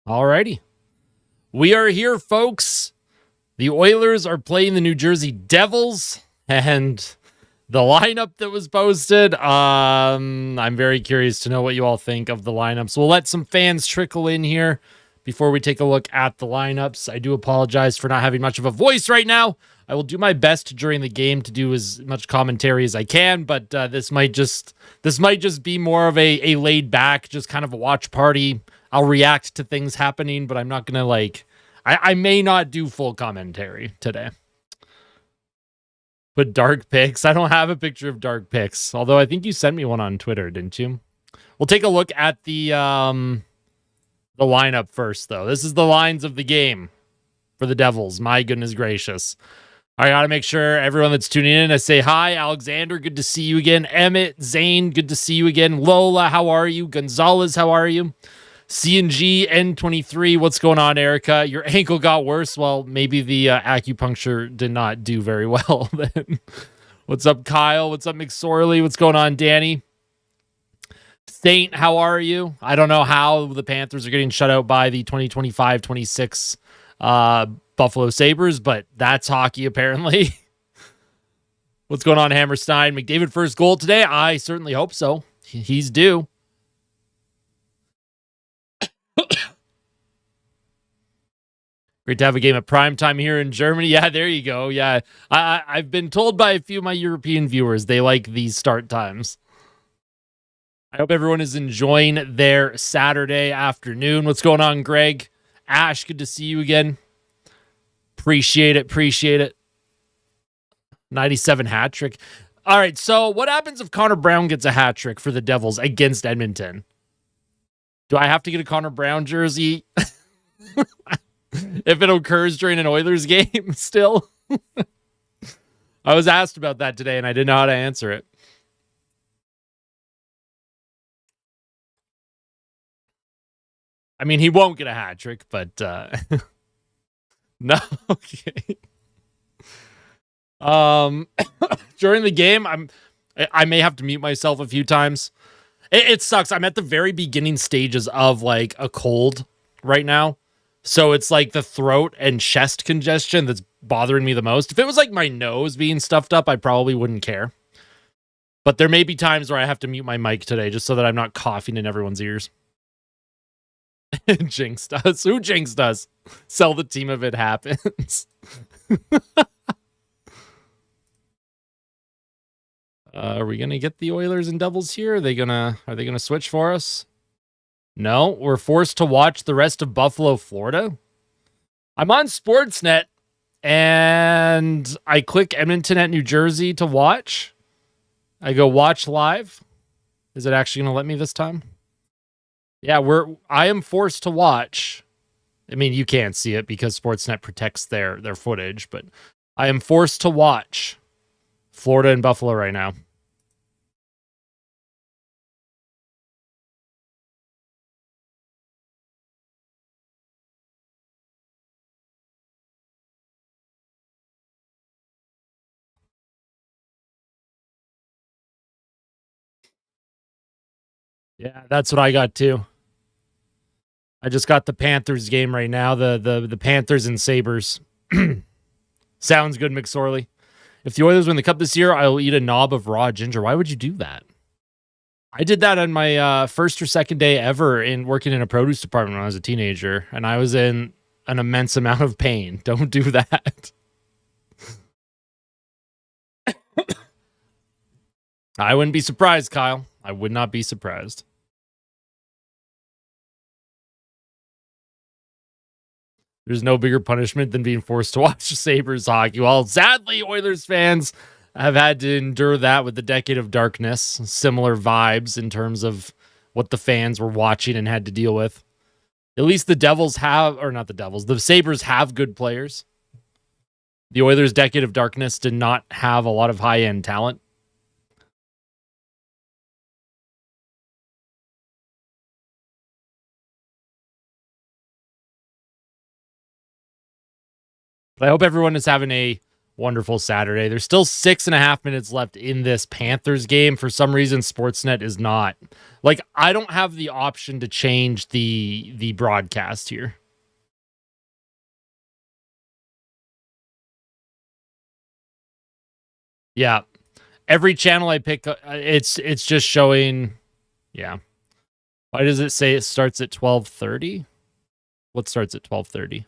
Alrighty. We are here, folks. The Oilers are playing the New Jersey Devils, and the lineup that was posted, I'm very curious to know what you all think of the lineups. We'll let some fans trickle in here before we take a look at the lineups. I do apologize for not having much of a voice right now. I will do my best during the game to do as much commentary as I can, but this might just be more of a laid back, just kind of a watch party. I'll react to things happening, but I'm not gonna I may not do full commentary today. But dark pics, I don't have a picture of dark pics, although I think you sent me one on Twitter, didn't you? We'll take a look at the lineup first, though. This is the lines of the game for the Devils. My goodness gracious. I got to make sure everyone that's tuning in, I say hi. Alexander, good to see you again. Emmett, Zane, good to see you again. Lola, how are you? Gonzalez, how are you? CNG, N23, what's going on, Erica? Your ankle got worse. Well, maybe the acupuncture did not do very well then. What's up, Kyle? What's up, McSorley? What's going on, Danny? Saint, how are you? I don't know how the Panthers are getting shut out by the 2025-26 Buffalo Sabres, but that's hockey apparently. What's going on, Hammerstein? McDavid first goal today? I certainly hope so. He's due. Great to have a game at prime time here in Germany. Yeah, there you go. Yeah, I've been told by a few of my European viewers they like these start times. I hope everyone is enjoying their Saturday afternoon. What's going on, Greg? Ash, good to see you again. Appreciate it. 97 hat trick. All right, so what happens if Connor Brown gets a hat trick for the Devils against Edmonton? Do I have to get a Connor Brown jersey if it occurs during an Oilers game still? I was asked about that today, and I didn't know how to answer it. I mean, he won't get a hat trick, but no. Okay. During the game, I may have to mute myself a few times. It sucks. I'm at the very beginning stages of like a cold right now. So it's like the throat and chest congestion that's bothering me the most. If it was like my nose being stuffed up, I probably wouldn't care. But there may be times where I have to mute my mic today just so that I'm not coughing in everyone's ears. Jinxed us. Who jinxed us? Sell the team if it happens. Are we gonna get the Oilers and Devils here? Are they gonna switch for us? No, we're forced to watch the rest of Buffalo, Florida. I'm on Sportsnet and I click Edmonton at New Jersey to watch. I go watch live. Is it actually gonna let me this time? Yeah, I am forced to watch. I mean, you can't see it because Sportsnet protects their footage, but I am forced to watch Florida and Buffalo right now. Yeah, that's what I got too. I just got the Panthers game right now. The Panthers and Sabres. Sounds good, McSorley. If the Oilers win the cup this year, I will eat a knob of raw ginger. Why would you do that? I did that on my first or second day ever in working in a produce department when I was a teenager, and I was in an immense amount of pain. Don't do that. I wouldn't be surprised, Kyle. I would not be surprised. There's no bigger punishment than being forced to watch Sabres hockey. Well, sadly, Oilers fans have had to endure that with the decade of darkness. Similar vibes in terms of what the fans were watching and had to deal with. At least the Devils have, or not the Devils, the Sabres have good players. The Oilers' decade of darkness did not have a lot of high-end talent. But I hope everyone is having a wonderful Saturday. There's still 6.5 minutes left in this Panthers game. For some reason, Sportsnet is not. Like, I don't have the option to change the broadcast here. Yeah. Every channel I pick, it's just showing. Yeah. Why does it say it starts at 12:30? What starts at 12:30?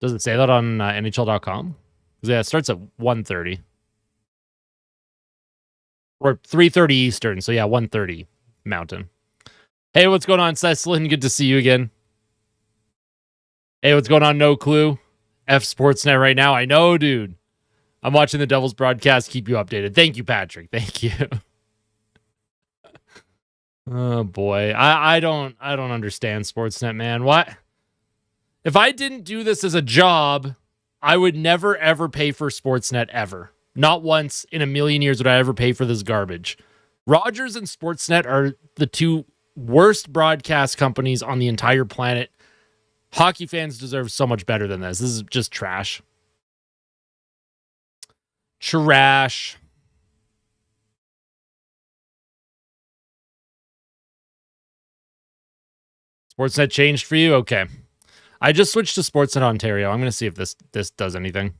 Does it say that on NHL.com? Yeah, it starts at 1:30. Or 3:30 Eastern. So yeah, 1:30 Mountain. Hey, what's going on, Cecilin? Good to see you again. Hey, what's going on? No Clue. F Sportsnet right now. I know, dude. I'm watching the Devils broadcast. Keep you updated. Thank you, Patrick. Thank you. Oh boy. I don't understand Sportsnet, man. What? If I didn't do this as a job, I would never ever pay for Sportsnet ever. Not once in a million years would I ever pay for this garbage. Rogers and Sportsnet are the two worst broadcast companies on the entire planet. Hockey fans deserve so much better than this. This is just trash. Trash. Sportsnet changed for you? Okay. I just switched to Sportsnet Ontario. I'm going to see if this does anything.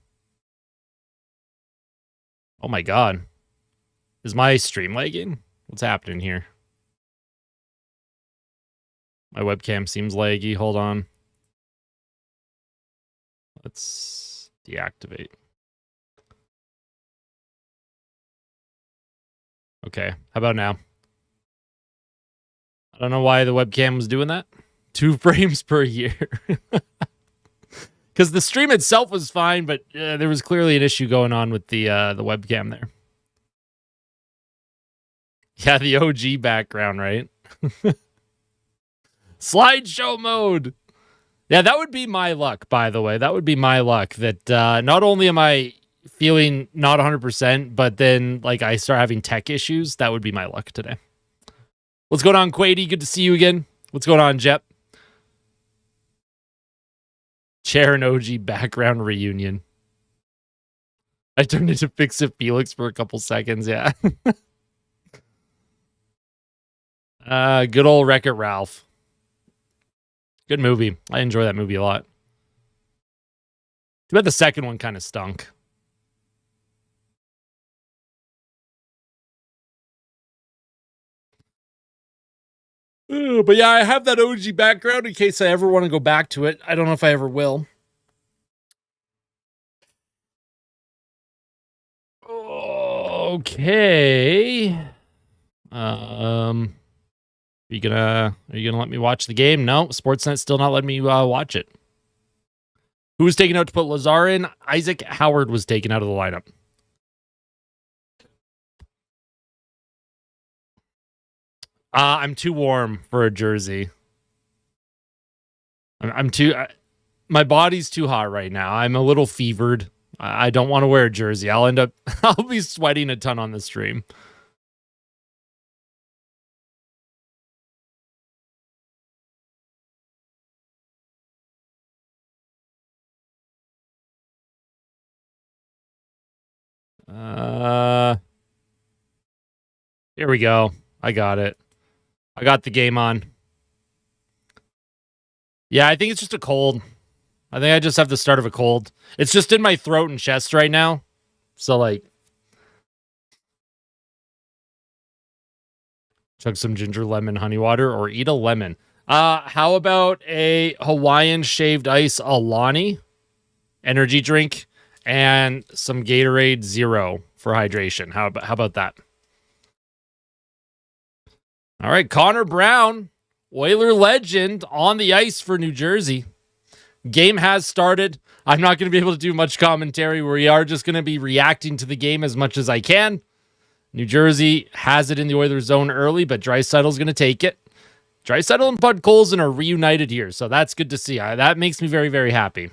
Oh my god. Is my stream lagging? What's happening here? My webcam seems laggy. Hold on. Let's deactivate. Okay. How about now? I don't know why the webcam was doing that. 2 frames per year. Because the stream itself was fine, but there was clearly an issue going on with the webcam there. Yeah, the OG background, right? Slideshow mode. Yeah, that would be my luck, by the way. That would be my luck. That not only am I feeling not 100%, but then like I start having tech issues. That would be my luck today. What's going on, Quady? Good to see you again. What's going on, Jep? Chair and OG background reunion. I turned into Fix It Felix for a couple seconds, yeah. Good old Wreck-It Ralph. Good movie. I enjoy that movie a lot. Too bad the second one kind of stunk. But yeah, I have that OG background in case I ever want to go back to it. I don't know if I ever will. Okay. Are you gonna let me watch the game? No, Sportsnet's still not letting me watch it. Who was taken out to put Lazar in? Isaac Howard was taken out of the lineup. I'm too warm for a jersey. I'm too. My body's too hot right now. I'm a little fevered. I don't want to wear a jersey. I'll be sweating a ton on the stream. Here we go. I got it. I got the game on. Yeah, I think it's just a cold. I think I just have the start of a cold. It's just in my throat and chest right now. So, like, chug some ginger lemon honey water or eat a lemon. How about a Hawaiian shaved ice Alani energy drink and some Gatorade Zero for hydration? How about that? All right, Connor Brown, Oiler legend, on the ice for New Jersey. Game has started. I'm not going to be able to do much commentary. We are just going to be reacting to the game as much as I can. New Jersey has it in the Oilers zone early, but Draisaitl's going to take it. Draisaitl and Podkolzin are reunited here, so that's good to see. That makes me very, very happy.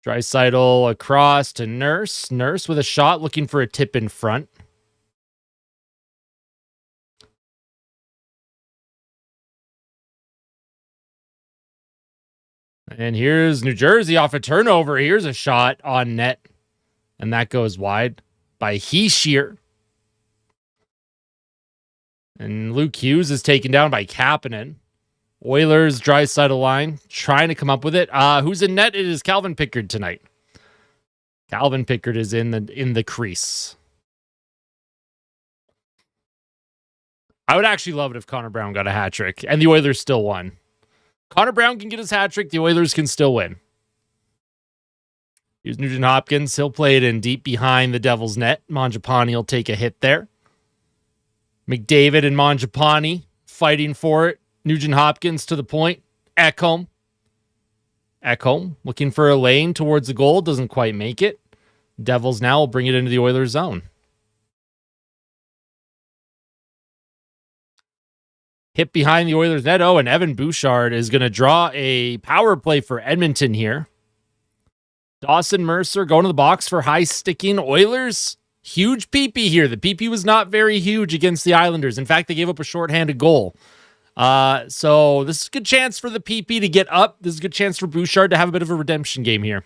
Draisaitl across to Nurse. Nurse with a shot, looking for a tip in front. And here's New Jersey off a turnover. Here's a shot on net. And that goes wide by Heishier. And Luke Hughes is taken down by Kapanen. Oilers, Draisaitl line, trying to come up with it. Who's in net? It is Calvin Pickard tonight. Calvin Pickard is in the crease. I would actually love it if Connor Brown got a hat trick and the Oilers still won. Connor Brown can get his hat trick. The Oilers can still win. Here's Nugent Hopkins. He'll play it in deep behind the Devils' net. Mangiapane will take a hit there. McDavid and Mangiapane fighting for it. Nugent Hopkins to the point. Ekholm looking for a lane towards the goal. Doesn't quite make it. Devils now will bring it into the Oilers' zone. Hit behind the Oilers' net. Oh, and Evan Bouchard is going to draw a power play for Edmonton here. Dawson Mercer going to the box for high sticking. Oilers, huge PP here. The PP was not very huge against the Islanders. In fact, they gave up a shorthanded goal. So this is a good chance for the PP to get up. This is a good chance for Bouchard to have a bit of a redemption game here.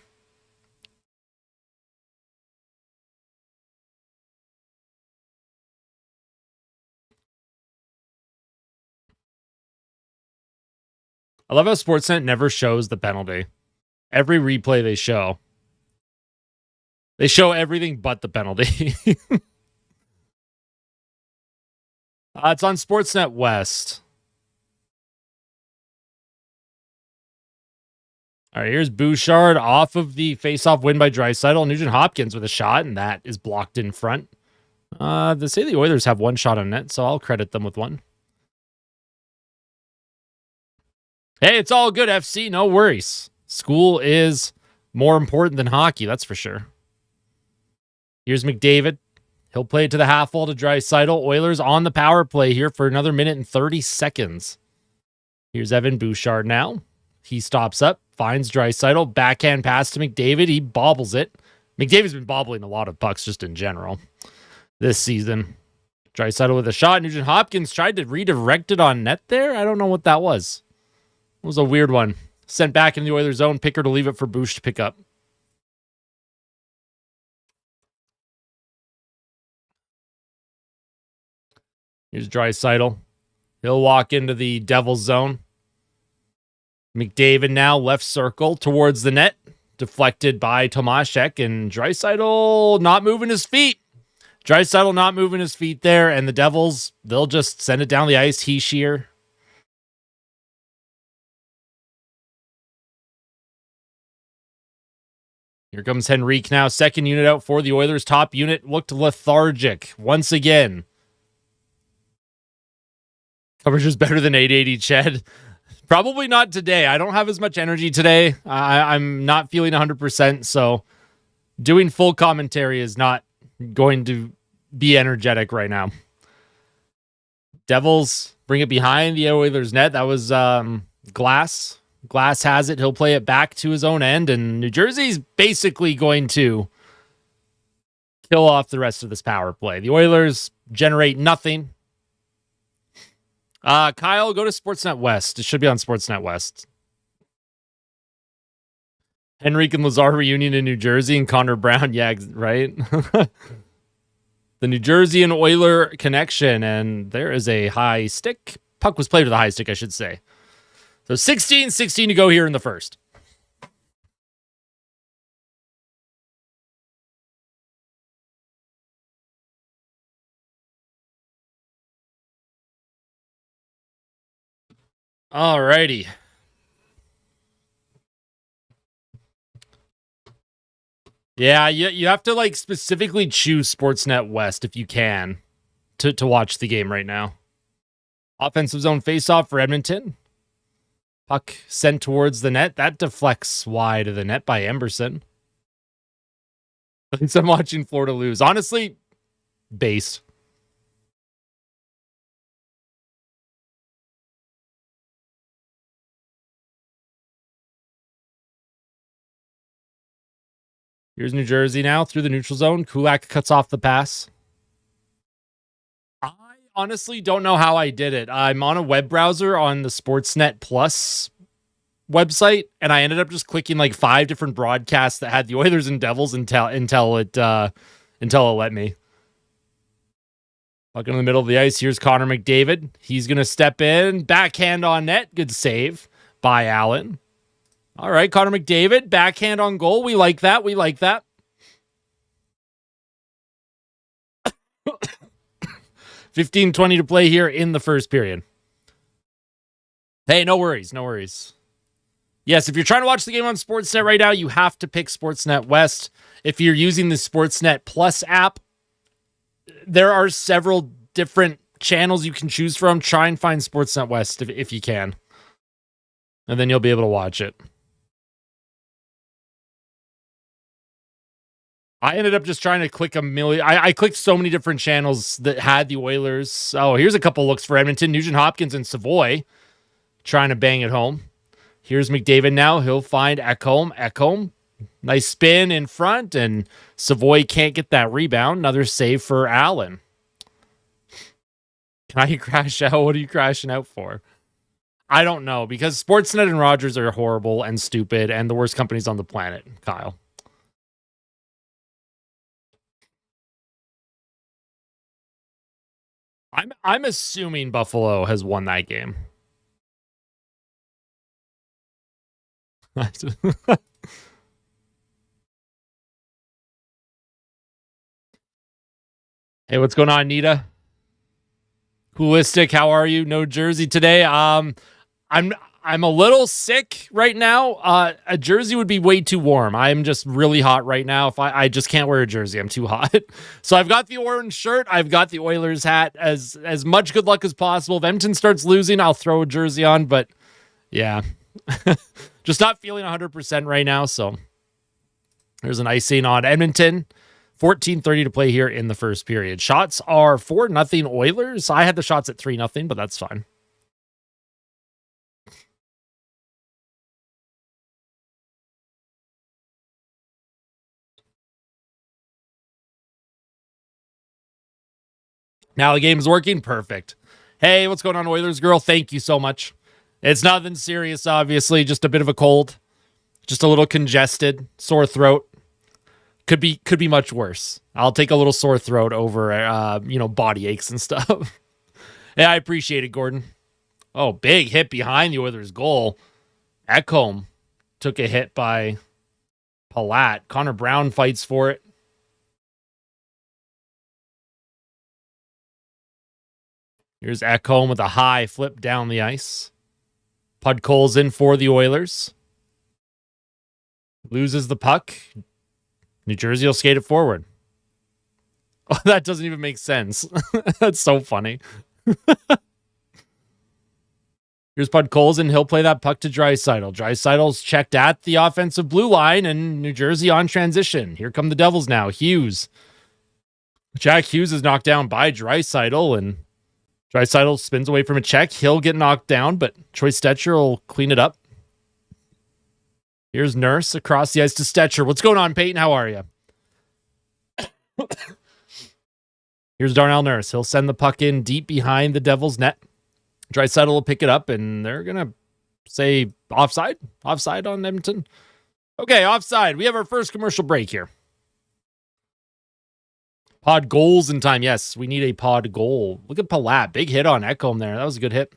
I love how Sportsnet never shows the penalty. Every replay they show everything but the penalty. It's on Sportsnet West. All right, here's Bouchard off of the face-off win by Draisaitl. Nugent Hopkins with a shot, and that is blocked in front. They say the Oilers have one shot on net, so I'll credit them with one. Hey, it's all good, FC. No worries. School is more important than hockey, that's for sure. Here's McDavid. He'll play it to the half wall to Draisaitl. Oilers on the power play here for another minute and 30 seconds. Here's Evan Bouchard now. He stops up, finds Draisaitl. Backhand pass to McDavid. He bobbles it. McDavid's been bobbling a lot of pucks just in general this season. Draisaitl with a shot. Nugent Hopkins tried to redirect it on net there. I don't know what that was. It was a weird one. Sent back in the Oilers zone. Picker to leave it for Bouch to pick up. Here's Draisaitl. He'll walk into the Devils zone. McDavid now left circle towards the net. Deflected by Tomaszek, and Draisaitl not moving his feet. Draisaitl not moving his feet there, and the Devils, they'll just send it down the ice. Heishier. Here comes Henrique now. Second unit out for the Oilers. Top unit looked lethargic once again. Coverage is better than 880, Ched. Probably not today. I don't have as much energy today. I'm not feeling 100%, so doing full commentary is not going to be energetic right now. Devils bring it behind the Oilers net. That was Glass. Glass has it. He'll play it back to his own end, and New Jersey's basically going to kill off the rest of this power play. The Oilers generate nothing. Kyle, go to Sportsnet West. It should be on Sportsnet West. Henrique and Lazar reunion in New Jersey and Connor Brown. Yeah, right? The New Jersey and Oiler connection, and there is a high stick. Puck was played with a high stick, I should say. So 16 to go here in the first. Alrighty. Yeah, you have to like specifically choose Sportsnet West if you can to watch the game right now. Offensive zone faceoff for Edmonton. Puck sent towards the net. That deflects wide of the net by Emberson. At least I'm watching Florida lose. Honestly, based. Here's New Jersey now through the neutral zone. Kulak cuts off the pass. I honestly don't know how I did it. I'm on a web browser on the Sportsnet Plus website, and I ended up just clicking like 5 different broadcasts that had the Oilers and Devils until it let me. Puck in the middle of the ice. Here's Connor McDavid. He's going to step in. Backhand on net. Good save by Allen. All right, Connor McDavid. Backhand on goal. We like that. 15:20 to play here in the first period. Hey, no worries. Yes, if you're trying to watch the game on Sportsnet right now, you have to pick Sportsnet West. If you're using the Sportsnet Plus app, there are several different channels you can choose from. Try and find Sportsnet West if you can. And then you'll be able to watch it. I ended up just trying to click a million. I clicked so many different channels that had the Oilers. Oh, here's a couple looks for Edmonton. Nugent Hopkins and Savoy trying to bang it home. Here's McDavid now. He'll find Ekholm. Nice spin in front, and Savoy can't get that rebound. Another save for Allen. Can I crash out? What are you crashing out for? I don't know, because Sportsnet and Rogers are horrible and stupid and the worst companies on the planet, Kyle. I'm assuming Buffalo has won that game. Hey, what's going on, Nita? Holistic, how are you? No jersey today. I'm a little sick right now. A jersey would be way too warm. I'm just really hot right now. If I just can't wear a jersey, I'm too hot. So I've got the orange shirt. I've got the Oilers hat. As much good luck as possible. If Edmonton starts losing, I'll throw a jersey on. But yeah, just not feeling 100% right now. So there's an icing on Edmonton. 14:30 to play here in the first period. Shots are 4-0 Oilers. I had the shots at 3-0, but that's fine. Now the game's working. Perfect. Hey, what's going on, Oilers girl? Thank you so much. It's nothing serious, obviously. Just a bit of a cold. Just a little congested. Sore throat. Could be much worse. I'll take a little sore throat over, body aches and stuff. Yeah, I appreciate it, Gordon. Oh, big hit behind the Oilers' goal. Ekholm took a hit by Palat. Connor Brown fights for it. Here's Ekholm with a high flip down the ice. Pudkoll's in for the Oilers. Loses the puck. New Jersey will skate it forward. Oh, that doesn't even make sense. That's so funny. Here's Pudkoll's, and he'll play that puck to Draisaitl. Draisaitl's checked at the offensive blue line, and New Jersey on transition. Here come the Devils now. Hughes. Jack Hughes is knocked down by Draisaitl, and Draisaitl spins away from a check. He'll get knocked down, but Troy Stetcher will clean it up. Here's Nurse across the ice to Stetcher. What's going on, Peyton? How are you? Here's Darnell Nurse. He'll send the puck in deep behind the Devils' net. Draisaitl will pick it up, and they're going to say offside. Offside on Edmonton. Okay, offside. We have our first commercial break here. Pod goals in time. Yes, we need a pod goal. Look at Palat. Big hit on Ekholm there. That was a good hit.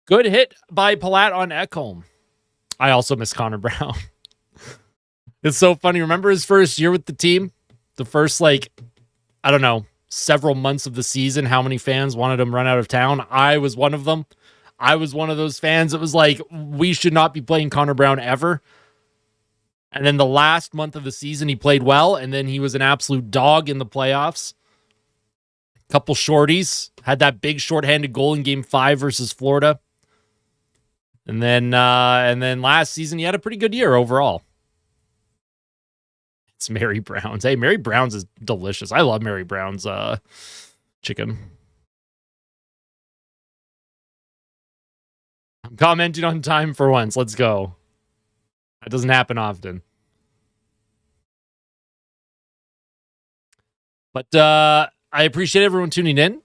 Good hit by Palat on Ekholm. I also miss Connor Brown. It's so funny. Remember his first year with the team? The first, several months of the season, how many fans wanted him run out of town? I was one of them. I was one of those fans that was like, we should not be playing Connor Brown ever. And then the last month of the season, he played well, and then he was an absolute dog in the playoffs. Couple shorties. Had that big shorthanded goal in Game 5 versus Florida. And then last season, he had a pretty good year overall. It's Mary Brown's. Hey, Mary Brown's is delicious. I love Mary Brown's chicken. I'm commenting on time for once. Let's go. That doesn't happen often. But I appreciate everyone tuning in.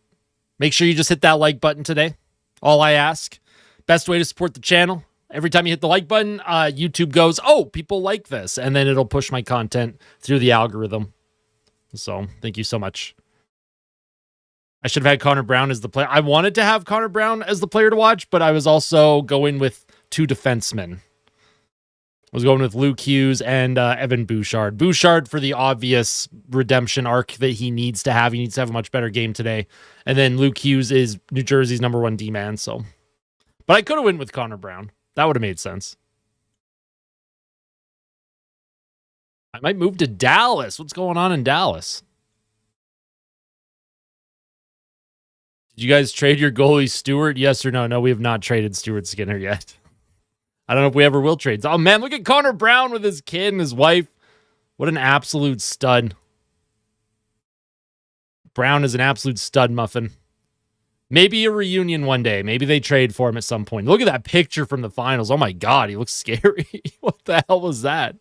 Make sure you just hit that like button today. All I ask. Best way to support the channel. Every time you hit the like button, YouTube goes, oh, people like this. And then it'll push my content through the algorithm. So thank you so much. I should have had Connor Brown as the player. I wanted to have Connor Brown as the player to watch, but I was also going with 2 defensemen. I was going with Luke Hughes and Evan Bouchard. Bouchard for the obvious redemption arc that he needs to have. He needs to have a much better game today. And then Luke Hughes is New Jersey's number 1 D-man. So, but I could have went with Connor Brown. That would have made sense. I might move to Dallas. What's going on in Dallas? Did you guys trade your goalie Stewart? Yes or no? No, we have not traded Stuart Skinner yet. I don't know if we ever will trade. Oh, man, look at Connor Brown with his kid and his wife. What an absolute stud. Brown is an absolute stud muffin. Maybe a reunion one day. Maybe they trade for him at some point. Look at that picture from the finals. Oh, my God. He looks scary. What the hell was that?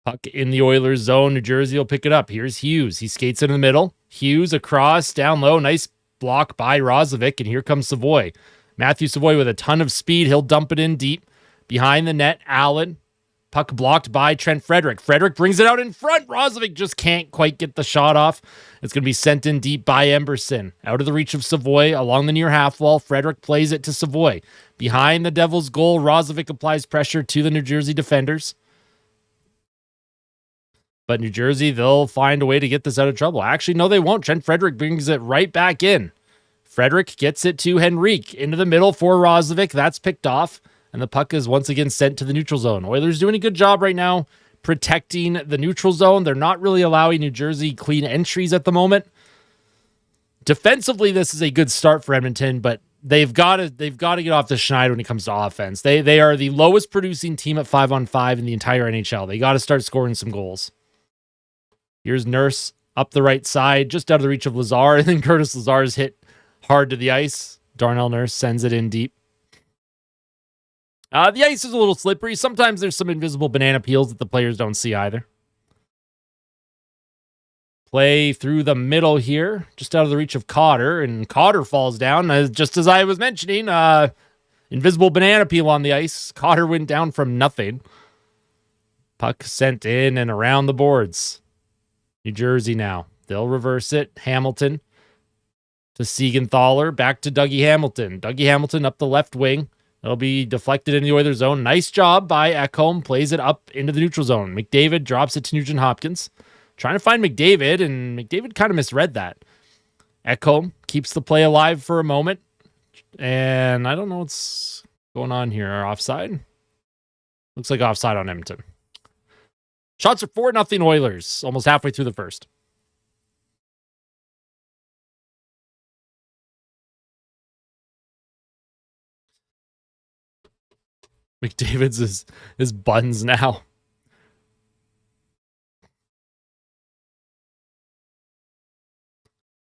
Puck in the Oilers zone. New Jersey will pick it up. Here's Hughes. He skates in the middle. Hughes across, down low. Nice block by Rozovic. And here comes Savoy. Matthew Savoy with a ton of speed. He'll dump it in deep. Behind the net, Allen. Puck blocked by Trent Frederick. Frederick brings it out in front. Rozovic just can't quite get the shot off. It's going to be sent in deep by Emberson. Out of the reach of Savoy along the near half wall. Frederick plays it to Savoy. Behind the Devils' goal, Rozovic applies pressure to the New Jersey defenders. But New Jersey, they'll find a way to get this out of trouble. Actually, no, they won't. Trent Frederick brings it right back in. Frederick gets it to Henrique. Into the middle for Rozovic. That's picked off. And the puck is once again sent to the neutral zone. Oilers doing a good job right now protecting the neutral zone. They're not really allowing New Jersey clean entries at the moment. Defensively, this is a good start for Edmonton, but they've got to get off the schneid when it comes to offense. They are the lowest producing team at 5-on-5 in the entire NHL. They got to start scoring some goals. Here's Nurse up the right side, just out of the reach of Lazar. And then Curtis Lazar's hit hard to the ice. Darnell Nurse sends it in deep. The ice is a little slippery. Sometimes there's some invisible banana peels that the players don't see either. Play through the middle here, just out of the reach of Cotter. And Cotter falls down, just as I was mentioning. Invisible banana peel on the ice. Cotter went down from nothing. Puck sent in and around the boards. New Jersey now. They'll reverse it. Hamilton to Siegenthaler. Back to Dougie Hamilton. Dougie Hamilton up the left wing. It'll be deflected in the Oilers zone. Nice job by Ekholm. Plays it up into the neutral zone. McDavid drops it to Nugent Hopkins. Trying to find McDavid, and McDavid kind of misread that. Ekholm keeps the play alive for a moment. And I don't know what's going on here. Offside? Looks like offside on Edmonton. Shots are 4-0 Oilers, almost halfway through the first. McDavid's his buttons now.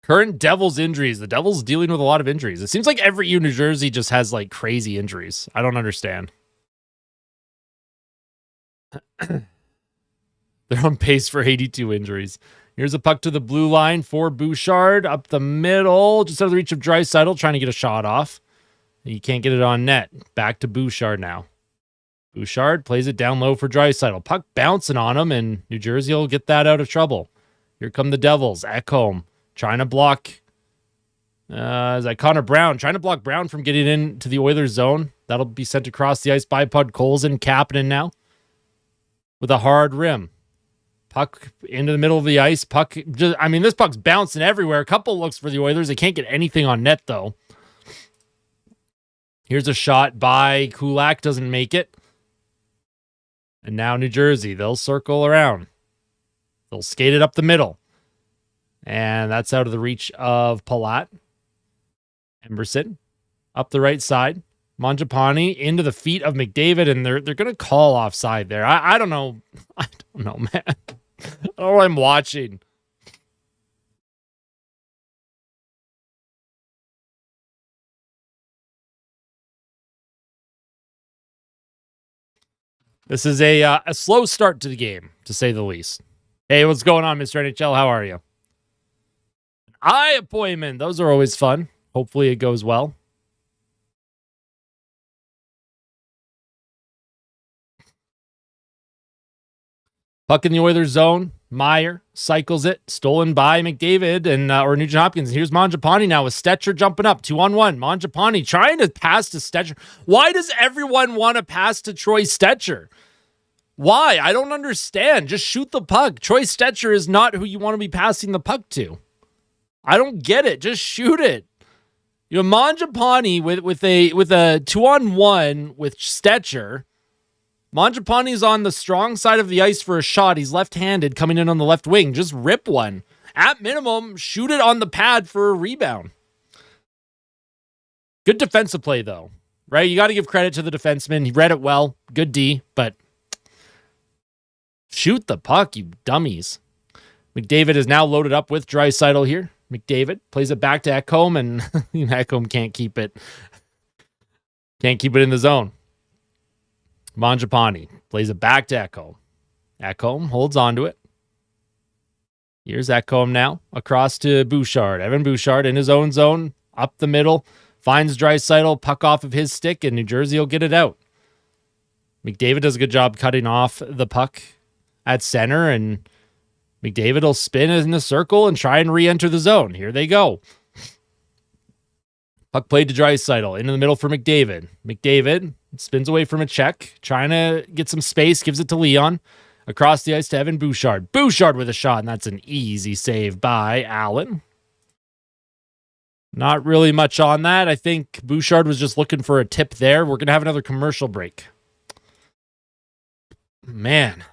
Current Devils injuries. The Devils dealing with a lot of injuries. It seems like every year New Jersey just has like crazy injuries. I don't understand. They're on pace for 82 injuries. Here's a puck to the blue line for Bouchard. Up the middle, just out of the reach of Draisaitl, trying to get a shot off. He can't get it on net. Back to Bouchard now. Bouchard plays it down low for Draisaitl. Puck bouncing on him, and New Jersey will get that out of trouble. Here come the Devils. Ekholm trying to block. Is that Connor Brown? Trying to block Brown from getting into the Oilers zone. That'll be sent across the ice by Podkolzin. Kapanen now with a hard rim. Puck into the middle of the ice. Puck, this puck's bouncing everywhere. A couple looks for the Oilers. They can't get anything on net, though. Here's a shot by Kulak. Doesn't make it. And now New Jersey. They'll circle around. They'll skate it up the middle. And that's out of the reach of Palat. Emberson up the right side. Mangiapane into the feet of McDavid, and they're going to call offside there. I don't know. I don't know, man. I don't know what I'm watching. This is a slow start to the game, to say the least. Hey, what's going on, Mr. NHL? How are you? eye appointment. Those are always fun. Hopefully it goes well. Puck in the Oilers zone. Meyer cycles it. Stolen by McDavid and or Nugent Hopkins. Here's Mangiapane now with Stetcher jumping up. 2-on-1. Mangiapane trying to pass to Stetcher. Why does everyone want to pass to Troy Stetcher? Why? I don't understand. Just shoot the puck. Troy Stetcher is not who you want to be passing the puck to. I don't get it. Just shoot it. You know, Mangiapane with a 2-on-1 with Stetcher. Mangiapane's on the strong side of the ice for a shot. He's left-handed coming in on the left wing. Just rip one. At minimum, shoot it on the pad for a rebound. Good defensive play, though. Right? You got to give credit to the defenseman. He read it well. Good D, but shoot the puck, you dummies. McDavid is now loaded up with Draisaitl here. McDavid plays it back to Ekholm, and Ekholm can't keep it. Can't keep it in the zone. Mangiapane plays it back to Ekholm. Ekholm holds on to it. Here's Ekholm now across to Bouchard. Evan Bouchard in his own zone, up the middle, finds Draisaitl, puck off of his stick, and New Jersey will get it out. McDavid does a good job cutting off the puck at center, and McDavid will spin in a circle and try and re-enter the zone. Here they go. Puck played to Draisaitl. Into the middle for McDavid. McDavid spins away from a check, trying to get some space, gives it to Leon. Across the ice to Evan Bouchard. Bouchard with a shot, and that's an easy save by Allen. Not really much on that. I think Bouchard was just looking for a tip there. We're going to have another commercial break. Man.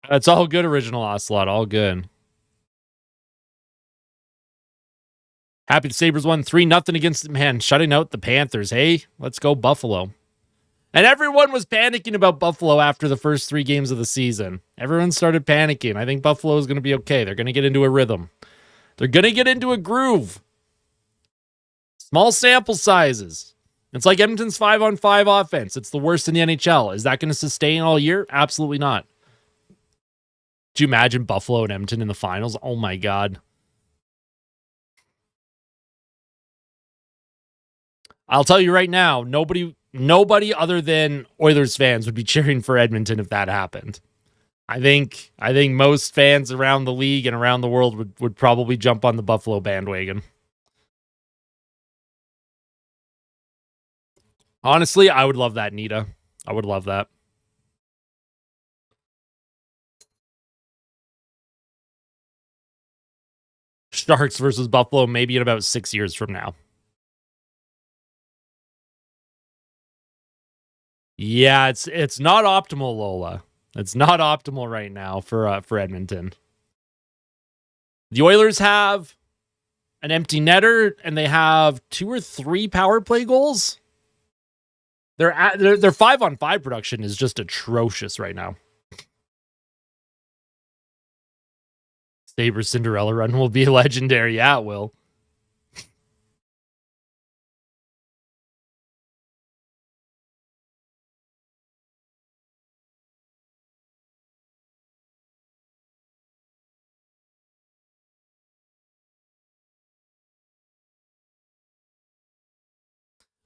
It's all good, Original Ocelot. All good. Happy the Sabres won 3-0 against, man, shutting out the Panthers. Hey, let's go Buffalo. And everyone was panicking about Buffalo after the first 3 games of the season. Everyone started panicking. I think Buffalo is going to be okay. They're going to get into a rhythm. They're going to get into a groove. Small sample sizes. It's like Edmonton's 5-on-5 offense. It's the worst in the NHL. Is that going to sustain all year? Absolutely not. Do you imagine Buffalo and Edmonton in the finals? Oh my God. I'll tell you right now, nobody other than Oilers fans would be cheering for Edmonton if that happened. I think most fans around the league and around the world would probably jump on the Buffalo bandwagon. Honestly, I would love that, Nita. I would love that. Sharks versus Buffalo maybe in about 6 years from now. Yeah, it's not optimal, Lola. It's not optimal right now for Edmonton. The Oilers have an empty netter, and they have 2 or 3 power play goals. Their 5-on-5 production is just atrocious right now. Sabres Cinderella run will be legendary. Yeah, it will.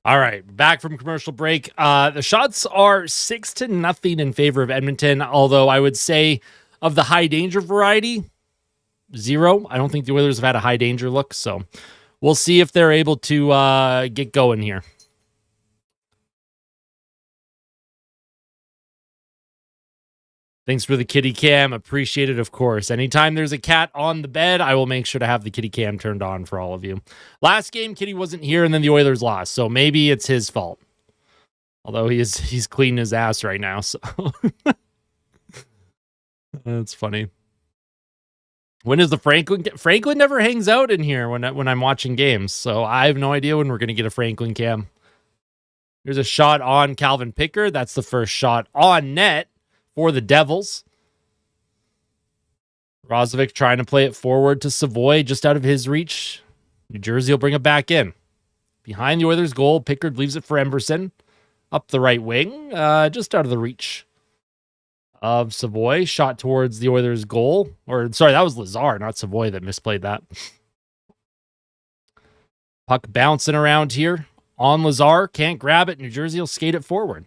All right, back from commercial break. The shots are 6-0 in favor of Edmonton, although I would say of the high danger variety, 0. I don't think the Oilers have had a high danger look, so we'll see if they're able to get going here. Thanks for the kitty cam. Appreciate it, of course. Anytime there's a cat on the bed, I will make sure to have the kitty cam turned on for all of you. Last game, Kitty wasn't here, and then the Oilers lost, so maybe it's his fault. Although he's cleaning his ass right now, so that's funny. When is the Franklin never hangs out in here when I'm watching games, so I have no idea when we're gonna get a Franklin cam. Here's a shot on Calvin Pickard. That's the first shot on net for the Devils. Rozovic trying to play it forward to Savoy, just out of his reach. New Jersey will bring it back in. Behind the Oilers' goal, Pickard leaves it for Emberson. Up the right wing, just out of the reach of Savoy. Shot towards the Oilers' goal. Or, sorry, that was Lazar, not Savoy that misplayed that. Puck bouncing around here on Lazar. Can't grab it. New Jersey will skate it forward.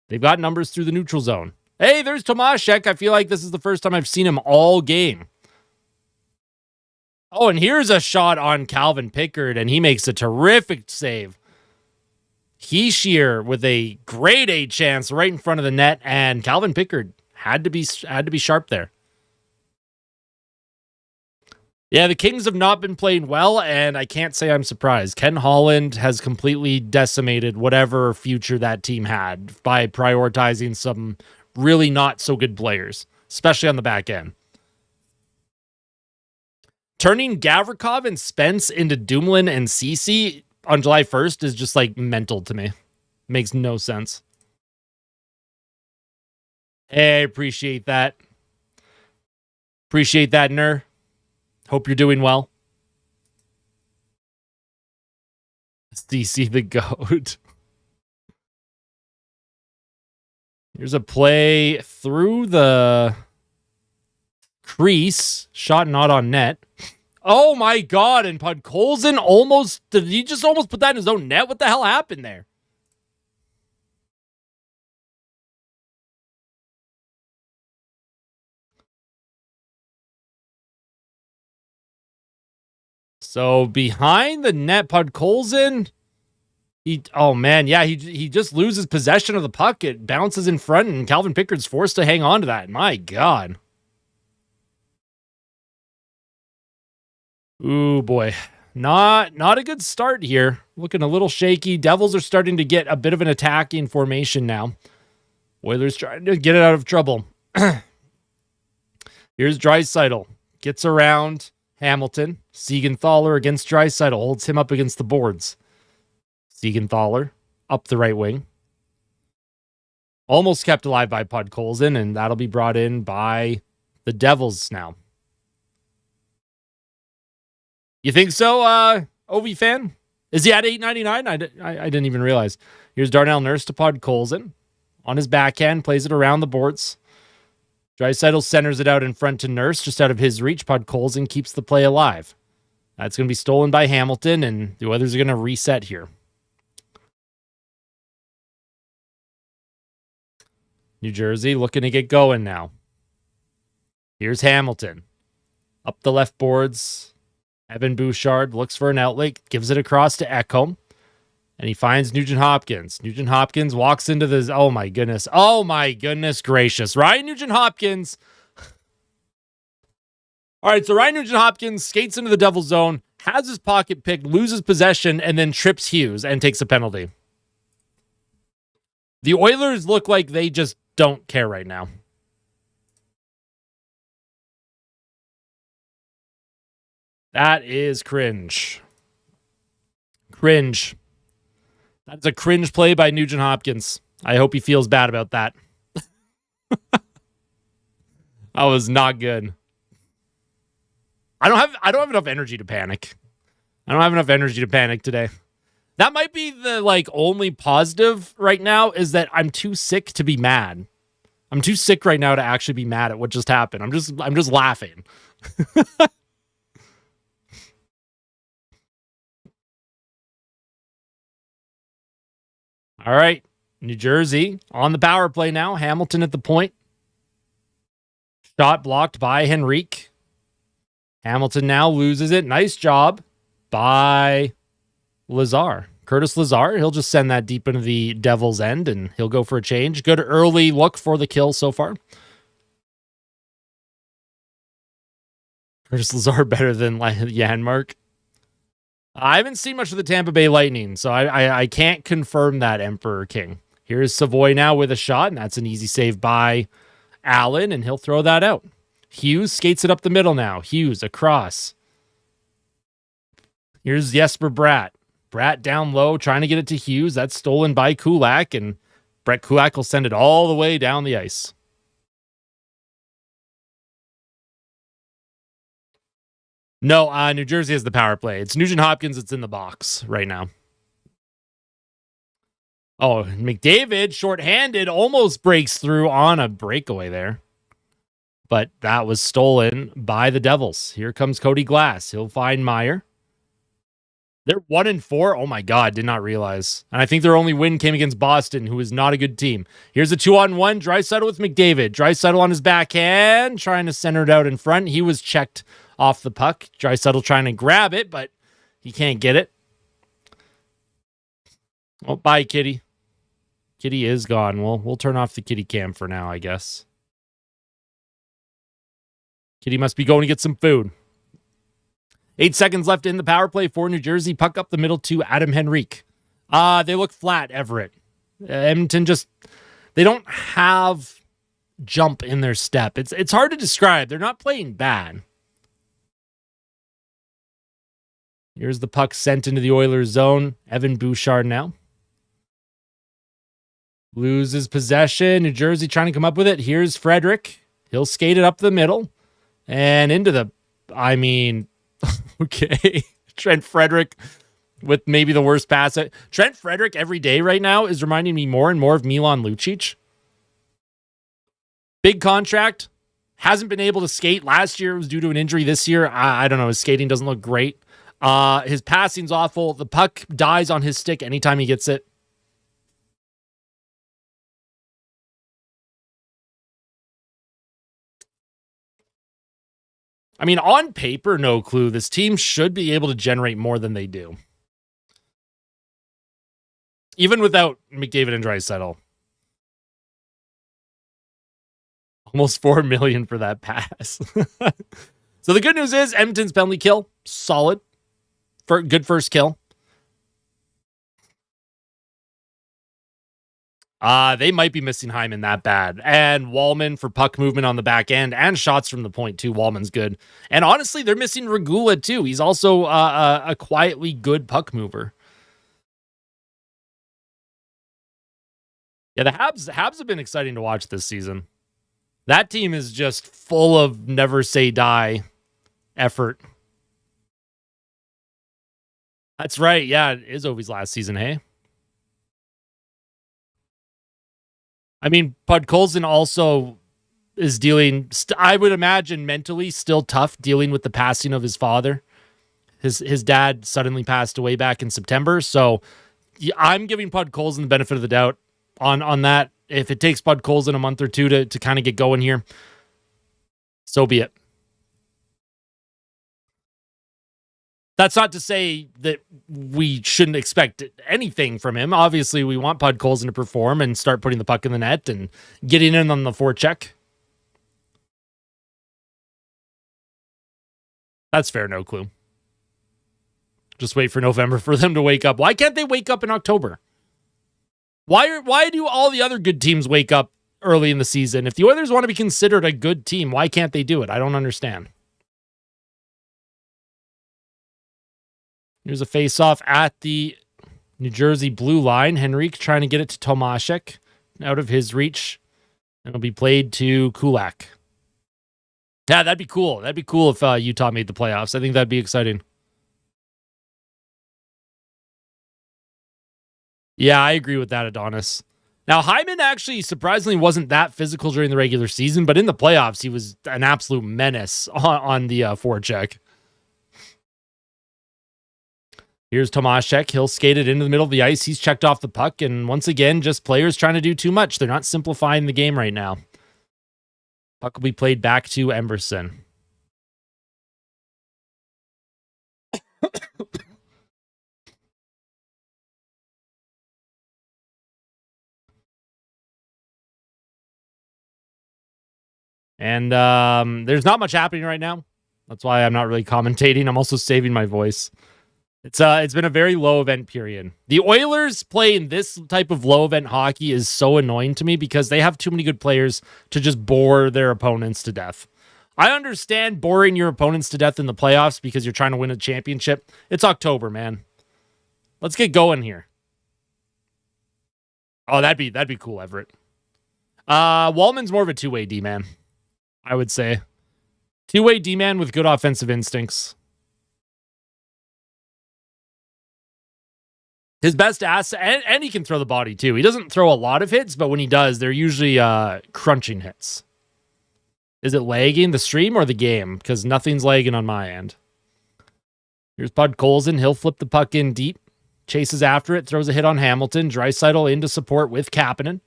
They've got numbers through the neutral zone. Hey, there's Tomaszek. I feel like this is the first time I've seen him all game. Oh, and here's a shot on Calvin Pickard, and he makes a terrific save. Hischier with a grade A chance right in front of the net, and Calvin Pickard had to be sharp there. Yeah, the Kings have not been playing well, and I can't say I'm surprised. Ken Holland has completely decimated whatever future that team had by prioritizing some really not so good players, especially on the back end. Turning Gavrikov and Spence into Dumoulin and Ceci on July 1st is just like mental to me. Makes no sense. Hey, appreciate that. Appreciate that, Ner. Hope you're doing well. Ceci the GOAT. Here's a play through the crease. Shot not on net. Oh my God. And Podkolzin did he just almost put that in his own net? What the hell happened there? So behind the net, Podkolzin, oh man, yeah, he just loses possession of the puck. It bounces in front, and Calvin Pickard's forced to hang on to that. My God. Ooh, boy. Not a good start here. Looking a little shaky. Devils are starting to get a bit of an attacking formation now. Oilers trying to get it out of trouble. Here's Draisaitl. Gets around Hamilton. Siegenthaler against Draisaitl. Holds him up against the boards. Siegenthaler up the right wing. Almost kept alive by Podkolzin, and that'll be brought in by the Devils now. You think so, Ovi fan? Is he at $8.99? I didn't even realize. Here's Darnell Nurse to Podkolzin. On his backhand, plays it around the boards. Draisaitl centers it out in front to Nurse, just out of his reach. Podkolzin keeps the play alive. That's going to be stolen by Hamilton, and the Oilers are going to reset here. New Jersey looking to get going now. Here's Hamilton. Up the left boards. Evan Bouchard looks for an outlet, gives it across to Ekholm, and he finds Nugent Hopkins. Nugent Hopkins walks into this. Oh my goodness gracious. Ryan Nugent Hopkins. All right, so Ryan Nugent Hopkins skates into the Devil zone, has his pocket picked, loses possession, and then trips Hughes and takes a penalty. The Oilers look like they just don't care right now. That is cringe. Cringe. That's a cringe play by Nugent Hopkins. I hope he feels bad about that. That was not good. I don't have enough energy to panic. I don't have enough energy to panic today. That might be the only positive right now, is that I'm too sick to be mad. I'm too sick right now to actually be mad at what just happened. I'm just laughing. All right, New Jersey on the power play now. Hamilton at the point. Shot blocked by Henrique. Hamilton now loses it. Nice job by Lazar. Curtis Lazar. He'll just send that deep into the Devil's end, and he'll go for a change. Good early look for the kill so far. Curtis Lazar better than Janmark. I haven't seen much of the Tampa Bay Lightning, so I can't confirm that, Emperor King. Here's Savoy now with a shot, and that's an easy save by Allen, and he'll throw that out. Hughes skates it up the middle now. Hughes across. Here's Jesper Bratt. Bratt down low, trying to get it to Hughes. That's stolen by Kulak, and Brett Kulak will send it all the way down the ice. No, New Jersey has the power play. It's Nugent Hopkins that's in the box right now. Oh, McDavid, shorthanded, almost breaks through on a breakaway there. But that was stolen by the Devils. Here comes Cody Glass. He'll find Meyer. They're 1-4. Oh my God, did not realize. And I think their only win came against Boston, who is not a good team. Here's a 2-on-1. Draisaitl with McDavid. Draisaitl on his backhand, trying to center it out in front. He was checked off the puck. Draisaitl trying to grab it, but he can't get it. Oh, bye, Kitty. Kitty is gone. We'll turn off the kitty cam for now, I guess. Kitty must be going to get some food. 8 seconds left in the power play for New Jersey. Puck up the middle to Adam Henrique. They look flat, Everett. Edmonton they don't have jump in their step. It's hard to describe. They're not playing bad. Here's the puck sent into the Oilers zone. Evan Bouchard now. Loses possession. New Jersey trying to come up with it. Here's Frederick. He'll skate it up the middle. And into the... okay. Trent Frederick with maybe the worst pass. Trent Frederick every day right now is reminding me more and more of Milan Lucic. Big contract. Hasn't been able to skate. Last year it was due to an injury. This year, I don't know. His skating doesn't look great. His passing's awful. The puck dies on his stick anytime he gets it. I mean, on paper, no clue. This team should be able to generate more than they do. Even without McDavid and Draisaitl. Almost $4 million for that pass. So the good news is Edmonton's penalty kill, solid. Good first kill. They might be missing Hyman that bad. And Wallman for puck movement on the back end and shots from the point, too. Wallman's good. And honestly, they're missing Regula, too. He's also a quietly good puck mover. Yeah, the Habs have been exciting to watch this season. That team is just full of never say die effort. That's right. Yeah, it is Ovi's last season, hey? I mean, Podkolzin also is dealing, I would imagine, mentally still tough dealing with the passing of his father. His dad suddenly passed away back in September, so I'm giving Podkolzin the benefit of the doubt on that. If it takes Podkolzin a month or two to kind of get going here, so be it. That's not to say that we shouldn't expect anything from him. Obviously, we want Podkolzin to perform and start putting the puck in the net and getting in on the forecheck. That's fair, no clue. Just wait for November for them to wake up. Why can't they wake up in October? Why do all the other good teams wake up early in the season? If the Oilers want to be considered a good team, why can't they do it? I don't understand. Here's a face-off at the New Jersey blue line. Henrique trying to get it to Tomaszek. Out of his reach. And it'll be played to Kulak. Yeah, that'd be cool. That'd be cool if Utah made the playoffs. I think that'd be exciting. Yeah, I agree with that, Adonis. Now, Hyman actually surprisingly wasn't that physical during the regular season, but in the playoffs, he was an absolute menace on the forecheck. Here's Tomaszek. He'll skate it into the middle of the ice. He's checked off the puck. And once again, just players trying to do too much. They're not simplifying the game right now. Puck will be played back to Emerson. And there's not much happening right now. That's why I'm not really commentating. I'm also saving my voice. It's been a very low event period. The Oilers playing this type of low event hockey is so annoying to me because they have too many good players to just bore their opponents to death. I understand boring your opponents to death in the playoffs because you're trying to win a championship. It's October, man. Let's get going here. Oh, that'd be cool, Everett. Wallman's more of a two-way D-man, I would say. Two-way D-man with good offensive instincts. His best asset, and he can throw the body too. He doesn't throw a lot of hits, but when he does, they're usually crunching hits. Is it lagging the stream or the game? Because nothing's lagging on my end. Here's Podkolzin. He'll flip the puck in deep. Chases after it. Throws a hit on Hamilton. Draisaitl into support with Kapanen.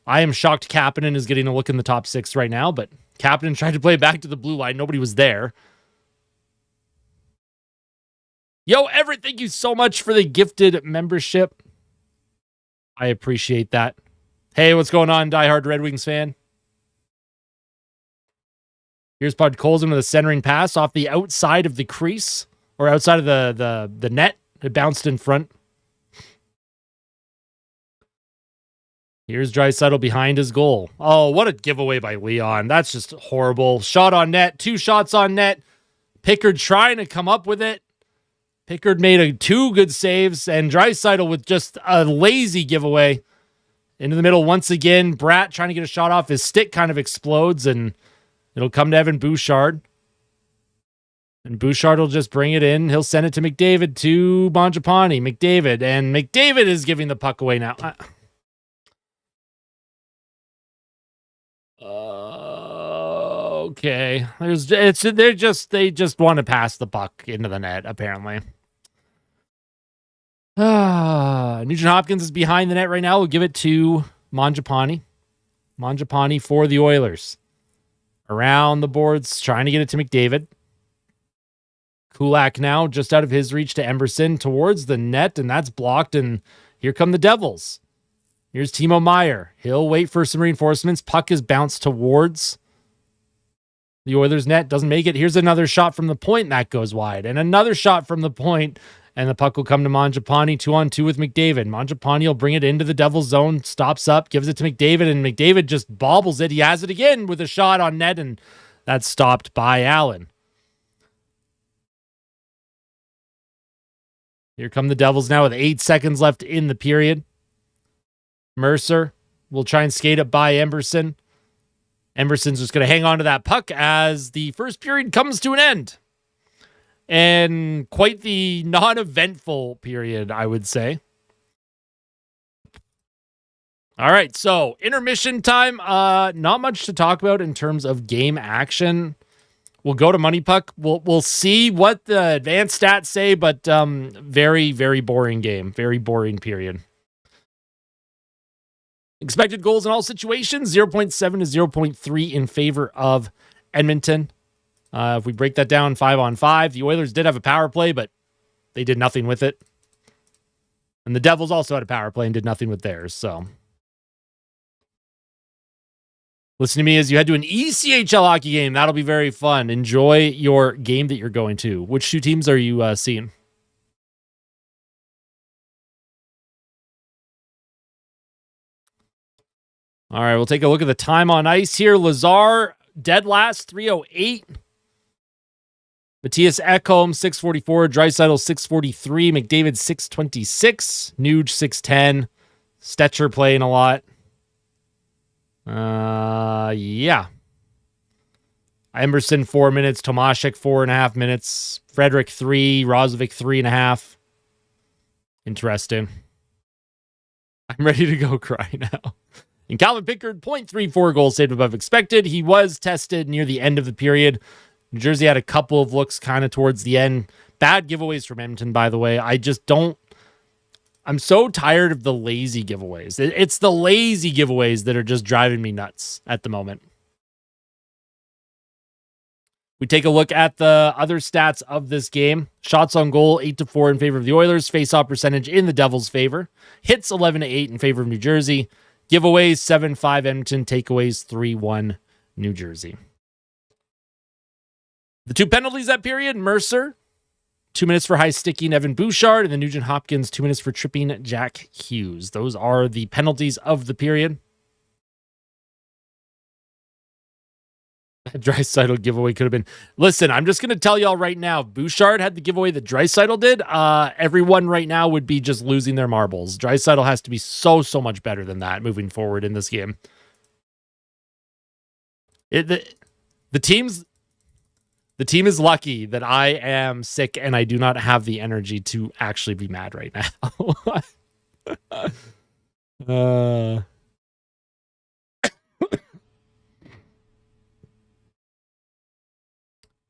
I am shocked Kapanen is getting a look in the top 6 right now, but Kapanen tried to play back to the blue line. Nobody was there. Yo, Everett, thank you so much for the gifted membership. I appreciate that. Hey, what's going on, diehard Red Wings fan? Here's Podkolzin with a centering pass off the outside of the crease, or outside of the net. It bounced in front. Here's Draisaitl behind his goal. Oh, what a giveaway by Leon. That's just horrible. Shot on net. 2 shots on net. Pickard trying to come up with it. Pickard made 2 good saves, and Draisaitl with just a lazy giveaway. Into the middle once again. Bratt trying to get a shot off. His stick kind of explodes, and it'll come to Evan Bouchard. And Bouchard will just bring it in. He'll send it to McDavid to Mangiapane. McDavid is giving the puck away now. Okay. They just want to pass the puck into the net, apparently. Nugent Hopkins is behind the net right now. We'll give it to Mangiapane. Mangiapane for the Oilers. Around the boards, trying to get it to McDavid. Kulak now just out of his reach to Emberson towards the net, and that's blocked, and here come the Devils. Here's Timo Meier. He'll wait for some reinforcements. Puck is bounced towards the Oilers net. Doesn't make it. Here's another shot from the point, and that goes wide. And another shot from the point, and the puck will come to Mangiapane. 2-on-2 with McDavid. Mangiapane will bring it into the Devils zone. Stops up, gives it to McDavid, and McDavid just bobbles it. He has it again with a shot on net, and that's stopped by Allen. Here come the Devils now with 8 seconds left in the period. Mercer will try and skate it by Emberson. Emberson's just going to hang on to that puck as the first period comes to an end. And quite the non-eventful period, I would say. All right, so intermission time. Not much to talk about in terms of game action. We'll go to Money Puck. We'll see what the advanced stats say, but very, very boring game. Very boring period. Expected goals in all situations, 0.7 to 0.3 in favor of Edmonton. If we break that down 5-on-5, the Oilers did have a power play, but they did nothing with it. And the Devils also had a power play and did nothing with theirs, so... Listen to me as you head to an ECHL hockey game. That'll be very fun. Enjoy your game that you're going to. Which 2 teams are you seeing? All right, we'll take a look at the time on ice here. Lazar, dead last, 3:08. Matthias Ekholm, 6:44. Draisaitl, 6:43. McDavid, 6:26. Nuge, 6:10. Stetcher playing a lot. Yeah. Emberson, 4 minutes. Tomashek, 4.5 minutes. Frederick, 3. Rozovic, 3.5. Interesting. I'm ready to go cry now. And Calvin Pickard, 0.34 goals saved above expected. He was tested near the end of the period. New Jersey had a couple of looks kind of towards the end. Bad giveaways from Edmonton, by the way. I'm so tired of the lazy giveaways. It's the lazy giveaways that are just driving me nuts at the moment. We take a look at the other stats of this game. Shots on goal, 8-4 in favor of the Oilers. Face-off percentage in the Devils' favor. Hits, 11-8 in favor of New Jersey. Giveaways, 7-5 Edmonton. Takeaways, 3-1 New Jersey. The 2 penalties that period, Mercer, 2 minutes for high sticking Evan Bouchard, and then Nugent Hopkins, 2 minutes for tripping Jack Hughes. Those are the penalties of the period. Draisaitl giveaway could have been... Listen, I'm just going to tell y'all right now, if Bouchard had the giveaway that Draisaitl did, everyone right now would be just losing their marbles. Draisaitl has to be so much better than that moving forward in this game. The teams... The team is lucky that I am sick and I do not have the energy to actually be mad right now.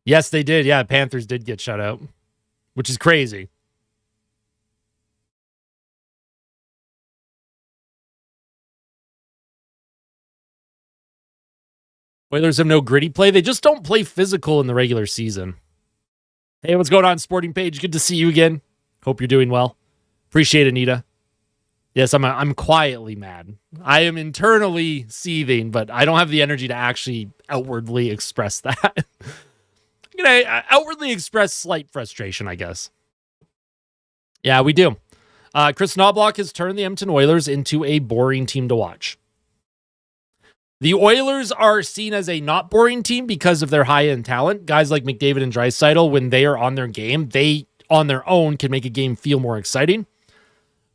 Yes, they did. Yeah, Panthers did get shut out, which is crazy. Oilers have no gritty play. They just don't play physical in the regular season. Hey, what's going on, Sporting Page? Good to see you again. Hope you're doing well. Appreciate it, Anita. Yes, I'm quietly mad. I am internally seething, but I don't have the energy to actually outwardly express that. Outwardly express slight frustration, I guess. Yeah, we do. Chris Knobloch has turned the Edmonton Oilers into a boring team to watch. The Oilers are seen as a not boring team because of their high-end talent. Guys like McDavid and Draisaitl, when they are on their game, they, on their own, can make a game feel more exciting.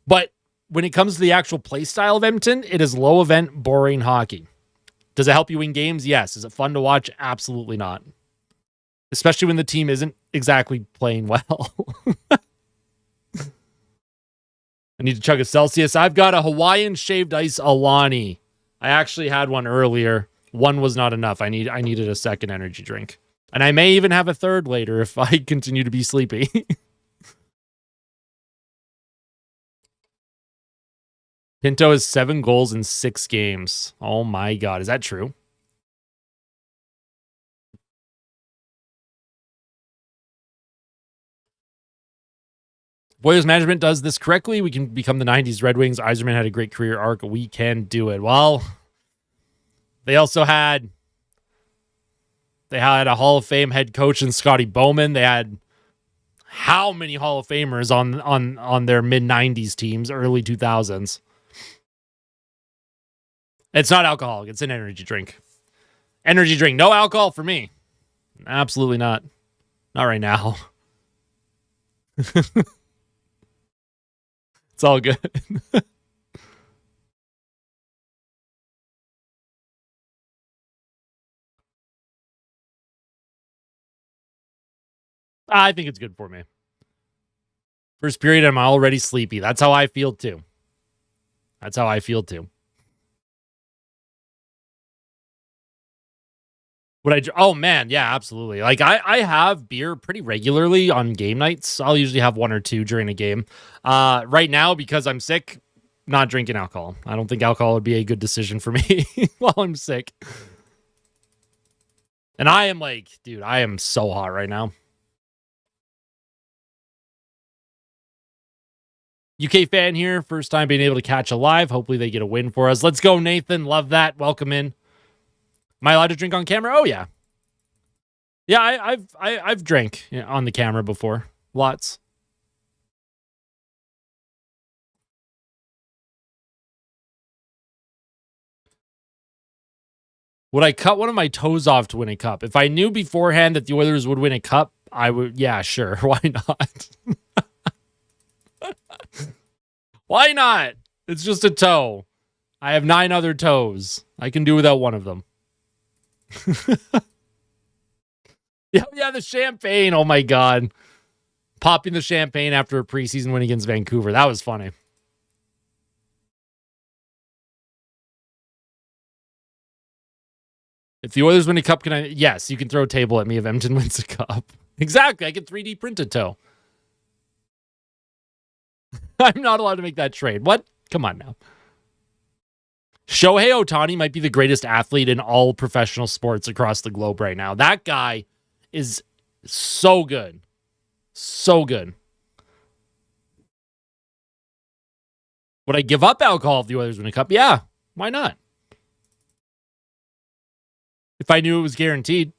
But when it comes to the actual play style of Edmonton, it is low-event, boring hockey. Does it help you win games? Yes. Is it fun to watch? Absolutely not. Especially when the team isn't exactly playing well. I need to chug a Celsius. I've got a Hawaiian shaved ice Alani. I actually had one earlier. One was not enough. I needed a second energy drink. And I may even have a third later if I continue to be sleepy. Pinto has 7 goals in 6 games. Oh my God. Is that true? Oilers management does this correctly. We can become the 90s Red Wings. Yzerman had a great career arc. We can do it. Well, they also had a Hall of Fame head coach in Scotty Bowman. They had how many Hall of Famers on their mid-90s teams, early 2000s. It's not alcoholic. It's an energy drink. Energy drink. No alcohol for me. Absolutely not. Not right now. It's all good. I think it's good for me. First period, I'm already sleepy. That's how I feel too. Oh man, yeah, absolutely. Like I have beer pretty regularly on game nights. I'll usually have 1 or 2 during a game. Right now, because I'm sick, not drinking alcohol. I don't think alcohol would be a good decision for me while I'm sick. And I am like, dude, I am so hot right now. UK fan here, first time being able to catch a live. Hopefully they get a win for us. Let's go, Nathan. Love that. Welcome in. Am I allowed to drink on camera? Oh yeah. Yeah, I've drank on the camera before. Lots. Would I cut one of my toes off to win a cup? If I knew beforehand that the Oilers would win a cup, I would. Yeah, sure. Why not? Why not? It's just a toe. I have 9 other toes. I can do without one of them. Yeah, the champagne. Oh my God. Popping the champagne after a preseason win against Vancouver. That was funny. If the Oilers win a cup, yes, you can throw a table at me if Edmonton wins a cup. Exactly. I can 3D print a toe. I'm not allowed to make that trade. What? Come on now. Shohei Ohtani might be the greatest athlete in all professional sports across the globe right now. That guy is so good. So good. Would I give up alcohol if the Oilers win a cup? Yeah. Why not? If I knew it was guaranteed.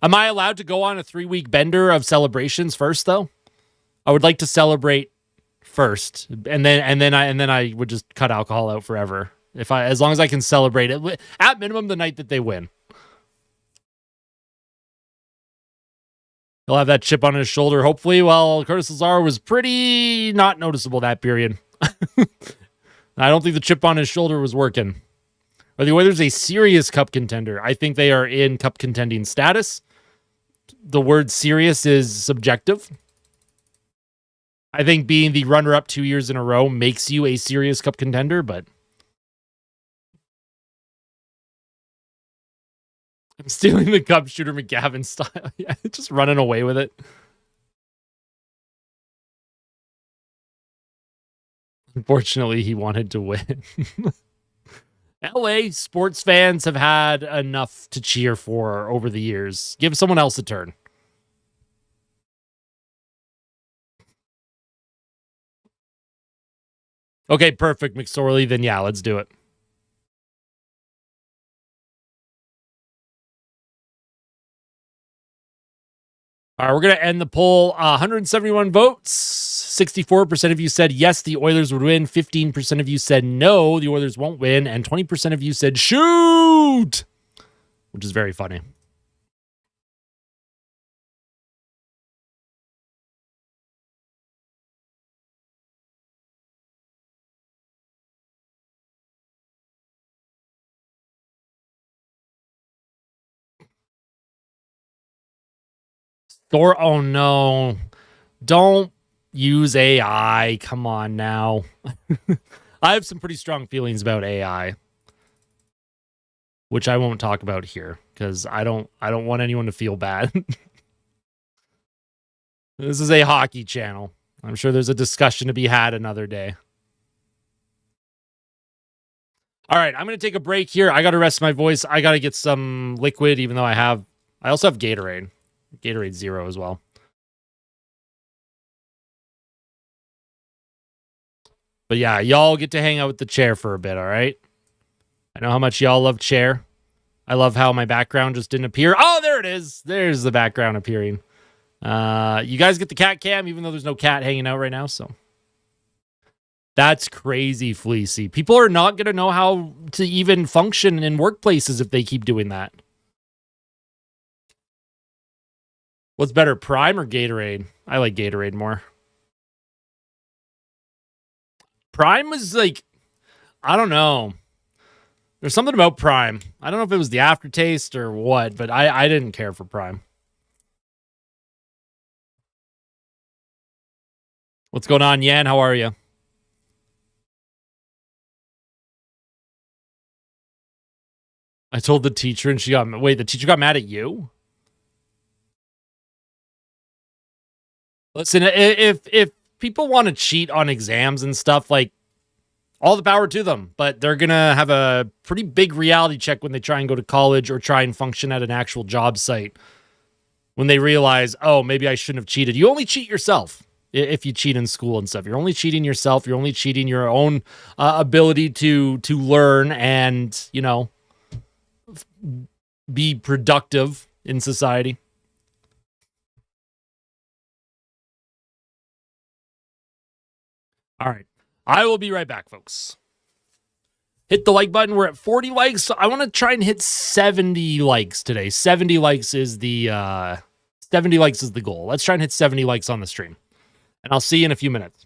Am I allowed to go on a 3-week bender of celebrations first, though? I would like to celebrate first, and then I would just cut alcohol out forever. As long as I can celebrate it, at minimum the night that they win. He'll have that chip on his shoulder, hopefully. Well, Curtis Lazar was pretty not noticeable that period. I don't think the chip on his shoulder was working. Are the Oilers a serious cup contender? I think they are in cup contending status. the word serious is subjective. I think being the runner-up 2 years in a row makes you a serious cup contender, but I'm stealing the cup shooter McGavin style. Yeah, just running away with it. Unfortunately, he wanted to win. LA sports fans have had enough to cheer for over the years. Give someone else a turn. Okay, perfect, McSorley. Then yeah, let's do it. All right, we're going to end the poll. 171 votes. 64% of you said yes, the Oilers would win. 15% of you said no, the Oilers won't win. And 20% of you said shoot, which is very funny. Oh no. Don't use AI. Come on now. I have some pretty strong feelings about AI, which I won't talk about here because I don't want anyone to feel bad. This is a hockey channel. I'm sure there's a discussion to be had another day. All right, I'm going to take a break here. I got to rest my voice. I got to get some liquid, even though I also have Gatorade. Gatorade Zero as well. But yeah, y'all get to hang out with the chair for a bit, all right? I know how much y'all love chair. I love how my background just didn't appear. Oh, there it is. There's the background appearing. You guys get the cat cam, even though there's no cat hanging out right now, so. That's crazy, Fleecy. People are not going to know how to even function in workplaces if they keep doing that. What's better, Prime or Gatorade? I like Gatorade more. Prime was like, I don't know. There's something about Prime. I don't know if it was the aftertaste or what, but I didn't care for Prime. What's going on, Yan? How are you? I told the teacher and the teacher got mad at you? Listen, if people want to cheat on exams and stuff, like, all the power to them, but they're going to have a pretty big reality check when they try and go to college or try and function at an actual job site. When they realize, oh, maybe I shouldn't have cheated. You only cheat yourself if you cheat in school and stuff. You're only cheating yourself. You're only cheating your own ability to learn and, be productive in society. All right. I will be right back, folks. Hit the like button. We're at 40 likes. So I want to try and hit 70 likes today. 70 likes is the goal. Let's try and hit 70 likes on the stream. And I'll see you in a few minutes.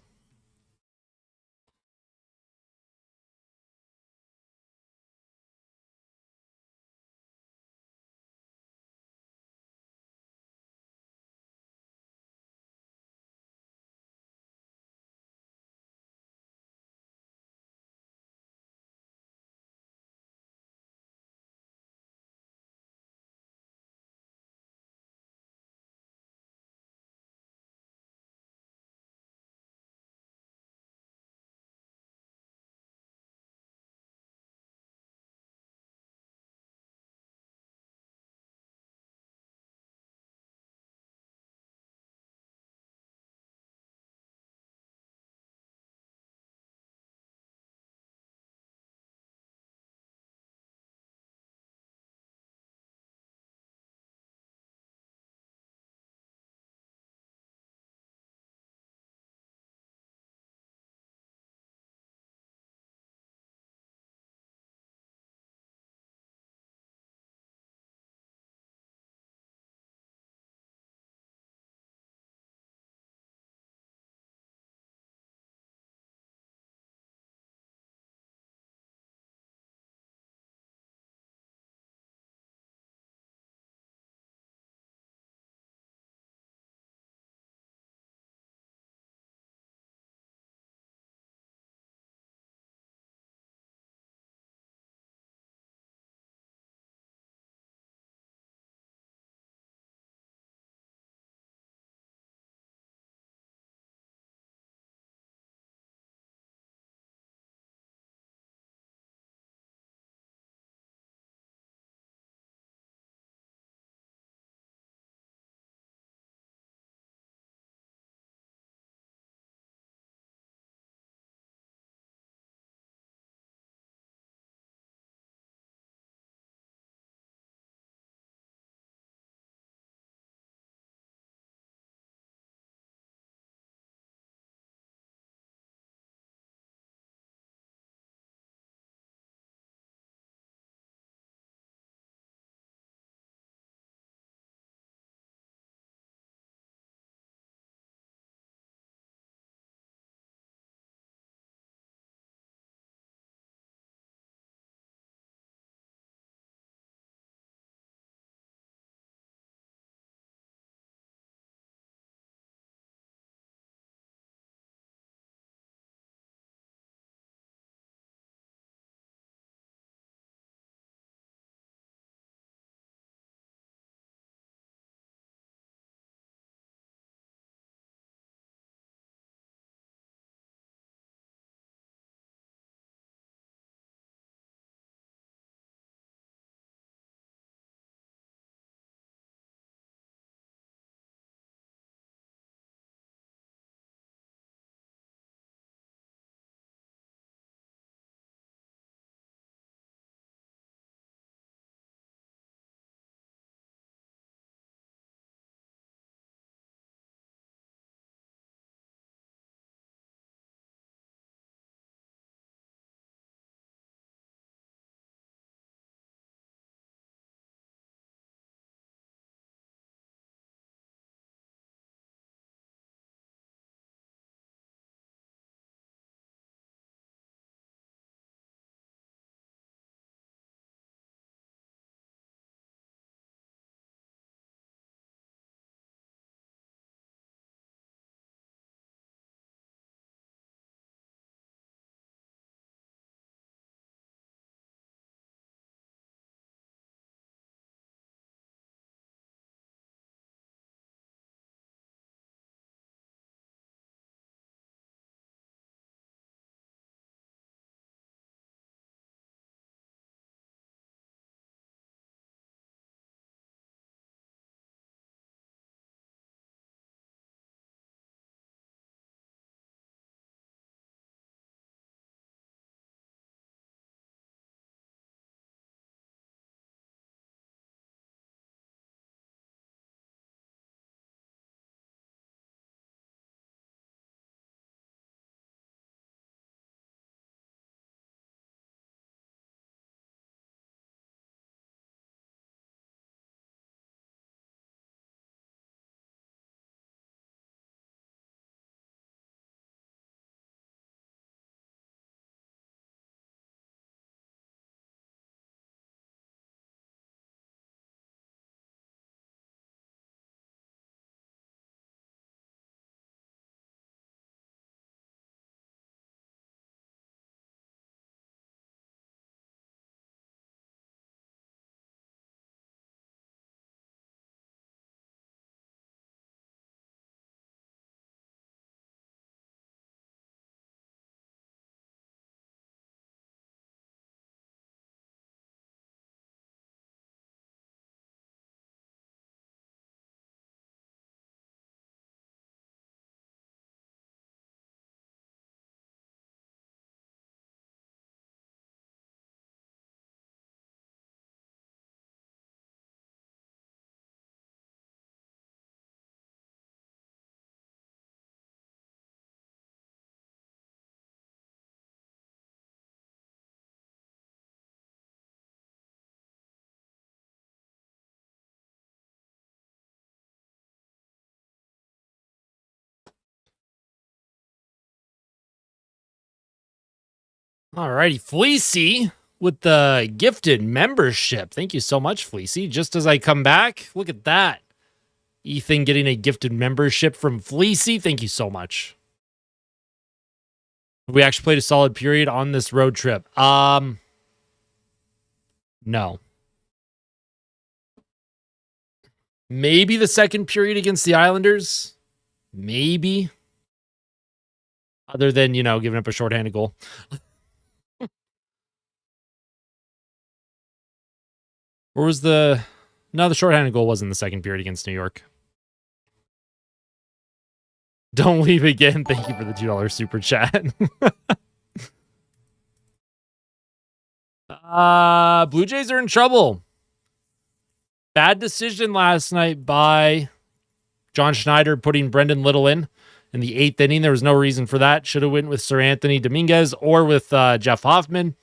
All righty, Fleecy with the gifted membership. Thank you so much, Fleecy. Just as I come back, look at that. Ethan getting a gifted membership from Fleecy. Thank you so much. We actually played a solid period on this road trip. No. Maybe the second period against the Islanders. Maybe. Other than, giving up a shorthanded goal. Or was the shorthanded goal was in the second period against New York. Don't leave again. Thank you for the $2 super chat. Blue Jays are in trouble. Bad decision last night by John Schneider putting Brendan Little in the 8th inning. There was no reason for that. Should have went with Sir Anthony Dominguez or with Jeff Hoffman.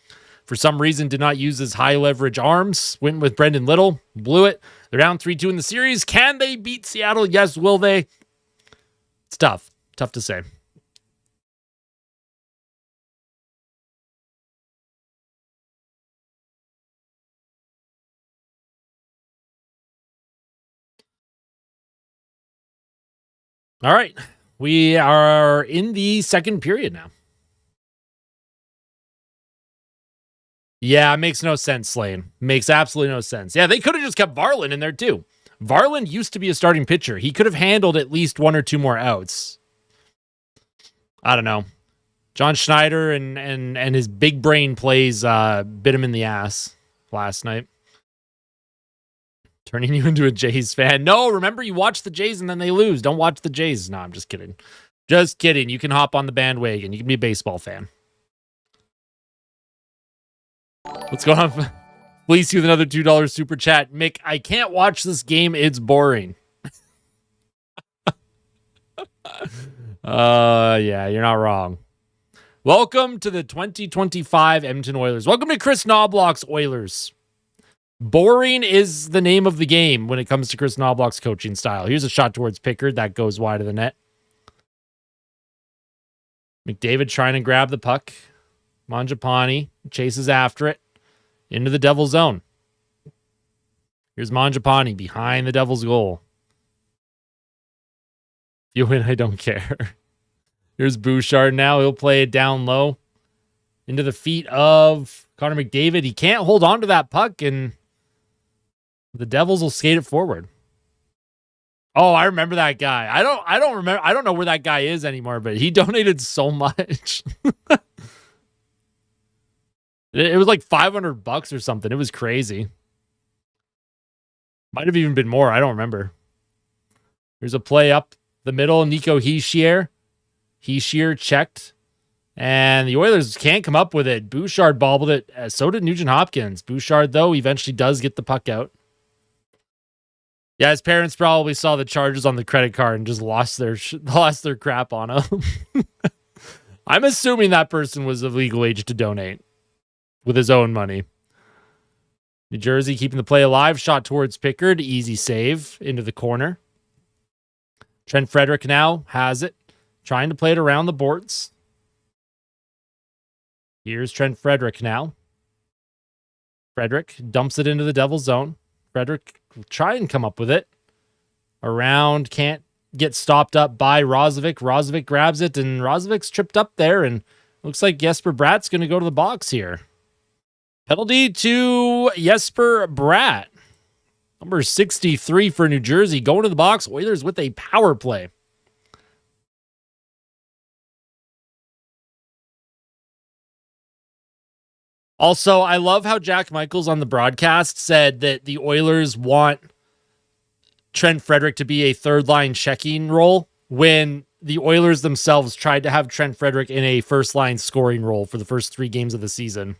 For some reason, did not use his high leverage arms. Went with Brendan Little. Blew it. They're down 3-2 in the series. Can they beat Seattle? Yes. Will they? It's tough. Tough to say. All right. We are in the second period now. Yeah, it makes no sense, Slane. Makes absolutely no sense. Yeah, they could have just kept Varland in there too. Varland used to be a starting pitcher. He could have handled at least one or two more outs. I don't know. John Schneider and his big brain plays bit him in the ass last night. Turning you into a Jays fan. No, remember you watch the Jays and then they lose. Don't watch the Jays. No, I'm just kidding. Just kidding. You can hop on the bandwagon. You can be a baseball fan. What's going on? Please see with another $2 super chat. Mick, I can't watch this game. It's boring. Yeah, you're not wrong. Welcome to the 2025 Edmonton Oilers. Welcome to Chris Knobloch's Oilers. Boring is the name of the game when it comes to Chris Knobloch's coaching style. Here's a shot towards Pickard. That goes wide of the net. McDavid trying to grab the puck. Mangiapane chases after it into the Devil's zone. Here's Mangiapane behind the Devil's goal. If you win, I don't care. Here's Bouchard now. He'll play it down low into the feet of Connor McDavid. He can't hold on to that puck, and the Devils will skate it forward. Oh, I remember that guy. I don't know where that guy is anymore, but he donated so much. It was like $500 or something. It was crazy. Might have even been more. I don't remember. There's a play up the middle. Nico Hischier. Hischier checked. And the Oilers can't come up with it. Bouchard bobbled it. So did Nugent Hopkins. Bouchard, though, eventually does get the puck out. Yeah, his parents probably saw the charges on the credit card and just lost their crap on him. I'm assuming that person was of legal age to donate with his own money. New Jersey keeping the play alive. Shot towards Pickard. Easy save into the corner. Trent Frederick now has it. Trying to play it around the boards. Here's Trent Frederick now. Frederick dumps it into the Devil's zone. Frederick will try and come up with it. Around, can't get stopped up by Rozovic. Rozovic grabs it, and Rozovic's tripped up there, and looks like Jesper Bratt's going to go to the box here. Penalty to Jesper Bratt. Number 63 for New Jersey. Going to the box. Oilers with a power play. Also, I love how Jack Michaels on the broadcast said that the Oilers want Trent Frederick to be a third-line checking role when the Oilers themselves tried to have Trent Frederick in a first-line scoring role for the first 3 games of the season.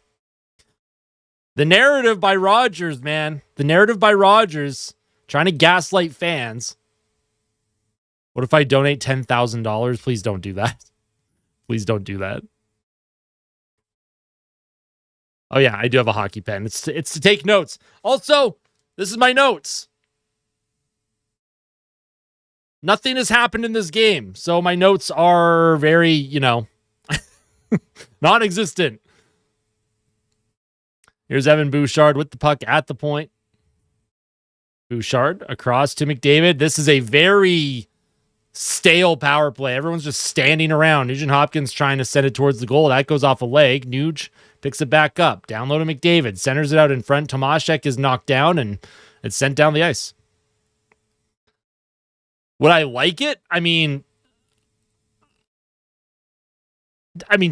The narrative by Rogers, man. The narrative by Rogers trying to gaslight fans. What if I donate $10,000? Please don't do that. Please don't do that. Oh, yeah, I do have a hockey pen. It's to take notes. Also, this is my notes. Nothing has happened in this game, so my notes are very, non-existent. Here's Evan Bouchard with the puck at the point. Bouchard across to McDavid. This is a very stale power play. Everyone's just standing around. Nugent Hopkins trying to send it towards the goal. That goes off a leg. Nuge picks it back up. Down low to McDavid. Centers it out in front. Tomaszek is knocked down, and it's sent down the ice. Would I like it? I mean,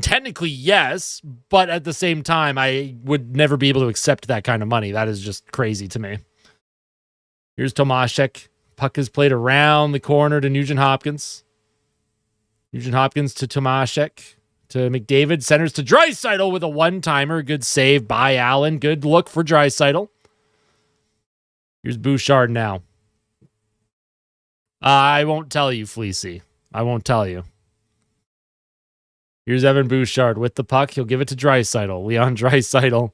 technically, yes, but at the same time, I would never be able to accept that kind of money. That is just crazy to me. Here's Tomaszek. Puck is played around the corner to Nugent Hopkins. Nugent Hopkins to Tomaszek. To McDavid. Centers to Draisaitl with a one-timer. Good save by Allen. Good look for Draisaitl. Here's Bouchard now. I won't tell you, Fleecy. I won't tell you. Here's Evan Bouchard with the puck. He'll give it to Draisaitl. Leon Draisaitl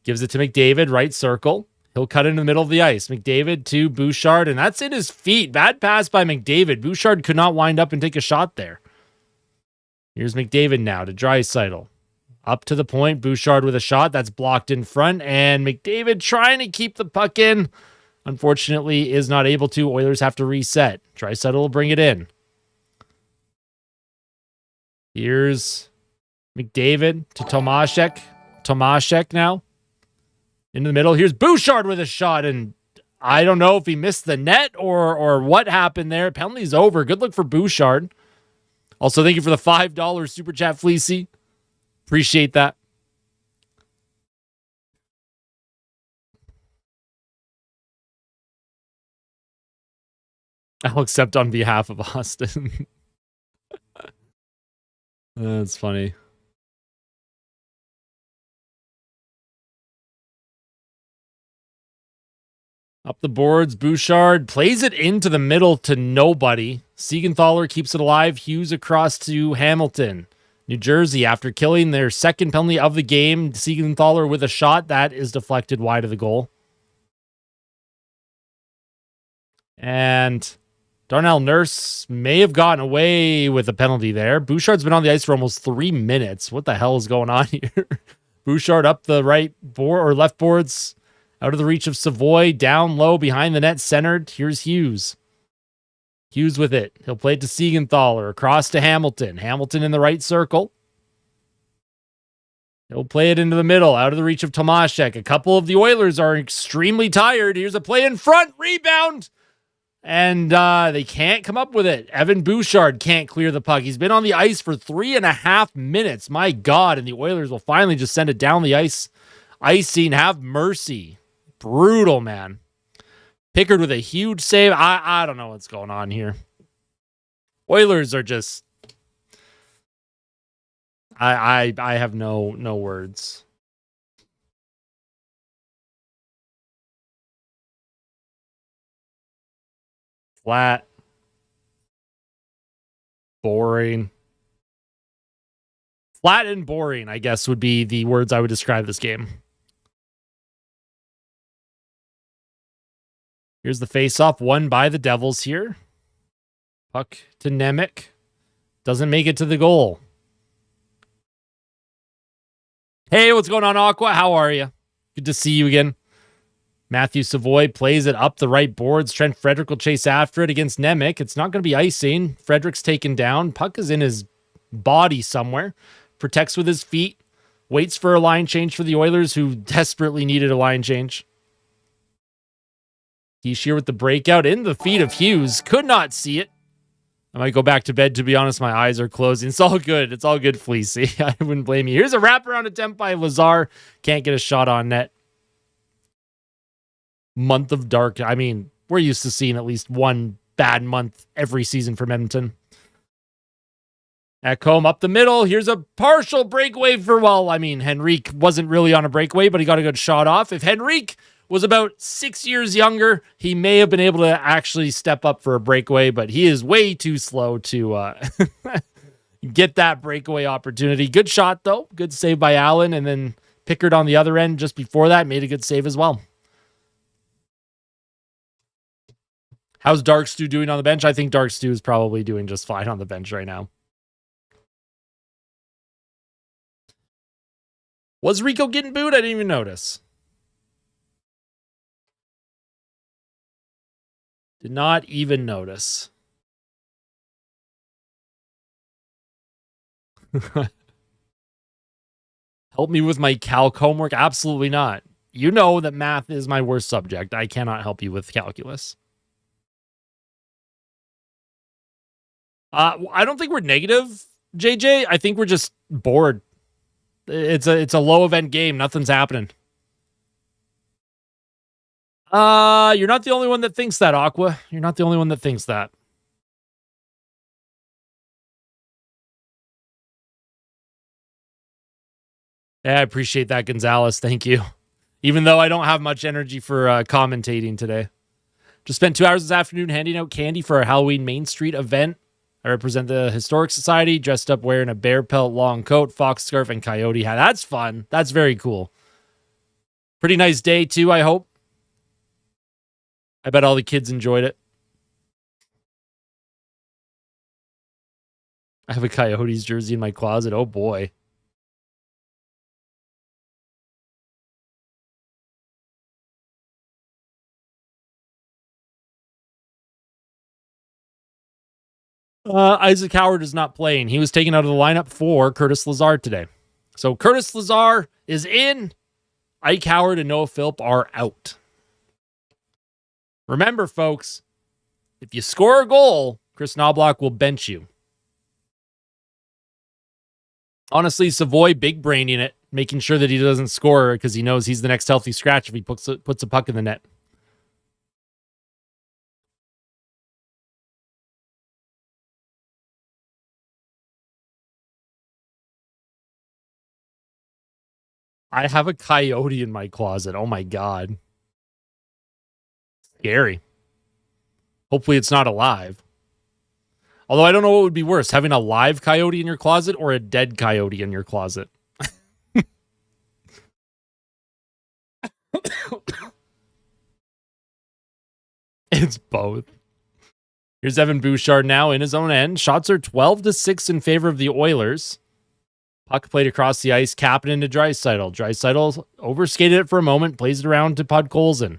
gives it to McDavid, right circle. He'll cut in the middle of the ice. McDavid to Bouchard, and that's in his feet. Bad pass by McDavid. Bouchard could not wind up and take a shot there. Here's McDavid now to Draisaitl. Up to the point. Bouchard with a shot. That's blocked in front, and McDavid trying to keep the puck in. Unfortunately, is not able to. Oilers have to reset. Draisaitl will bring it in. Here's McDavid to Tomaszek. Tomaszek now. Into the middle. Here's Bouchard with a shot, and I don't know if he missed the net or what happened there. Penalty's over. Good look for Bouchard. Also, thank you for the $5 super chat, Fleecy. Appreciate that. I'll accept on behalf of Austin. That's funny. Up the boards, Bouchard plays it into the middle to nobody. Siegenthaler keeps it alive. Hughes across to Hamilton. New Jersey, after killing their second penalty of the game, Siegenthaler with a shot that is deflected wide of the goal. And Darnell Nurse may have gotten away with a penalty there. Bouchard's been on the ice for almost 3 minutes. What the hell is going on here? Bouchard up the right board or left boards. Out of the reach of Savoy, down low, behind the net, centered. Here's Hughes. Hughes with it. He'll play it to Siegenthaler, across to Hamilton. Hamilton in the right circle. He'll play it into the middle, out of the reach of Tomaszek. A couple of the Oilers are extremely tired. Here's a play in front, rebound. And they can't come up with it. Evan Bouchard can't clear the puck. He's been on the ice for 3.5 minutes. My God, and the Oilers will finally just send it down the ice. Icing, have mercy. Brutal, man. Pickard with a huge save. I don't know what's going on here. Oilers are just... I have no words. Flat. Boring. Flat and boring, I guess, would be the words I would describe this game. Here's the face-off, won by the Devils here. Puck to Nemec. Doesn't make it to the goal. Hey, what's going on, Aqua? How are you? Good to see you again. Matthew Savoy plays it up the right boards. Trent Frederick will chase after it against Nemec. It's not going to be icing. Frederick's taken down. Puck is in his body somewhere. Protects with his feet. Waits for a line change for the Oilers, who desperately needed a line change. Heishier with the breakout in the feet of Hughes. Could not see it. I might go back to bed, to be honest. My eyes are closing. It's all good. It's all good, Fleecy. I wouldn't blame you. Here's a wraparound attempt by Lazar. Can't get a shot on net. Month of dark. I mean, we're used to seeing at least one bad month every season from Edmonton. Ekholm up the middle. Here's a partial breakaway for, well, I mean, Henrique wasn't really on a breakaway, but he got a good shot off. If Henrique was about 6 years younger, he may have been able to actually step up for a breakaway, but he is way too slow to get that breakaway opportunity. Good shot, though. Good save by Allen, and then Pickard on the other end just before that made a good save as well. How's Dark Stew doing on the bench? I think Dark Stew is probably doing just fine on the bench right now. Was Rico getting booed? I didn't even notice. Did not even notice. Help me with my calc homework? Absolutely not. You know that math is my worst subject. I cannot help you with calculus. I don't think we're negative, JJ. I think we're just bored. It's a low event game. Nothing's happening. You're not the only one that thinks that, Aqua. You're not the only one that thinks that. Yeah, I appreciate that, Gonzalez. Thank you. Even though I don't have much energy for commentating today. Just spent 2 hours this afternoon handing out candy for our Halloween Main Street event. I represent the Historic Society, dressed up wearing a bear pelt long coat, fox scarf, and coyote hat. That's fun. That's very cool. Pretty nice day, too, I hope. I bet all the kids enjoyed it. I have a Coyotes jersey in my closet. Oh, boy. Isaac Howard is not playing. He was taken out of the lineup for Curtis Lazar today. So Curtis Lazar is in. Ike Howard and Noah Philp are out. Remember, folks, if you score a goal, Chris Knobloch will bench you. Honestly, Savoy big braining it, making sure that he doesn't score because he knows he's the next healthy scratch if he puts a puck in the net. I have a coyote in my closet. Oh my God. Scary. Hopefully it's not alive. Although I don't know what would be worse, having a live coyote in your closet or a dead coyote in your closet. It's both. Here's Evan Bouchard now in his own end. Shots are 12-6 in favor of the Oilers. Puck played across the ice, capping into Draisaitl. Draisaitl overskated it for a moment, plays it around to Podkolzin.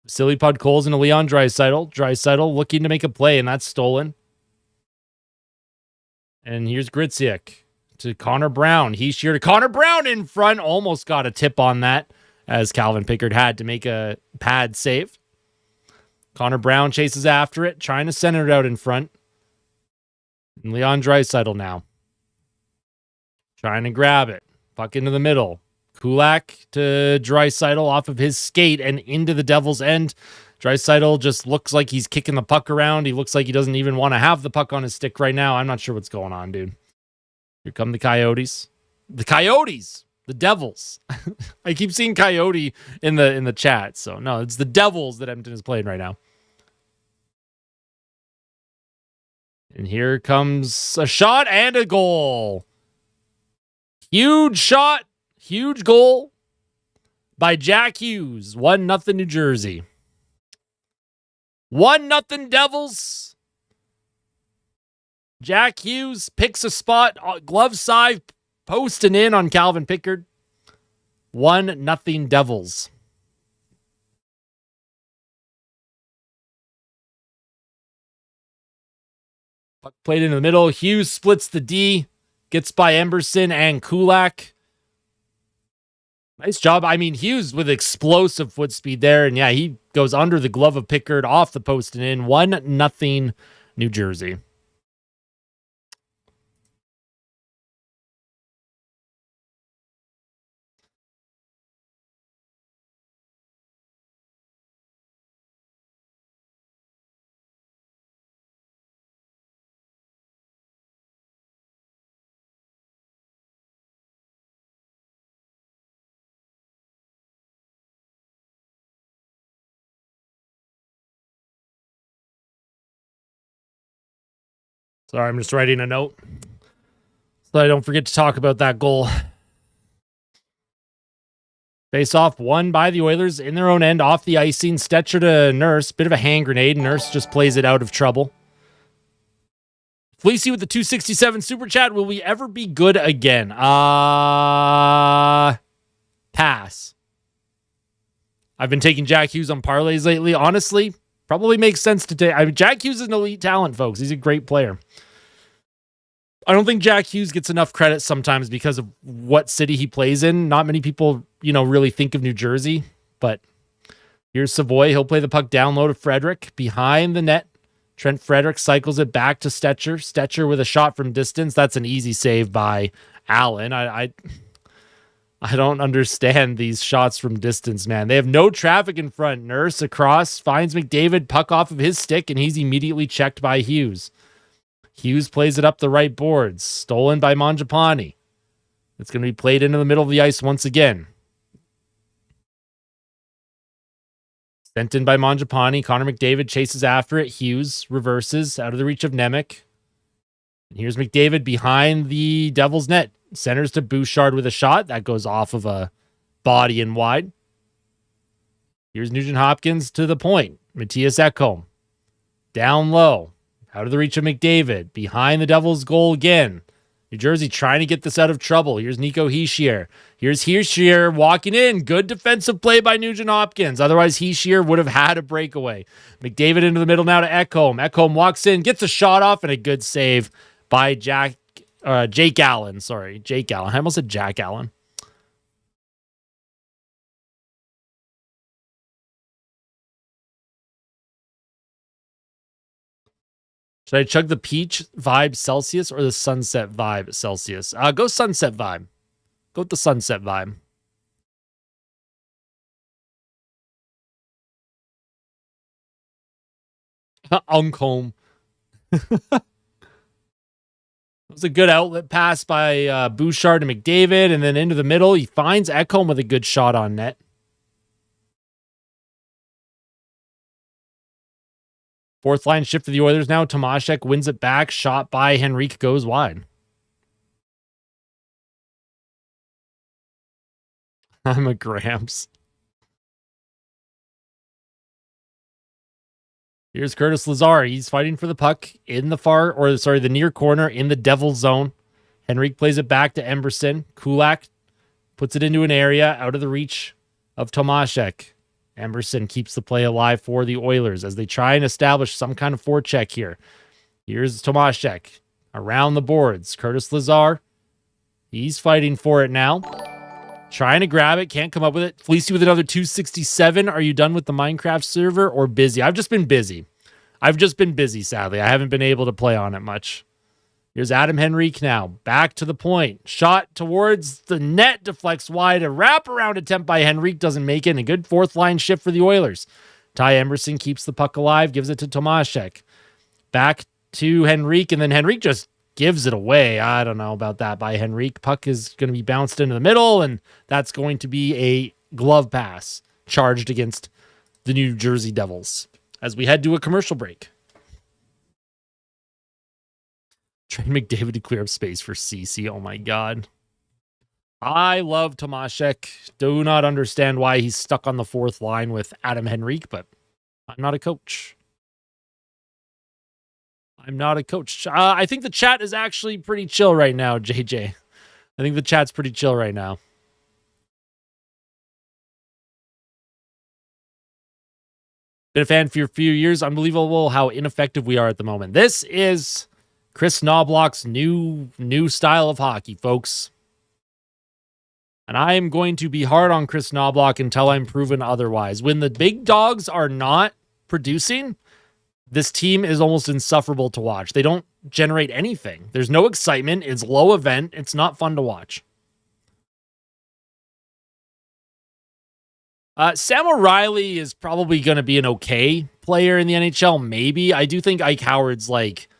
Silly Podkolzin to Leon Draisaitl. Draisaitl looking to make a play, and that's stolen. And here's Gritziak to Connor Brown. He's sheer to Connor Brown in front. Almost got a tip on that as Calvin Pickard had to make a pad save. Connor Brown chases after it, trying to center it out in front. And Leon Draisaitl now. Trying to grab it. Puck into the middle. Kulak to Draisaitl off of his skate and into the Devil's end. Draisaitl just looks like he's kicking the puck around. He looks like he doesn't even want to have the puck on his stick right now. I'm not sure what's going on, dude. Here come the Coyotes. The Coyotes! The Devils. I keep seeing Coyote in the chat. So, no, it's the Devils that Edmonton is playing right now. And here comes a shot and a goal. Huge shot, huge goal by Jack Hughes. 1-0 New Jersey. 1-0 Devils. Jack Hughes picks a spot, glove side, posting in on Calvin Pickard. 1-0 Devils. Puck played into the middle. Hughes splits the D. Gets by Emberson and Kulak. Nice job. I mean, Hughes with explosive foot speed there. And yeah, he goes under the glove of Pickard, off the post and in. 1-0 New Jersey. Sorry, I'm just writing a note so I don't forget to talk about that goal. Face off won by the Oilers in their own end, off the icing. Stetcher to Nurse. Bit of a hand grenade. Nurse just plays it out of trouble. Fleecy with the 267 super chat. Will we ever be good again? Pass. I've been taking Jack Hughes on parlays lately. Honestly, probably makes sense to take. I mean, Jack Hughes is an elite talent, folks. He's a great player. I don't think Jack Hughes gets enough credit sometimes because of what city he plays in. Not many people, really think of New Jersey, but here's Savoy. He'll play the puck down low to Frederick behind the net. Trent Frederick cycles it back to Stetcher. Stetcher with a shot from distance. That's an easy save by Allen. I don't understand these shots from distance, man. They have no traffic in front. Nurse across, finds McDavid, puck off of his stick, and he's immediately checked by Hughes. Hughes plays it up the right boards. Stolen by Mangiapane. It's going to be played into the middle of the ice once again. Sent in by Mangiapane. Connor McDavid chases after it. Hughes reverses out of the reach of Nemec. And here's McDavid behind the Devils net. Centers to Bouchard with a shot. That goes off of a body and wide. Here's Nugent Hopkins to the point. Matthias Ekholm. Down low. Out of the reach of McDavid. Behind the Devils goal again. New Jersey trying to get this out of trouble. Here's Nico Hischier. Here's Hischier walking in. Good defensive play by Nugent Hopkins. Otherwise, Hischier would have had a breakaway. McDavid into the middle now to Ekholm. Ekholm walks in, gets a shot off, and a good save by Jake Allen. Sorry, Jake Allen. I almost said Jack Allen. Should I chug the peach vibe Celsius or the sunset vibe Celsius? Go sunset vibe. Go with the sunset vibe. Uncomb. It was a good outlet pass by Bouchard to McDavid, and then into the middle. He finds Ekholm with a good shot on net. Fourth line shift for the Oilers now. Tomashek wins it back. Shot by Henrique goes wide. I'm a Gramps. Here's Curtis Lazar. He's fighting for the puck in the near corner in the Devil's zone. Henrique plays it back to Emberson. Kulak puts it into an area out of the reach of Tomashek. Emberson keeps the play alive for the Oilers as they try and establish some kind of forecheck here. Here's Tomashek around the boards. Curtis Lazar, he's fighting for it now. Trying to grab it, can't come up with it. Fleecy with another 267. Are you done with the Minecraft server or busy? I've just been busy, sadly. I haven't been able to play on it much. Here's Adam Henrique now. Back to the point. Shot towards the net. Deflects wide. A wraparound attempt by Henrique doesn't make it. And a good fourth line shift for the Oilers. Ty Emerson keeps the puck alive. Gives it to Tomashek. Back to Henrique. And then Henrique just gives it away. I don't know about that by Henrique. Puck is going to be bounced into the middle. And that's going to be a glove pass charged against the New Jersey Devils as we head to a commercial break. Train McDavid to clear up space for CC. Oh my God. I love Tomashek. Do not understand why he's stuck on the fourth line with Adam Henrique, but I'm not a coach. I think the chat is actually pretty chill right now, JJ. I think the chat's pretty chill right now. Been a fan for a few years. Unbelievable how ineffective we are at the moment. This is Chris Knobloch's new style of hockey, folks. And I am going to be hard on Chris Knobloch until I'm proven otherwise. When the big dogs are not producing, this team is almost insufferable to watch. They don't generate anything. There's no excitement. It's low event. It's not fun to watch. Sam O'Reilly is probably going to be an okay player in the NHL. Maybe. I do think Ike Howard's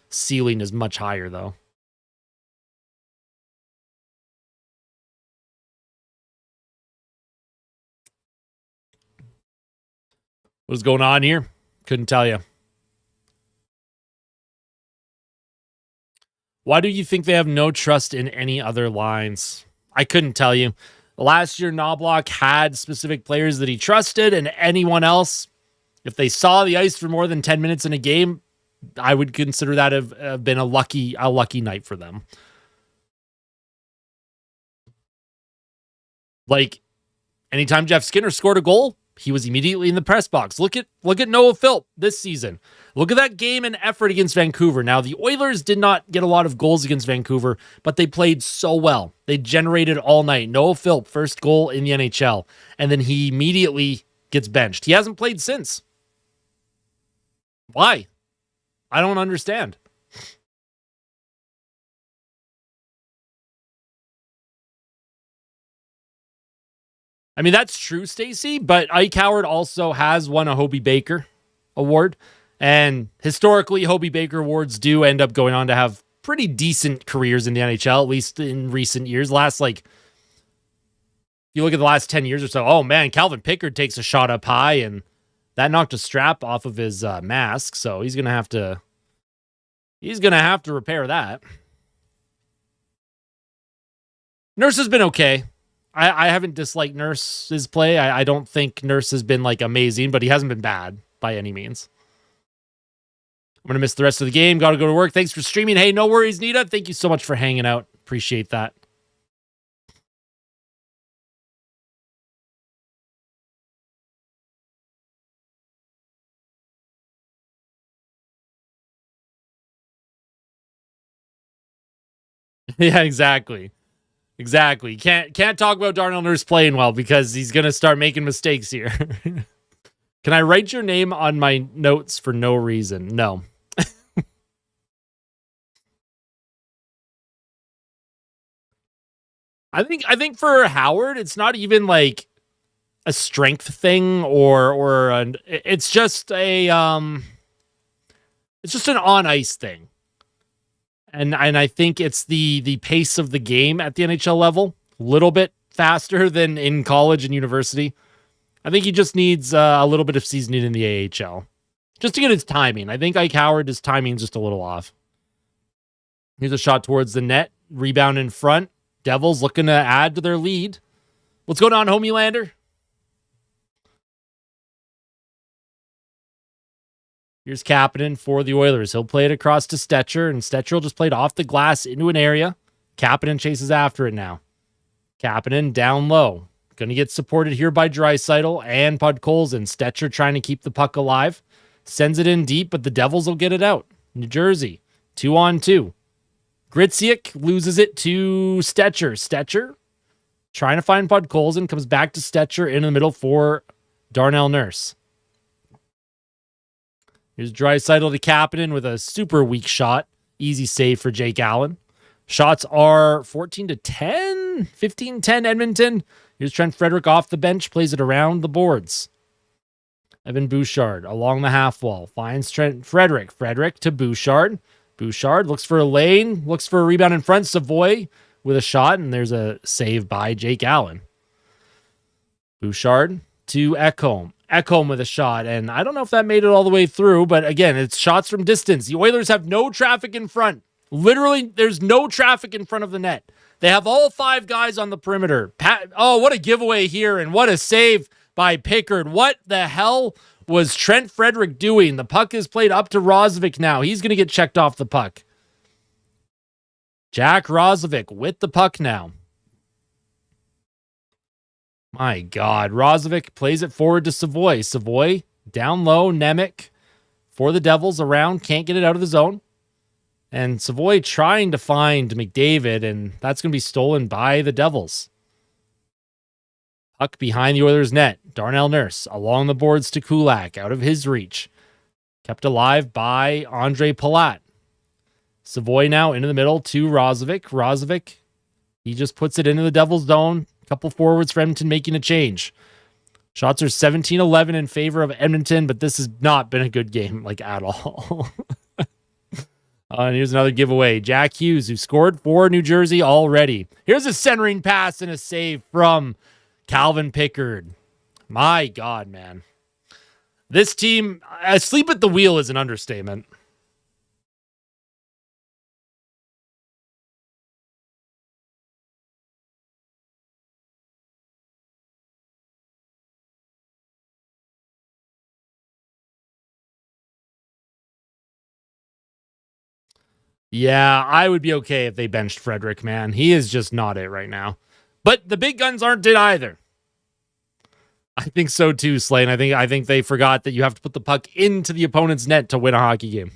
ceiling is much higher, though. What's going on here? Couldn't tell you. Why do you think they have no trust in any other lines? I couldn't tell you. Last year, Knobloch had specific players that he trusted, and anyone else, if they saw the ice for more than 10 minutes in a game, I would consider that have been a lucky night for them. Like, anytime Jeff Skinner scored a goal, he was immediately in the press box. Look at Noah Philp this season. Look at that game and effort against Vancouver. Now, the Oilers did not get a lot of goals against Vancouver, but they played so well. They generated all night. Noah Philp, first goal in the NHL, and then he immediately gets benched. He hasn't played since. Why? I don't understand. I mean, that's true, Stacey, but Ike Howard also has won a Hobey Baker award. And historically, Hobey Baker awards do end up going on to have pretty decent careers in the NHL, at least in recent years. If you look at the last 10 years or so, oh man, Calvin Pickard takes a shot up high and that knocked a strap off of his mask. So he's going to have to repair that. Nurse has been okay. I haven't disliked Nurse's play. I don't think Nurse has been like amazing, but he hasn't been bad by any means. I'm going to miss the rest of the game. Got to go to work. Thanks for streaming. Hey, no worries, Nita. Thank you so much for hanging out. Appreciate that. Yeah, exactly. Exactly. Can't talk about Darnell Nurse playing well because he's going to start making mistakes here. Can I write your name on my notes for no reason? No. I think for Howard, it's not even like a strength thing it's just an on ice thing. And I think it's the pace of the game at the NHL level, a little bit faster than in college and university. I think he just needs a little bit of seasoning in the AHL just to get his timing. I think Ike Howard, his timing's just a little off. Here's a shot towards the net, rebound in front. Devils looking to add to their lead. What's going on, Homeelander? Here's Kapanen for the Oilers. He'll play it across to Stetcher, and Stetcher will just play it off the glass into an area. Kapanen chases after it now. Kapanen down low. Going to get supported here by Draisaitl and Podkolzin. Stetcher trying to keep the puck alive. Sends it in deep, but the Devils will get it out. New Jersey, 2-on-2. Gritziak loses it to Stetcher. Stetcher trying to find Podkolzin. Comes back to Stetcher in the middle for Darnell Nurse. Here's Draisaitl to Kapanen with a super weak shot. Easy save for Jake Allen. Shots are 14-10, 15-10 Edmonton. Here's Trent Frederick off the bench, plays it around the boards. Evan Bouchard along the half wall, finds Trent Frederick. Frederick to Bouchard. Bouchard looks for a lane, looks for a rebound in front. Savoy with a shot, and there's a save by Jake Allen. Bouchard to Ekholm. Ekholm with a shot, and I don't know if that made it all the way through, but again, it's shots from distance. The Oilers have no traffic in front. Literally, there's no traffic in front of the net. They have all five guys on the perimeter. What a giveaway here, and what a save by Pickard. What the hell was Trent Frederick doing? The puck is played up to Rozovic now. He's going to get checked off the puck. Jack Rozovic with the puck now. My God. Rozovic plays it forward to Savoy. Savoy down low. Nemec for the Devils around. Can't get it out of the zone. And Savoy trying to find McDavid, and that's going to be stolen by the Devils. Puck behind the Oilers' net. Darnell Nurse along the boards to Kulak, out of his reach. Kept alive by Andre Palat. Savoy now into the middle to Rozovic. Rozovic, he just puts it into the Devils' zone. Couple forwards for Edmonton making a change. Shots are 17-11 in favor of Edmonton, but this has not been a good game, like, at all. And here's another giveaway. Jack Hughes, who scored for New Jersey already. Here's a centering pass and a save from Calvin Pickard. My God, man. This team, asleep at the wheel is an understatement. Yeah, I would be okay if they benched Frederick, man. He is just not it right now. But the big guns aren't it either. I think so too, Slane. I think they forgot that you have to put the puck into the opponent's net to win a hockey game.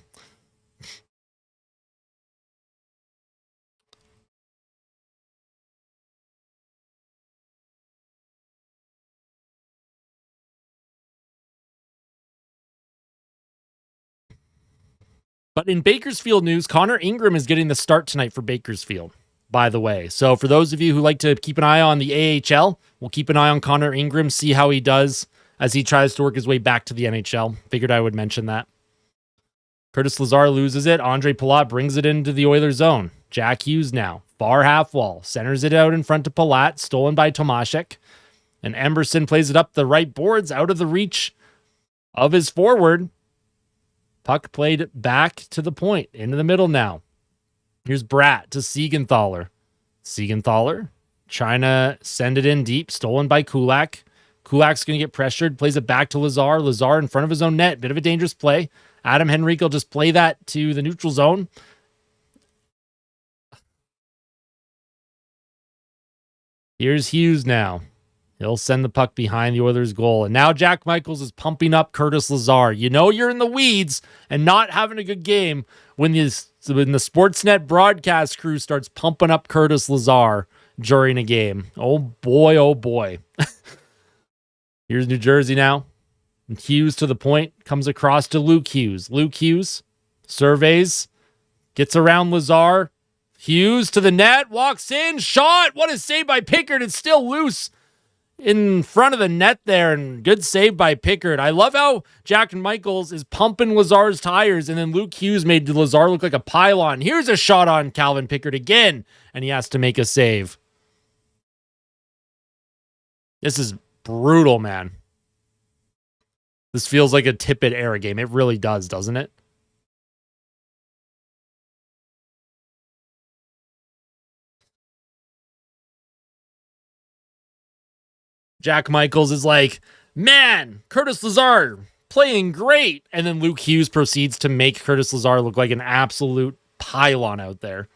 But in Bakersfield news, Connor Ingram is getting the start tonight for Bakersfield, by the way. So for those of you who like to keep an eye on the AHL, we'll keep an eye on Connor Ingram, see how he does as he tries to work his way back to the NHL. Figured I would mention that. Curtis Lazar loses it. Andre Palat brings it into the Oilers zone. Jack Hughes now, far half wall, centers it out in front of Palat, stolen by Tomashek. And Emberson plays it up the right boards, out of the reach of his forward. Puck played back to the point, into the middle now. Here's Bratt to Siegenthaler. Siegenthaler trying to send it in deep, stolen by Kulak. Kulak's going to get pressured, plays it back to Lazar. Lazar in front of his own net, bit of a dangerous play. Adam Henrique will just play that to the neutral zone. Here's Hughes now. He'll send the puck behind the Oilers' goal. And now Jack Michaels is pumping up Curtis Lazar. You know you're in the weeds and not having a good game when the Sportsnet broadcast crew starts pumping up Curtis Lazar during a game. Oh boy, oh boy. Here's New Jersey now. And Hughes to the point, comes across to Luke Hughes. Luke Hughes surveys, gets around Lazar. Hughes to the net, walks in, shot. What a save by Pickard. It's still loose in front of the net there, and good save by Pickard. I love how Jack Michaels is pumping Lazar's tires, and then Luke Hughes made Lazar look like a pylon. Here's a shot on Calvin Pickard again, and he has to make a save. This is brutal, man. This feels like a Tippett era game. It really does, doesn't it? Jack Michaels is like, man, Curtis Lazar playing great. And then Luke Hughes proceeds to make Curtis Lazar look like an absolute pylon out there.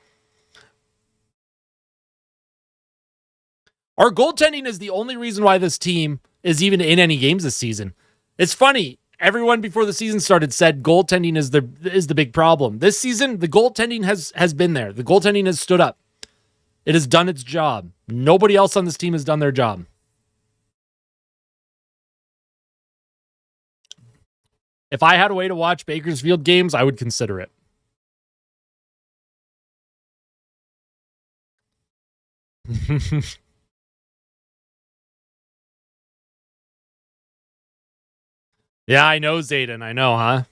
Our goaltending is the only reason why this team is even in any games this season. It's funny. Everyone before the season started said goaltending is the big problem. This season, the goaltending has been there. The goaltending has stood up. It has done its job. Nobody else on this team has done their job. If I had a way to watch Bakersfield games, I would consider it. Yeah, I know, Zayden. I know, huh?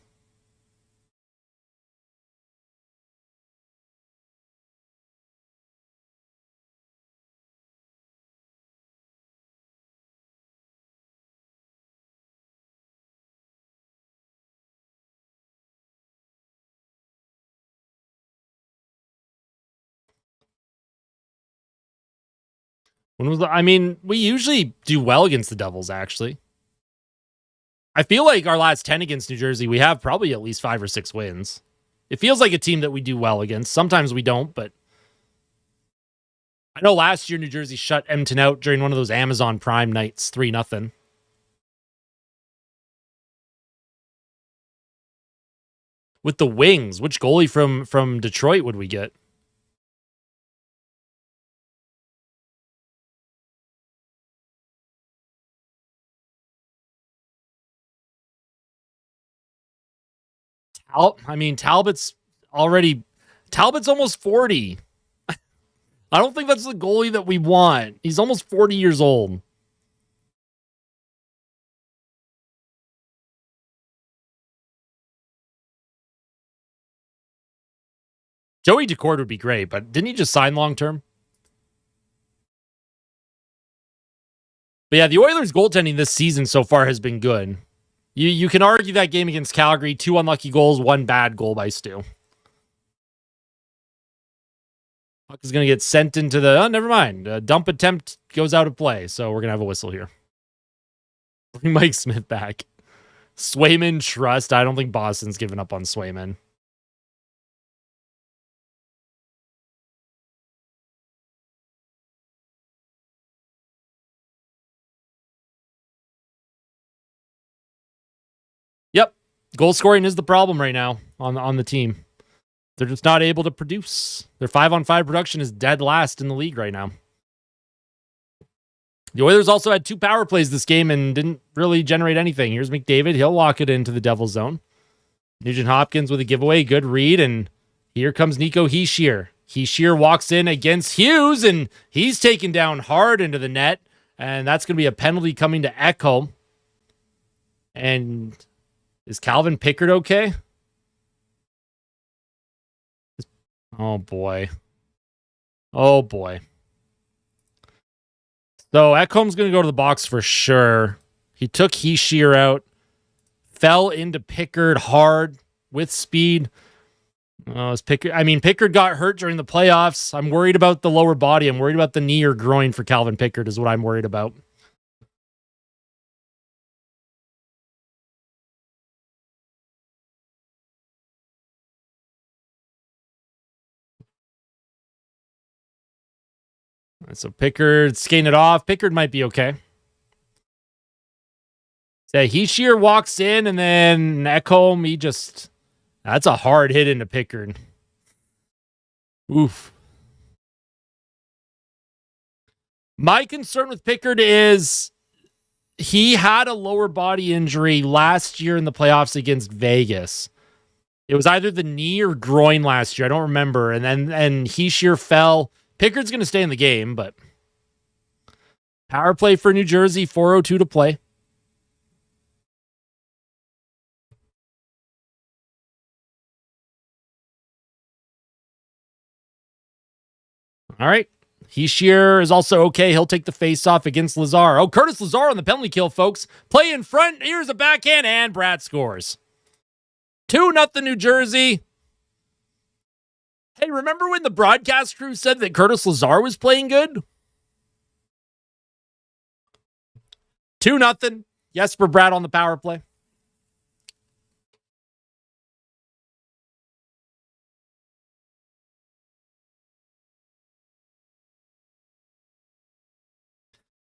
We usually do well against the Devils, actually. I feel like our last 10 against New Jersey, we have probably at least 5 or 6 wins. It feels like a team that we do well against. Sometimes we don't, but I know last year New Jersey shut Edmonton out during one of those Amazon Prime nights, 3-0. With the Wings, which goalie from Detroit would we get? Talbot's almost 40. I don't think that's the goalie that we want. He's almost 40 years old. Joey Decord would be great, but didn't he just sign long term? But yeah, the Oilers' goaltending this season so far has been good. You can argue that game against Calgary, 2 unlucky goals, 1 bad goal by Stu. Puck is going to get sent into the... Oh, never mind. Dump attempt goes out of play, so we're going to have a whistle here. Bring Mike Smith back. Swayman, trust. I don't think Boston's given up on Swayman. Goal scoring is the problem right now on the team. They're just not able to produce. Their 5-on-5 production is dead last in the league right now. The Oilers also had 2 power plays this game and didn't really generate anything. Here's McDavid. He'll walk it into the Devil zone. Nugent Hopkins with a giveaway. Good read. And here comes Nico Hischier. Hischier walks in against Hughes, and he's taken down hard into the net. And that's going to be a penalty coming to Ekholm. And is Calvin Pickard okay? Oh, boy. Oh, boy. So Ekholm's going to go to the box for sure. He took Hischier out. Fell into Pickard hard with speed. Pickard got hurt during the playoffs. I'm worried about the lower body. I'm worried about the knee or groin for Calvin Pickard is what I'm worried about. So Pickard skating it off. Pickard might be okay. So Hischier walks in, and then Ekholm, that's a hard hit into Pickard. Oof. My concern with Pickard is he had a lower body injury last year in the playoffs against Vegas. It was either the knee or groin last year. I don't remember. And Hischier fell. Pickard's going to stay in the game, but power play for New Jersey, 4:02 to play. All right. Hischier is also okay. He'll take the face-off against Lazar. Oh, Curtis Lazar on the penalty kill, folks. Play in front. Here's a backhand, and Bratt scores. 2-0 New Jersey. Hey, remember when the broadcast crew said that Curtis Lazar was playing good? 2-0. Jesper Bratt on the power play.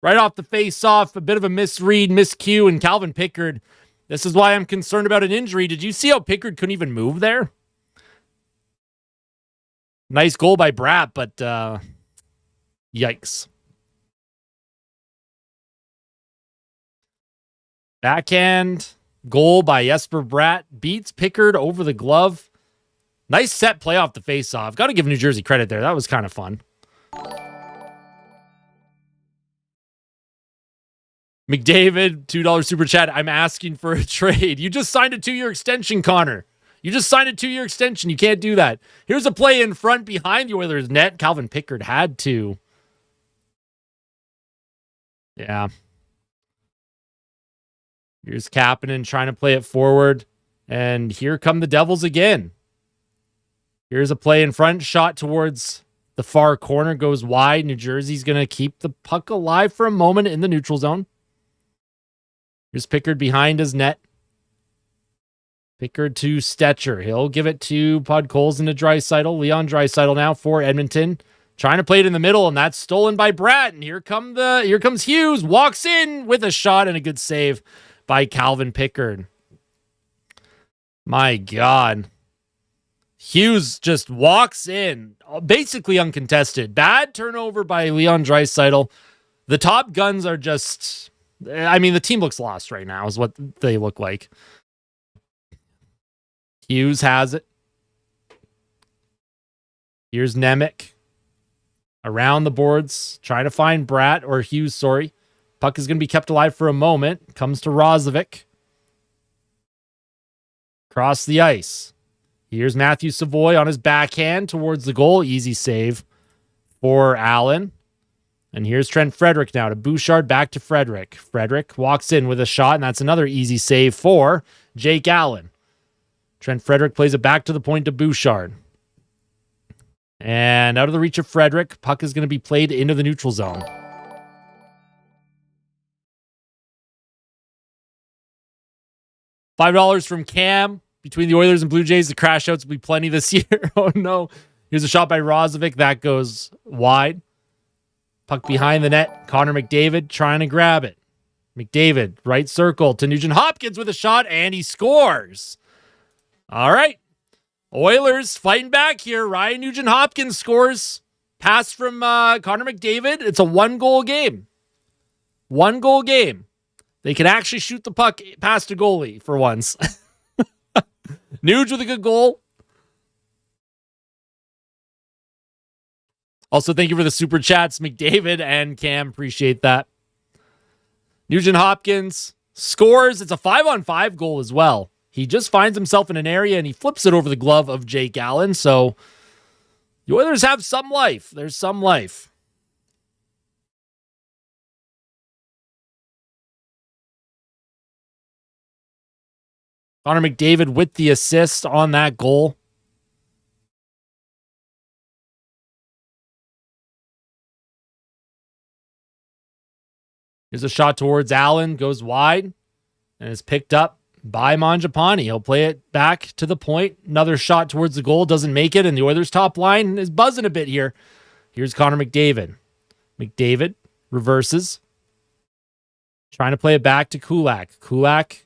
Right off the face-off, a bit of a misread, miscue, and Calvin Pickard. This is why I'm concerned about an injury. Did you see how Pickard couldn't even move there? Nice goal by Bratt, but yikes. Backhand goal by Jesper Bratt. Beats Pickard over the glove. Nice set play off the face-off. Got to give New Jersey credit there. That was kind of fun. McDavid, $2 super chat. I'm asking for a trade. You just signed a 2-year extension, Connor. You just signed a 2-year extension. You can't do that. Here's a play in front behind the Oilers net. Calvin Pickard had to. Yeah. Here's Kapanen trying to play it forward. And here come the Devils again. Here's a play in front. Shot towards the far corner. Goes wide. New Jersey's going to keep the puck alive for a moment in the neutral zone. Here's Pickard behind his net. Pickard to Stetcher. He'll give it to Podkolzin to Draisaitl. Leon Draisaitl now for Edmonton. Trying to play it in the middle, and that's stolen by Bratt. And here comes Hughes. Walks in with a shot and a good save by Calvin Pickard. My God. Hughes just walks in, basically uncontested. Bad turnover by Leon Draisaitl. The Top Guns are just... the team looks lost right now is what they look like. Hughes has it. Here's Nemec. Around the boards. Trying to find Bratt or Hughes, sorry. Puck is going to be kept alive for a moment. Comes to Rozovic. Across the ice. Here's Matthew Savoy on his backhand towards the goal. Easy save for Allen. And here's Trent Frederick now to Bouchard, back to Frederick. Frederick walks in with a shot, and that's another easy save for Jake Allen. Trent Frederick plays it back to the point to Bouchard. And out of the reach of Frederick, puck is going to be played into the neutral zone. $5 from Cam. Between the Oilers and Blue Jays, the crash outs will be plenty this year. Oh, no. Here's a shot by Rozovic. That goes wide. Puck behind the net. Connor McDavid trying to grab it. McDavid, right circle to Nugent Hopkins with a shot, and he scores. All right. Oilers fighting back here. Ryan Nugent Hopkins scores. Pass from Connor McDavid. It's a 1-goal game. 1-goal game. They can actually shoot the puck past a goalie for once. Nuge with a good goal. Also, thank you for the super chats, McDavid and Cam. Appreciate that. Nugent Hopkins scores. It's a 5-on-5 goal as well. He just finds himself in an area and he flips it over the glove of Jake Allen. So the Oilers have some life. There's some life. Connor McDavid with the assist on that goal. Here's a shot towards Allen, goes wide, and is picked up by Mangiapane. He'll play it back to the point. Another shot towards the goal, doesn't make it, and the Oilers' top line is buzzing a bit here. Here's Connor McDavid. McDavid reverses, trying to play it back to Kulak. Kulak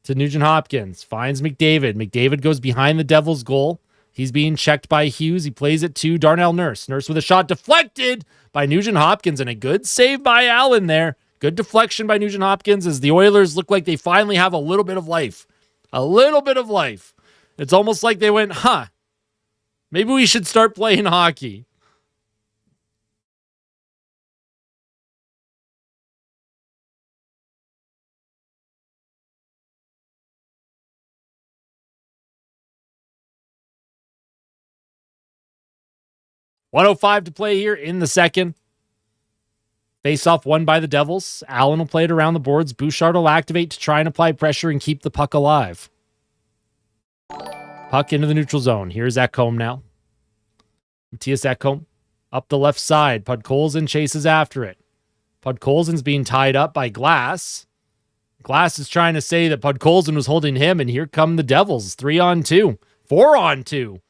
to Nugent Hopkins, finds McDavid. McDavid goes behind the Devils' goal. He's being checked by Hughes. He plays it to Darnell Nurse. Nurse with a shot deflected by Nugent Hopkins, and a good save by Allen there. Good deflection by Nugent Hopkins as the Oilers look like they finally have a little bit of life. A little bit of life. It's almost like they went, maybe we should start playing hockey. .105 to play here in the second. Face-off won by the Devils. Allen will play it around the boards. Bouchard will activate to try and apply pressure and keep the puck alive. Puck into the neutral zone. Here's Ekholm now. Matthias Ekholm up the left side. Podkolzin chases after it. Podkolzin's being tied up by Glass. Glass is trying to say that Podkolzin was holding him, and here come the Devils. 3-on-2. 4-on-2.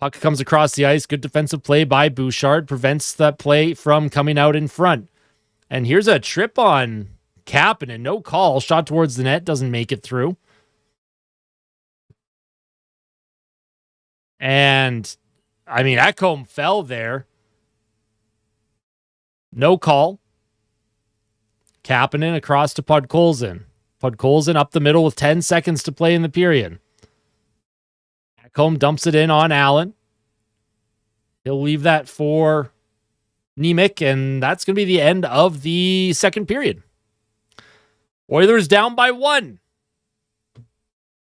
Puck comes across the ice. Good defensive play by Bouchard. Prevents that play from coming out in front. And here's a trip on Kapanen. No call. Shot towards the net. Doesn't make it through. And, Ekholm fell there. No call. Kapanen across to Podkolzin. Podkolzin up the middle with 10 seconds to play in the period. Ekholm dumps it in on Allen. He'll leave that for Nemec, and that's going to be the end of the second period. Oilers down by 1.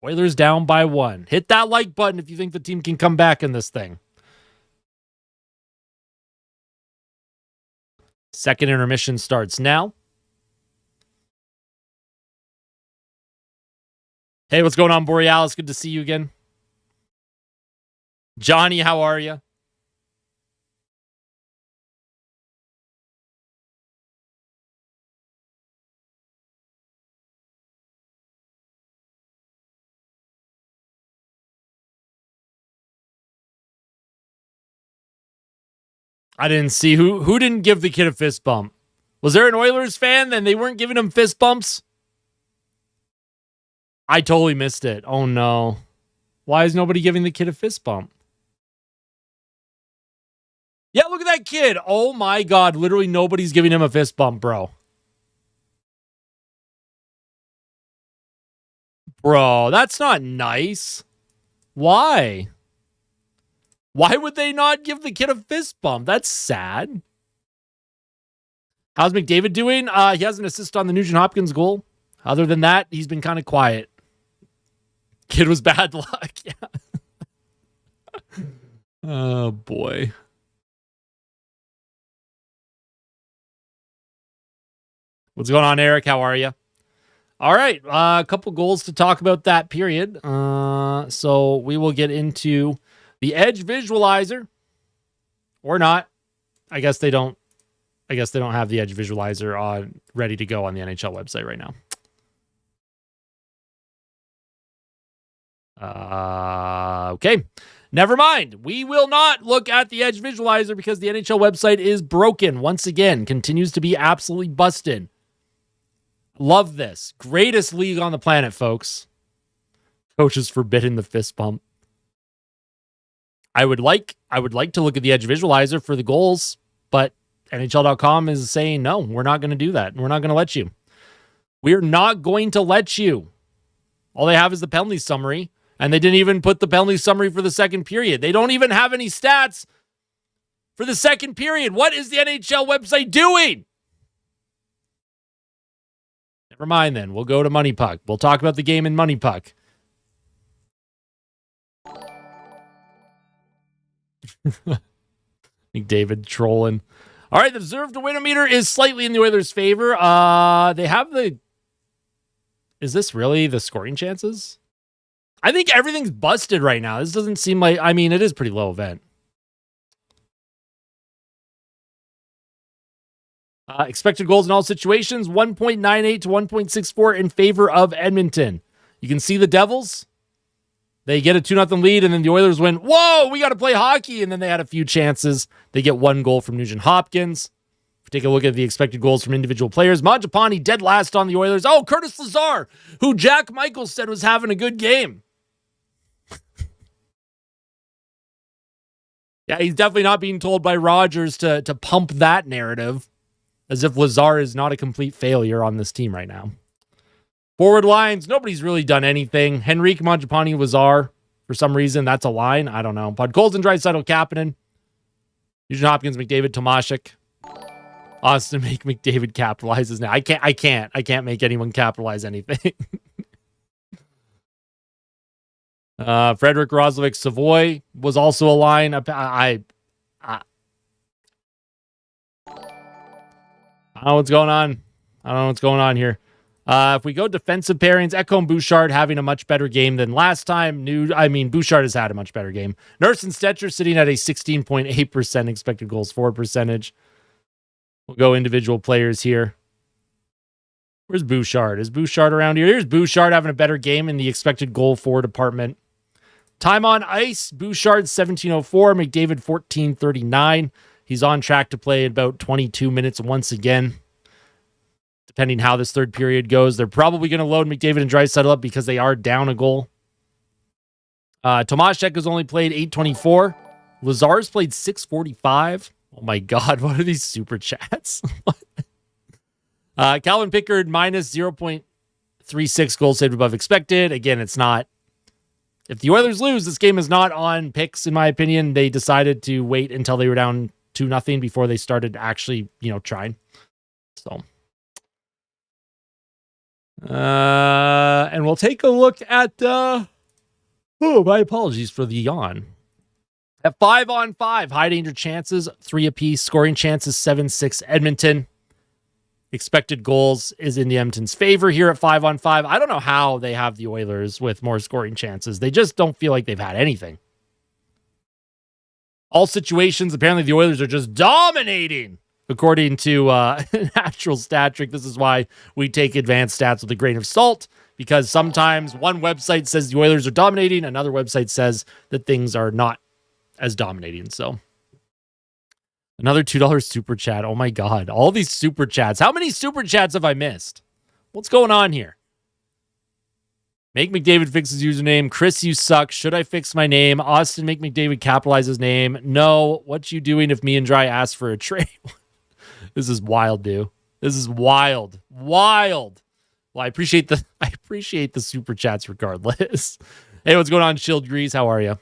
Oilers down by 1. Hit that like button if you think the team can come back in this thing. Second intermission starts now. Hey, what's going on, Borealis? Good to see you again. Johnny, how are you? I didn't see who didn't give the kid a fist bump. Was there an Oilers fan and they weren't giving him fist bumps? I totally missed it. Oh no. Why is nobody giving the kid a fist bump? Yeah, look at that kid. Oh my God. Literally nobody's giving him a fist bump, bro. Bro, that's not nice. Why? Why would they not give the kid a fist bump? That's sad. How's McDavid doing? He has an assist on the Nugent Hopkins goal. Other than that, he's been kind of quiet. Kid was bad luck. Yeah. Oh, boy. What's going on, Eric? How are you? All right. A couple goals to talk about that period. So we will get into the Edge visualizer. Or not. I guess they don't have the Edge visualizer on ready to go on the NHL website right now. Okay. Never mind. We will not look at the Edge visualizer because the NHL website is broken. Once again, continues to be absolutely busted. Love this. Greatest league on the planet, folks. Coaches forbidden the fist bump. I would like to look at the edge visualizer for the goals, but NHL.com is saying, no, we're not going to do that. We're not going to let you. We're not going to let you. All they have is the penalty summary, and they didn't even put the penalty summary for the second period. They don't even have any stats for the second period. What is the NHL website doing? Never mind then. We'll go to Money Puck. We'll talk about the game in Money Puck. McDavid trolling. All right, the deserved to win meter is slightly in the Oilers' favor. They have the... Is this really the scoring chances? I think everything's busted right now. This doesn't seem like... I mean, it is pretty low event. Expected goals in all situations, 1.98 to 1.64 in favor of Edmonton. You can see the Devils. They get a 2-0 lead, and then the Oilers went, whoa, we got to play hockey. And then they had a few chances. They get one goal from Nugent Hopkins. If we take a look at the expected goals from individual players, Mangiapane dead last on the Oilers. Oh, Curtis Lazar, who Jack Michaels said was having a good game. Yeah, he's definitely not being told by Rogers to pump that narrative, as if Lazar is not a complete failure on this team right now. Forward lines, nobody's really done anything. Henrique, Mangiapane, Lazar, for some reason, that's a line. I don't know. But Podkolzin, Draisaitl, Kapanen, Nugent Hopkins, McDavid, Tomashik, Austin, make McDavid capitalizes now. I can't make anyone capitalize anything. Frederick Roslovic, Savoy was also a line. I don't know what's going on. I don't know what's going on here. If we go defensive pairings, Ekholm Bouchard having a much better game than last time. Bouchard has had a much better game. Nurse and Stetcher sitting at a 16.8% expected goals for percentage. We'll go individual players here. Where's Bouchard? Is Bouchard around here? Here's Bouchard having a better game in the expected goal for department. Time on ice, Bouchard 17:04, McDavid 14:39. He's on track to play about 22 minutes once again. Depending how this third period goes, they're probably going to load McDavid and Draisaitl up because they are down a goal. Tomashek has only played 8:24. Lazar's played 6:45. Oh my God, what are these super chats? Calvin Pickard minus 0.36 goals saved above expected. Again, it's not. If the Oilers lose, this game is not on picks, in my opinion. They decided to wait until they were down 2-0 before they started actually, trying. So. And we'll take a look at, my apologies for the yawn. At 5-on-5, high danger chances, 3 apiece, scoring chances, 7-6 Edmonton. Expected goals is in the Edmonton's favor here at 5-on-5. I don't know how they have the Oilers with more scoring chances. They just don't feel like they've had anything. All situations, apparently the Oilers are just dominating. According to Natural Stat Trick, this is why we take advanced stats with a grain of salt, because sometimes one website says the Oilers are dominating, another website says that things are not as dominating. So another $2 super chat. Oh my God. All these super chats. How many super chats have I missed? What's going on here? Make McDavid fix his username. Chris, you suck. Should I fix my name? Austin, make McDavid capitalize his name. No. What you doing if me and Dry ask for a trade? This is wild, dude. This is wild. Wild. Well, I appreciate the super chats regardless. Hey, what's going on, Shield Grease? How are you?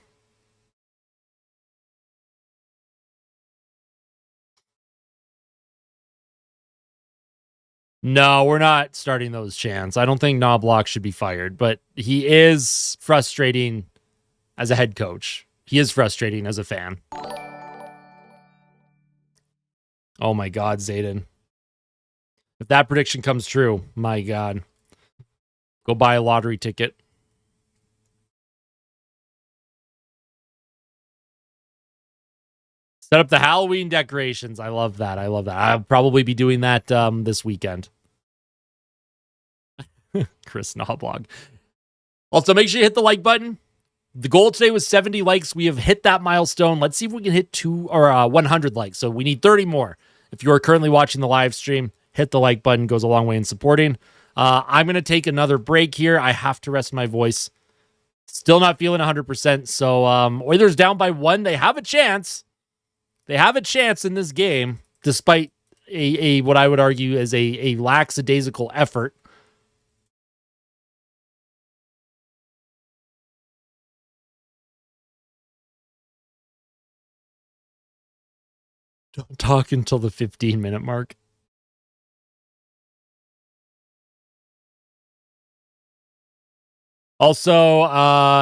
No, we're not starting those chants. I don't think Knobloch should be fired, but he is frustrating as a head coach. He is frustrating as a fan. Oh my God, Zayden. If that prediction comes true, my God. Go buy a lottery ticket. Set up the Halloween decorations. I love that. I'll probably be doing that this weekend. Chris Knobloch. Also, make sure you hit the like button. The goal today was 70 likes. We have hit that milestone. Let's see if we can hit 100 likes. So we need 30 more. If you are currently watching the live stream, hit the like button. Goes a long way in supporting. I'm going to take another break here. I have to rest my voice. Still not feeling 100%. So Oilers down by 1. They have a chance. They have a chance in this game, despite a what I would argue is a lackadaisical effort. Don't talk until the 15-minute mark. Also,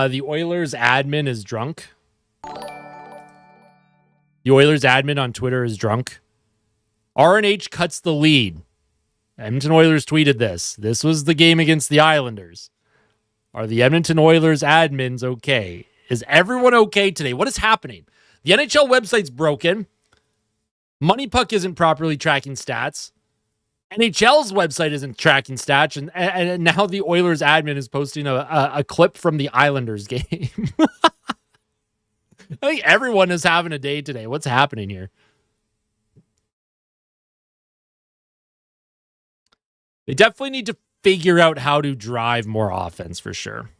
the Oilers admin is drunk. The Oilers admin on Twitter is drunk. RNH cuts the lead. Edmonton Oilers tweeted this. This was the game against the Islanders. Are the Edmonton Oilers admins okay? Is everyone okay today? What is happening? The NHL website's broken. Money Puck isn't properly tracking stats. NHL's website isn't tracking stats. And now the Oilers admin is posting a clip from the Islanders game. I think everyone is having a day today. What's happening here? They definitely need to figure out how to drive more offense for sure.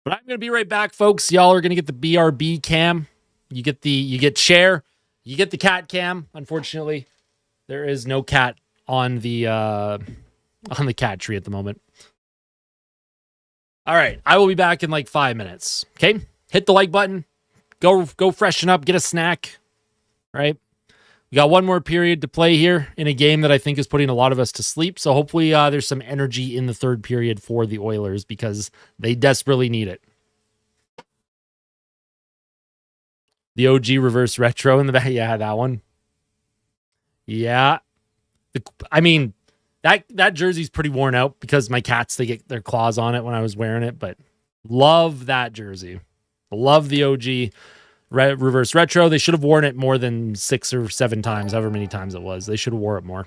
But I'm going to be right back, folks. Y'all are going to get the BRB cam. You get share. You get the cat cam. Unfortunately, there is no cat on the cat tree at the moment. All right, I will be back in like 5 minutes. Okay, hit the like button. Go freshen up. Get a snack. All right. We got one more period to play here in a game that I think is putting a lot of us to sleep. So hopefully there's some energy in the third period for the Oilers because they desperately need it. The OG reverse retro in the back. Yeah, that one. Yeah. I mean, that jersey's pretty worn out because my cats, they get their claws on it when I was wearing it, but love that jersey. Love the OG reverse retro. They should have worn it more than 6 or 7 times, however many times it was. They should have wore it more.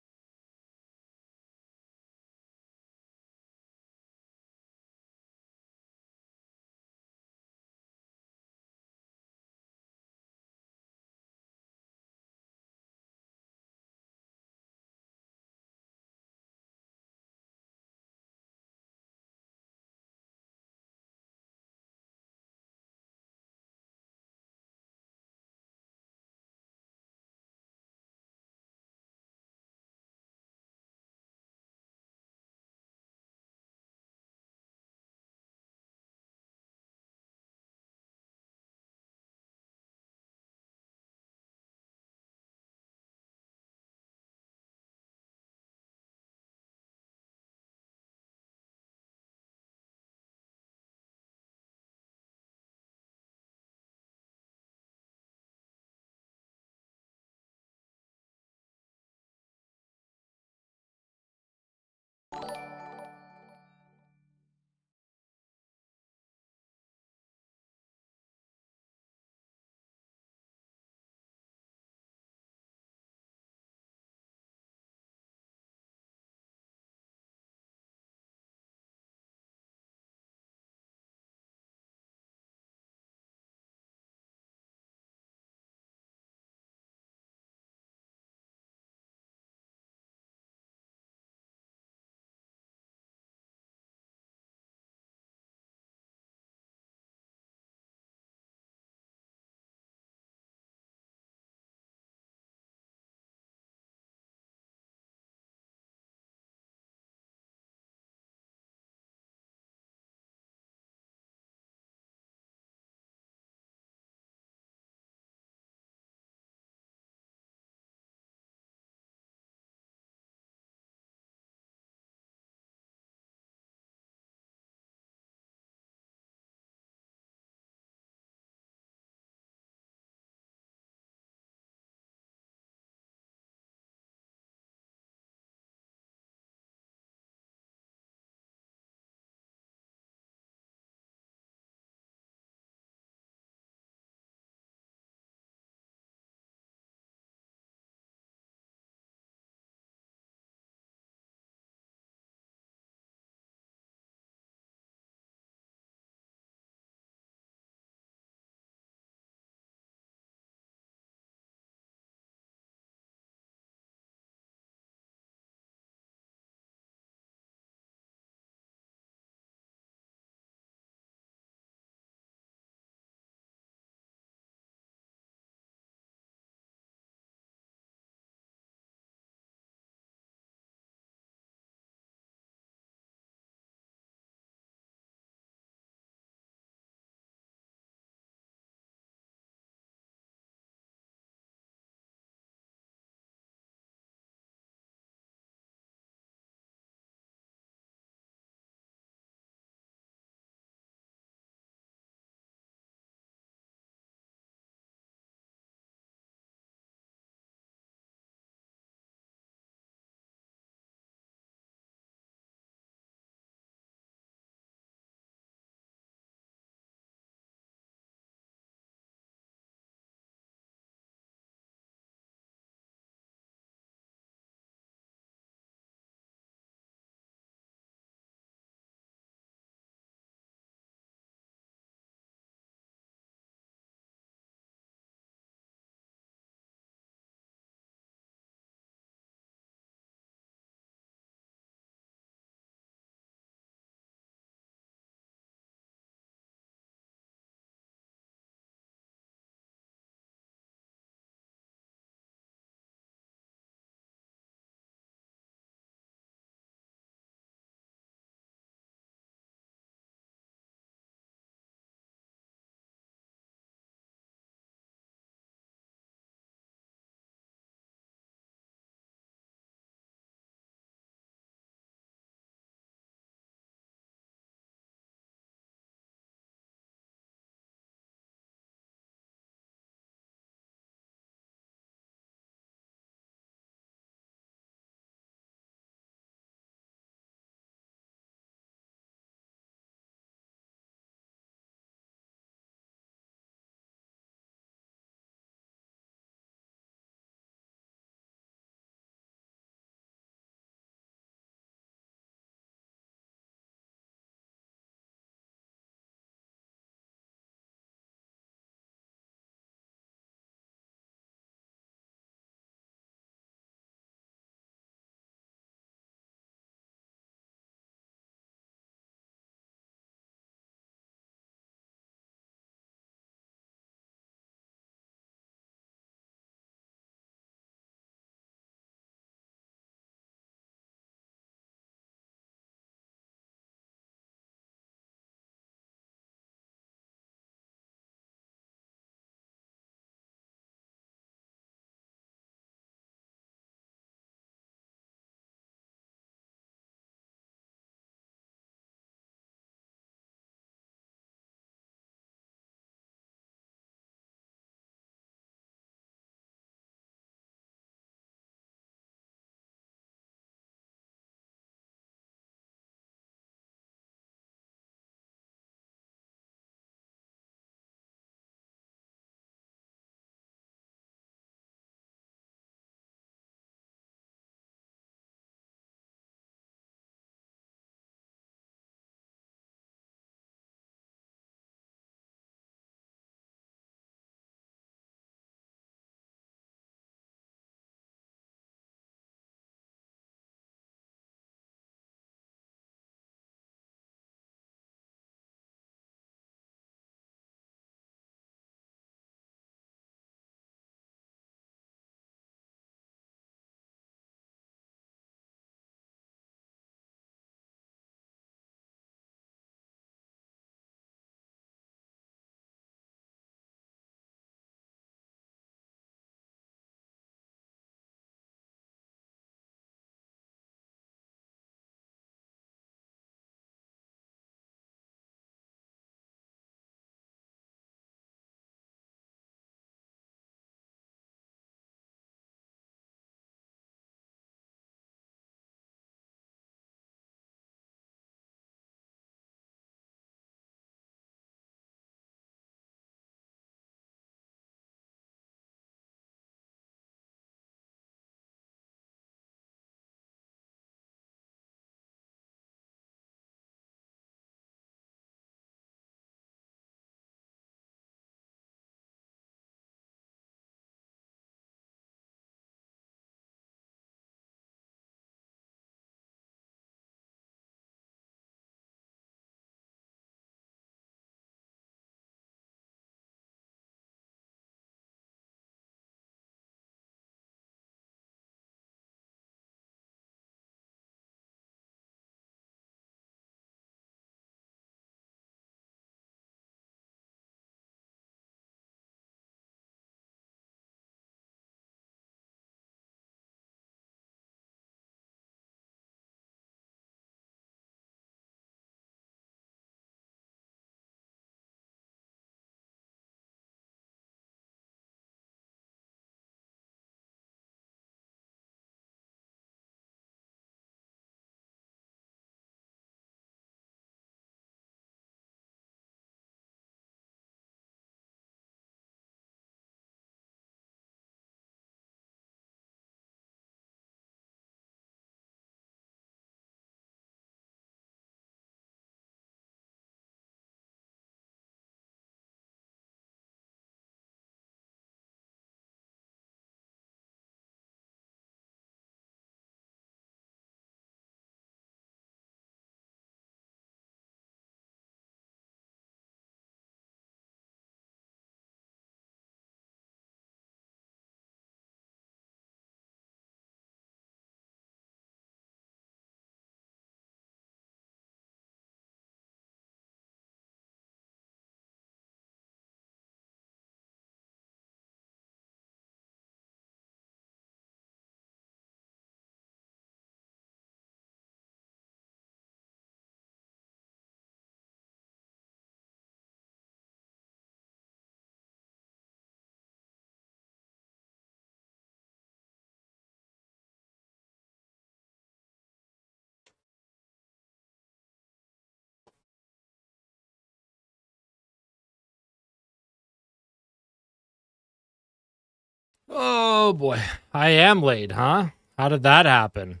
Oh boy. I am late, huh? How did that happen?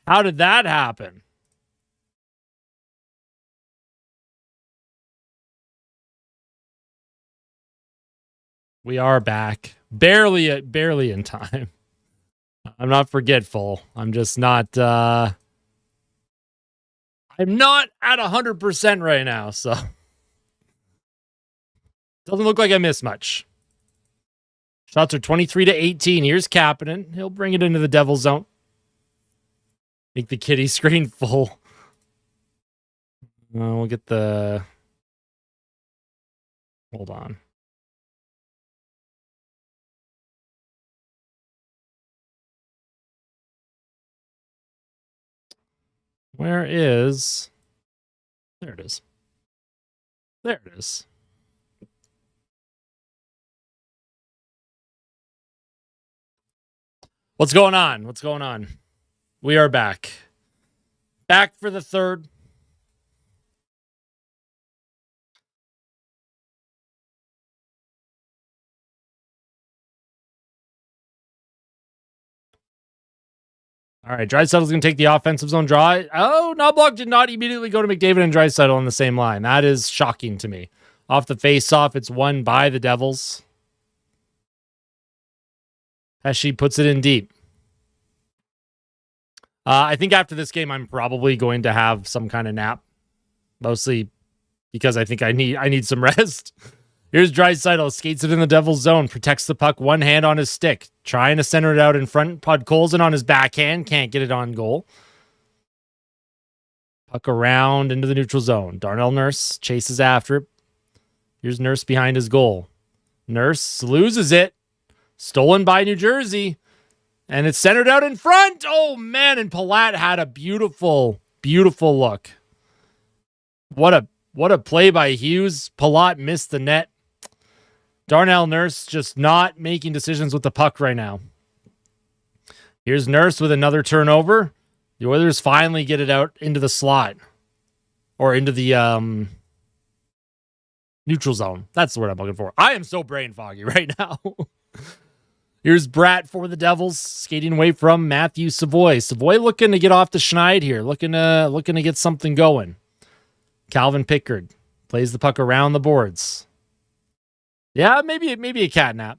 How did that happen? We are back. Barely in time. I'm not forgetful. I'm just not I'm not at 100% right now, so doesn't look like I missed much. Shots are 23-18. Here's Kapanen. He'll bring it into the Devil zone. Make the kitty screen full. We'll get the... Hold on. Where is... There it is. There it is. What's going on? What's going on? We are back. Back for the third. All right, Draisaitl's going to take the offensive zone draw. Oh, Knoblauch did not immediately go to McDavid and Draisaitl on the same line. That is shocking to me. Off the face-off, it's won by the Devils. Pesci puts it in deep. I think after this game, I'm probably going to have some kind of nap. Mostly because I think I need some rest. Here's Draisaitl, skates it in the Devil's zone, protects the puck, one hand on his stick, trying to center it out in front. Podkolzin on his backhand, can't get it on goal. Puck around into the neutral zone. Darnell Nurse chases after it. Here's Nurse behind his goal. Nurse loses it. Stolen by New Jersey. And it's centered out in front. Oh, man. And Palat had a beautiful, beautiful look. What a play by Hughes. Palat missed the net. Darnell Nurse just not making decisions with the puck right now. Here's Nurse with another turnover. The Oilers finally get it out into the slot. Or into the neutral zone. That's the word I'm looking for. I am so brain foggy right now. Here's Bratt for the Devils, skating away from Matthew Savoy. Savoy looking to get off the schneid here, looking to get something going. Calvin Pickard plays the puck around the boards. Yeah, maybe a cat nap.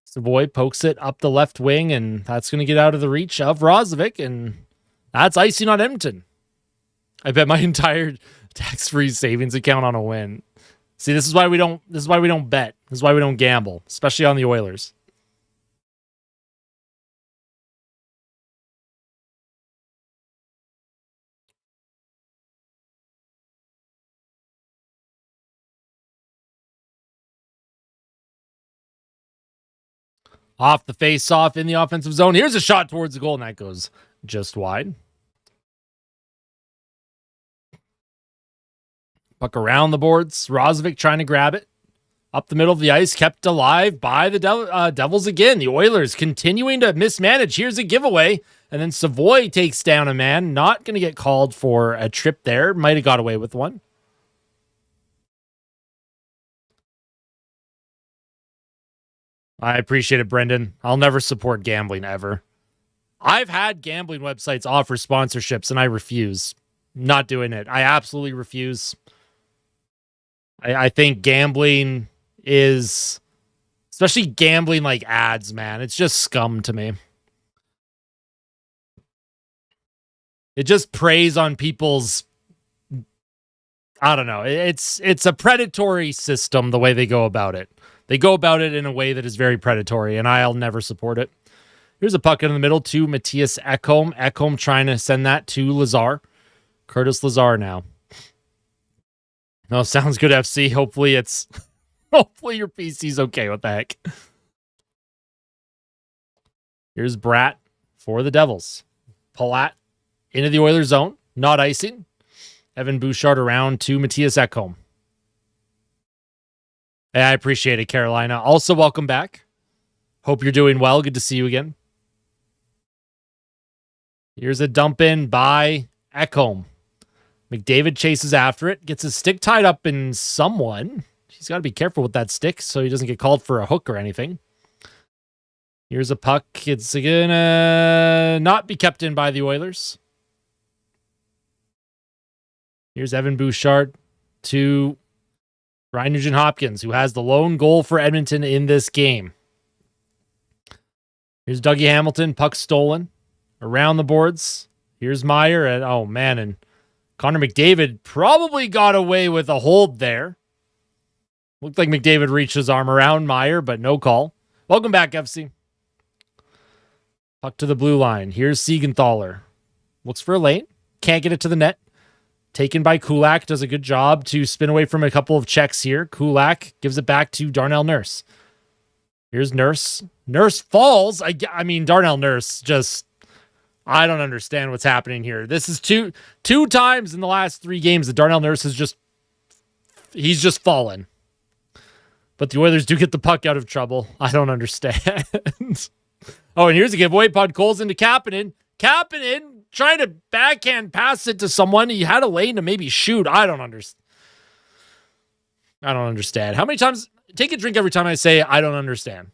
Savoy pokes it up the left wing, and that's going to get out of the reach of Roslovic, and that's icing on Edmonton. I bet my entire tax-free savings account on a win. See, this is why we don't bet. This is why we don't gamble, especially on the Oilers. Off the face-off in the offensive zone. Here's a shot towards the goal, and that goes just wide. Puck around the boards. Roslovic trying to grab it. Up the middle of the ice, kept alive by the Devils again. The Oilers continuing to mismanage. Here's a giveaway. And then Savoy takes down a man. Not going to get called for a trip there. Might have got away with one. I appreciate it, Brendan. I'll never support gambling ever. I've had gambling websites offer sponsorships, and I refuse. Not doing it. I absolutely refuse. I think gambling is, especially gambling like ads, man, it's just scum to me. It just preys on people's, I don't know. It's a predatory system the way they go about it. They go about it in a way that is very predatory, and I'll never support it. Here's a puck in the middle to Matthias Ekholm. Ekholm trying to send that to Lazar. Curtis Lazar now. No, sounds good, FC. Hopefully your PC's okay. What the heck? Here's Bratt for the Devils. Palat into the Oilers zone. Not icing. Evan Bouchard around to Matthias Ekholm. Hey, I appreciate it, Carolina. Also, welcome back. Hope you're doing well. Good to see you again. Here's a dump in by Ekholm. McDavid chases after it. Gets his stick tied up in someone. He's got to be careful with that stick so he doesn't get called for a hook or anything. Here's a puck. It's gonna not be kept in by the Oilers. Here's Evan Bouchard to Ryan Nugent-Hopkins, who has the lone goal for Edmonton in this game. Here's Dougie Hamilton, puck stolen. Around the boards. Here's Meyer, and oh man, and Connor McDavid probably got away with a hold there. Looked like McDavid reached his arm around Meyer, but no call. Welcome back, FC. Puck to the blue line. Here's Siegenthaler. Looks for a lane. Can't get it to the net. Taken by Kulak. Does a good job to spin away from a couple of checks here. Kulak gives it back to Darnell Nurse. Here's Nurse. Nurse falls. I mean, Darnell Nurse just... I don't understand what's happening here. This is two times in the last 3 games that Darnell Nurse has he's just fallen. But the Oilers do get the puck out of trouble. I don't understand. Oh, and here's a giveaway. Podkolzin into Kapanen. Kapanen trying to backhand pass it to someone. He had a lane to maybe shoot. I don't understand. How many times... Take a drink every time I say I don't understand.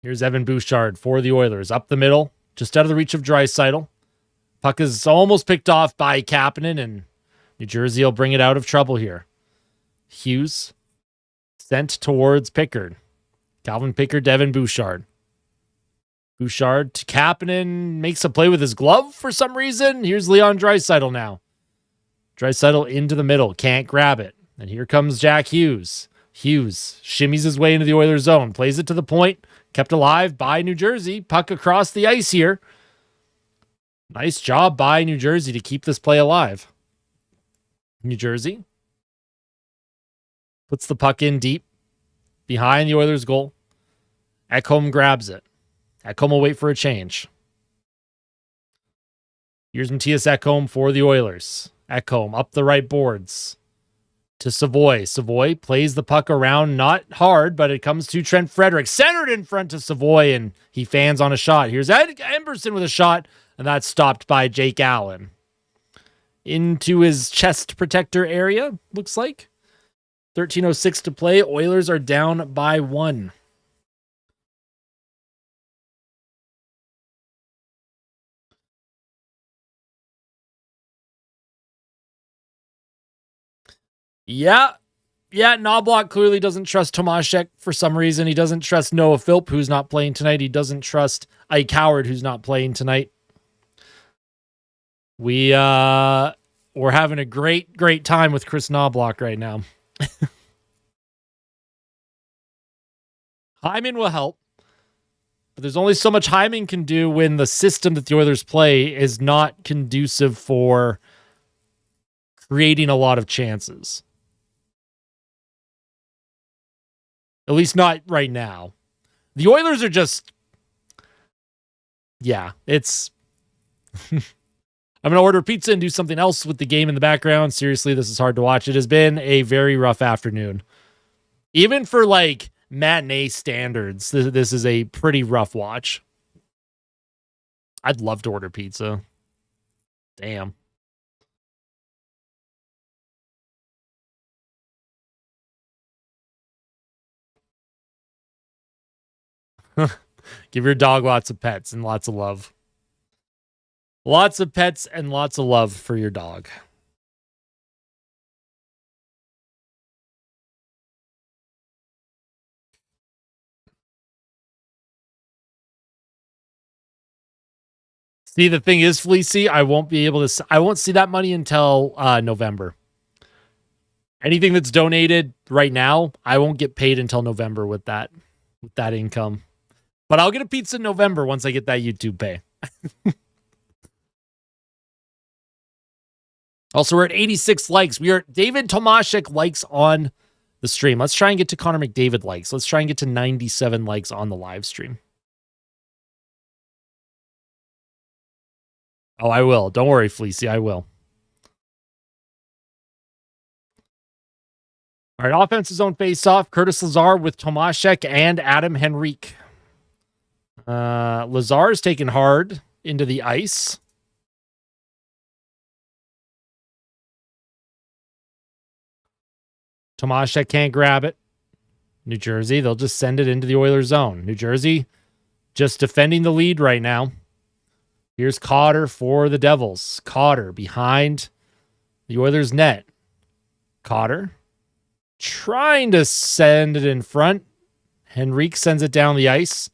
Here's Evan Bouchard for the Oilers. Up the middle, just out of the reach of Draisaitl. Puck is almost picked off by Kapanen, and New Jersey will bring it out of trouble here. Hughes sent towards Pickard. Calvin Pickard, Evan Bouchard. Bouchard to Kapanen, makes a play with his glove for some reason. Here's Leon Draisaitl now. Draisaitl into the middle, can't grab it. And here comes Jack Hughes. Hughes shimmies his way into the Oilers zone, plays it to the point, kept alive by New Jersey. Puck across the ice here. Nice job by New Jersey to keep this play alive. New Jersey puts the puck in deep behind the Oilers goal. Ekholm grabs it. Ekholm will wait for a change. Here's Matthias Ekholm for the Oilers. Ekholm up the right boards to Savoy. Savoy plays the puck around, not hard, but it comes to Trent Frederick. Centered in front to Savoy, and he fans on a shot. Here's Emberson with a shot, and that's stopped by Jake Allen. Into his chest protector area, looks like. 13:06 to play. Oilers are down by 1. Yeah, Knobloch clearly doesn't trust Tomaszek for some reason. He doesn't trust Noah Philp, who's not playing tonight. He doesn't trust Ike Howard, who's not playing tonight. We're having a great time with Chris Knobloch right now. Hyman will help, but there's only so much Hyman can do when the system that the Oilers play is not conducive for creating a lot of chances. At least not right now. The Oilers are just... Yeah, it's... I'm going to order pizza and do something else with the game in the background. Seriously, this is hard to watch. It has been a very rough afternoon. Even for, like, matinee standards, this is a pretty rough watch. I'd love to order pizza. Damn. Give your dog lots of pets and lots of love. Lots of pets and lots of love for your dog. See, the thing is, Fleecy, I won't see that money until November. Anything that's donated right now, I won't get paid until November with that income. But I'll get a pizza in November once I get that YouTube pay. Also, we're at 86 likes. We are David Tomaszek likes on the stream. Let's try and get to Connor McDavid likes. Let's try and get to 97 likes on the live stream. Oh, I will. Don't worry, Fleecy. I will. All right, offensive zone face-off. Curtis Lazar with Tomaszek and Adam Henrique. Lazar is taken hard into the ice. Tomaszek can't grab it. New Jersey, they'll just send it into the Oilers zone. New Jersey just defending the lead right now. Here's Cotter for the Devils. Cotter behind the Oilers net. Cotter trying to send it in front. Henrique sends it down the ice.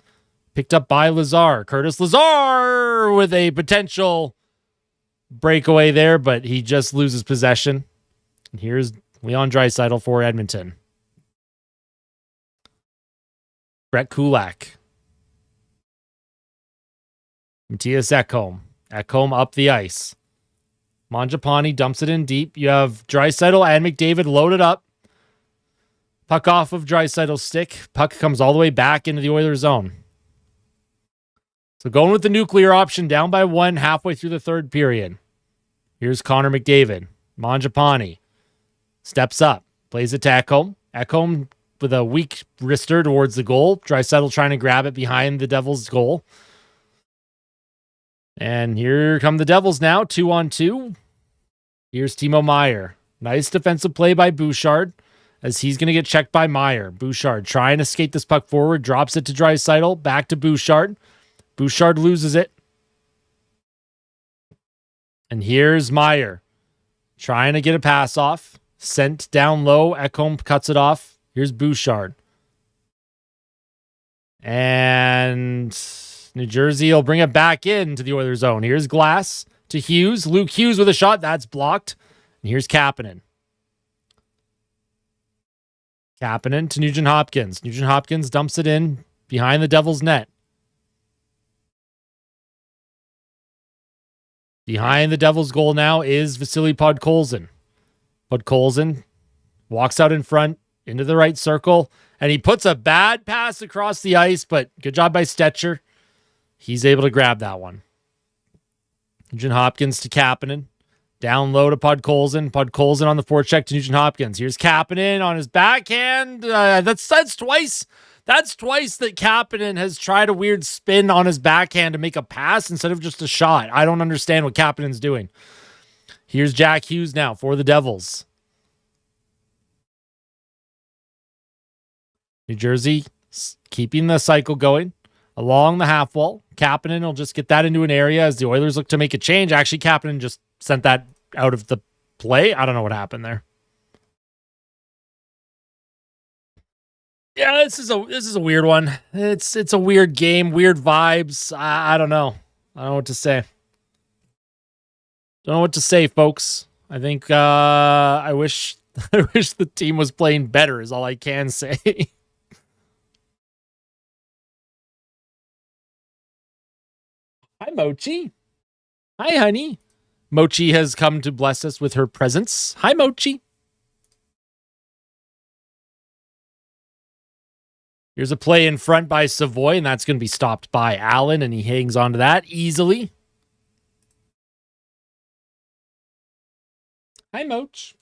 Picked up by Lazar. Curtis Lazar with a potential breakaway there, but he just loses possession. And here's Leon Draisaitl for Edmonton. Brett Kulak. Matthias Ekholm. Ekholm up the ice. Mangiapane dumps it in deep. You have Draisaitl and McDavid loaded up. Puck off of Draisaitl's stick. Puck comes all the way back into the Oilers zone. So going with the nuclear option, down by 1 halfway through the third period. Here's Connor McDavid. Mangiapane steps up. Plays it to Ekholm. Ekholm with a weak wrister towards the goal. Draisaitl trying to grab it behind the Devils' goal. And here come the Devils now, 2-on-2. Here's Timo Meier. Nice defensive play by Bouchard as he's going to get checked by Meier. Bouchard trying to skate this puck forward, drops it to Draisaitl, back to Bouchard. Bouchard loses it. And here's Meier trying to get a pass off. Sent down low. Ekholm cuts it off. Here's Bouchard. And New Jersey will bring it back into the Oilers zone. Here's Glass to Hughes. Luke Hughes with a shot. That's blocked. And here's Kapanen. Kapanen to Nugent Hopkins. Nugent Hopkins dumps it in behind the Devils' net. Behind the Devils' goal now is Vasily Podkolzin. Podkolzin walks out in front into the right circle, and he puts a bad pass across the ice, but good job by Stetcher. He's able to grab that one. Nugent Hopkins to Kapanen. Down low to Podkolzin. Podkolzin on the forecheck to Nugent Hopkins. Here's Kapanen on his backhand. That's twice. That's twice that Kapanen has tried a weird spin on his backhand to make a pass instead of just a shot. I don't understand what Kapanen's doing. Here's Jack Hughes now for the Devils. New Jersey keeping the cycle going along the half wall. Kapanen will just get that into an area as the Oilers look to make a change. Actually, Kapanen just sent that out of the play. I don't know what happened there. Yeah, this is a weird one. It's a weird game, weird vibes. I don't know. I don't know what to say. Don't know what to say, folks. I think I wish the team was playing better is all I can say. Hi, Mochi. Hi, honey. Mochi has come to bless us with her presence. Hi, Mochi. Here's a play in front by Savoy, and that's going to be stopped by Allen, and he hangs on to that easily. Hi, Moch.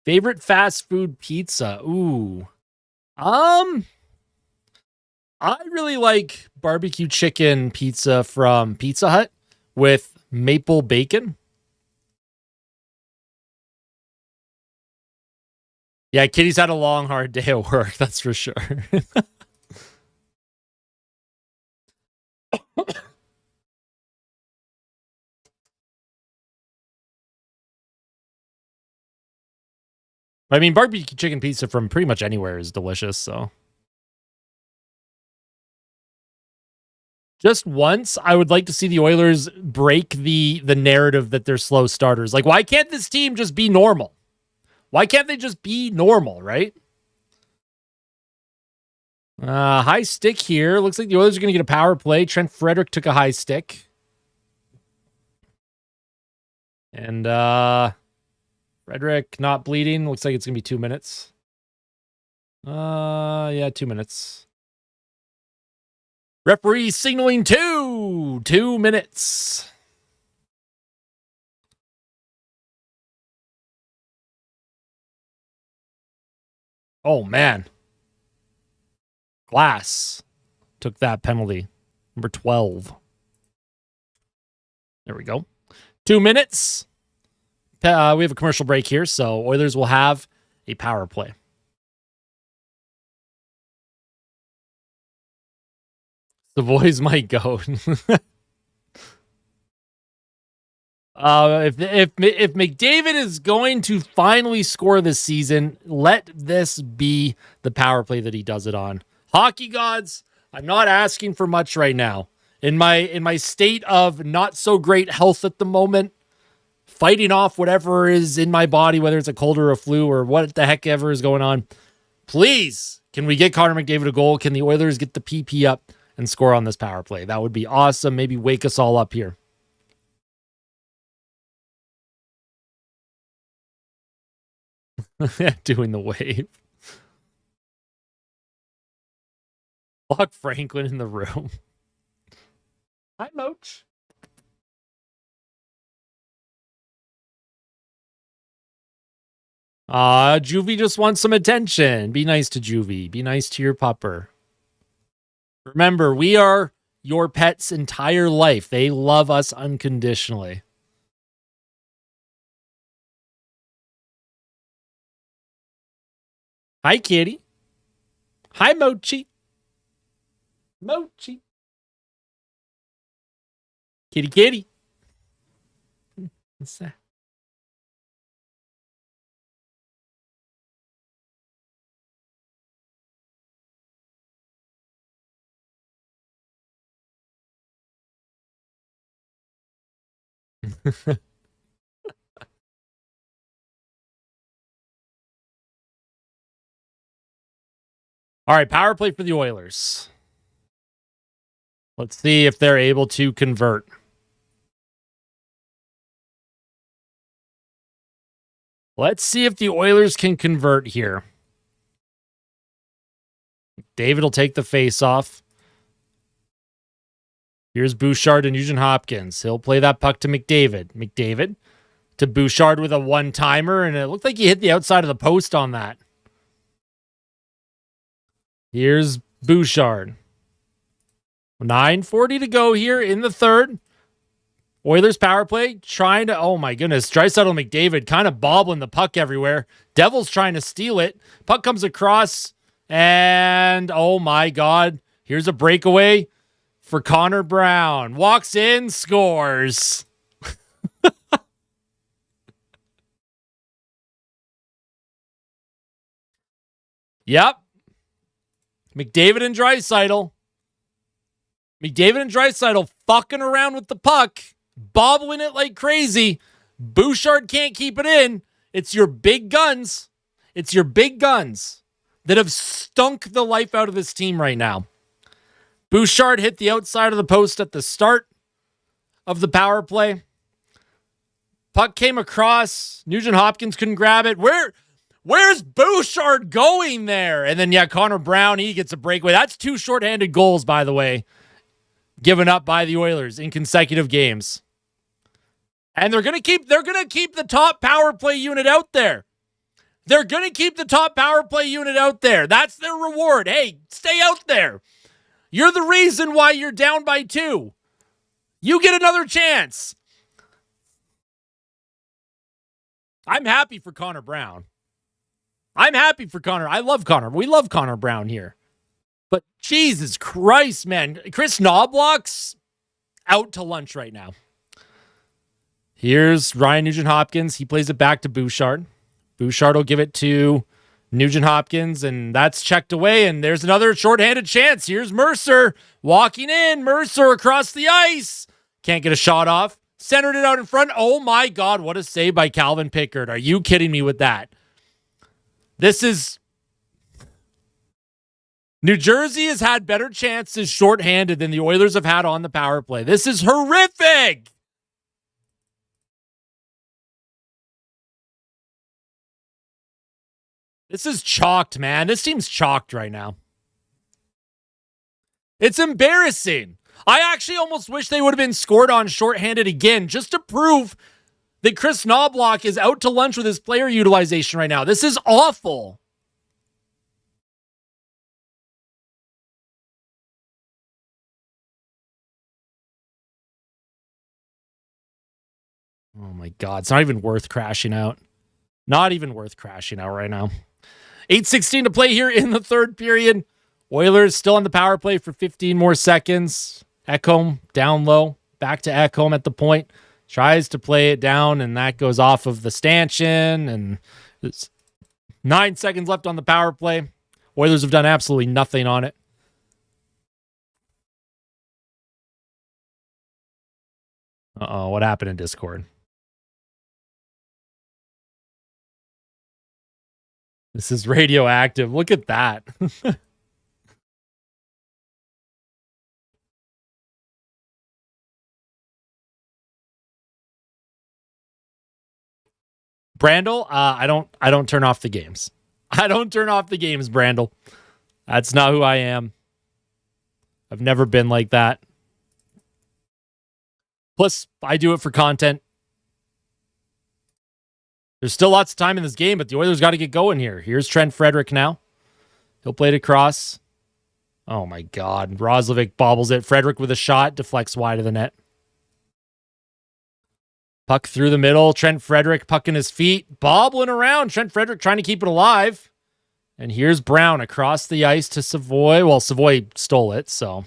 Favorite fast food pizza? Ooh. I really like barbecue chicken pizza from Pizza Hut with maple bacon. Yeah, Kitty's had a long, hard day at work, that's for sure. I mean, barbecue chicken pizza from pretty much anywhere is delicious, so. Just once, I would like to see the Oilers break the narrative that they're slow starters. Like, why can't this team just be normal? Why can't they just be normal, right? High stick here. Looks like the Oilers are going to get a power play. Trent Frederick took a high stick. And Frederick not bleeding. Looks like it's going to be 2 minutes. Yeah, 2 minutes. Referee signaling 2 minutes. Oh, man. Glass took that penalty. Number 12. There we go. 2 minutes. We have a commercial break here, so Oilers will have a power play. The boys might go. If McDavid is going to finally score this season, let this be the power play that he does it on. Hockey gods, I'm not asking for much right now. In my state of not so great health at the moment, fighting off whatever is in my body, whether it's a cold or a flu or what the heck ever is going on, please, can we get Connor McDavid a goal? Can the Oilers get the PP up and score on this power play? That would be awesome. Maybe wake us all up here. Doing the wave. Lock Franklin in the room. Hi, Moach. Juvie just wants some attention. Be nice to Juvie. Be nice to your pupper. Remember, we are your pet's entire life. They love us unconditionally. Hi, kitty. Hi, Mochi. Mochi. Kitty, kitty. What's that? All right, power play for the Oilers. Let's see if they're able to convert. Let's see if the Oilers can convert here. David will take the face off. Here's Bouchard and Nugent Hopkins. He'll play that puck to McDavid. McDavid to Bouchard with a one-timer, and it looked like he hit the outside of the post on that. Here's Bouchard. 9:40 to go here in the third. Oilers power play trying to, oh my goodness, Draisaitl and McDavid kind of bobbling the puck everywhere. Devils trying to steal it. Puck comes across, and oh my God, here's a breakaway for Connor Brown. Walks in, scores. Yep. McDavid and Draisaitl. McDavid and Draisaitl fucking around with the puck, bobbling it like crazy. Bouchard can't keep it in. It's your big guns. It's your big guns that have stunk the life out of this team right now. Bouchard hit the outside of the post at the start of the power play. Puck came across. Nugent Hopkins couldn't grab it. Where's Bouchard going there? And then, Connor Brown, he gets a breakaway. That's 2 shorthanded goals, by the way, given up by the Oilers in consecutive games. And they're gonna keep the top power play unit out there. They're gonna keep the top power play unit out there. That's their reward. Hey, stay out there. You're the reason why you're down by 2. You get another chance. I'm happy for Connor Brown. I'm happy for Connor. I love Connor. We love Connor Brown here. But Jesus Christ, man. Chris Knobloch's out to lunch right now. Here's Ryan Nugent-Hopkins. He plays it back to Bouchard. Bouchard will give it to Nugent-Hopkins, and that's checked away, and there's another shorthanded chance. Here's Mercer walking in. Mercer across the ice. Can't get a shot off. Centered it out in front. Oh, my God. What a save by Calvin Pickard. Are you kidding me with that? This is... New Jersey has had better chances shorthanded than the Oilers have had on the power play. This is horrific. This is chalked, man. This team's chalked right now. It's embarrassing. I actually almost wish they would have been scored on shorthanded again just to prove that Chris Knobloch is out to lunch with his player utilization right now. This is awful. Oh my God. It's not even worth crashing out. Not even worth crashing out right now. 8:16 to play here in the third period. Oilers still on the power play for 15 more seconds. Ekholm down low. Back to Ekholm at the point. Tries to play it down, and that goes off of the stanchion. And it's 9 seconds left on the power play. Oilers have done absolutely nothing on it. Uh-oh, what happened in Discord? This is radioactive. Look at that. Brandel, I don't turn off the games. I don't turn off the games, Brandel. That's not who I am. I've never been like that. Plus, I do it for content. There's still lots of time in this game, but the Oilers got to get going here. Here's Trent Frederick now. He'll play it across. Oh my God. Roslovic bobbles it. Frederick with a shot, deflects wide of the net. Puck through the middle. Trent Frederick, puck in his feet, bobbling around. Trent Frederick trying to keep it alive. And here's Brown across the ice to Savoy. Well, Savoy stole it, so.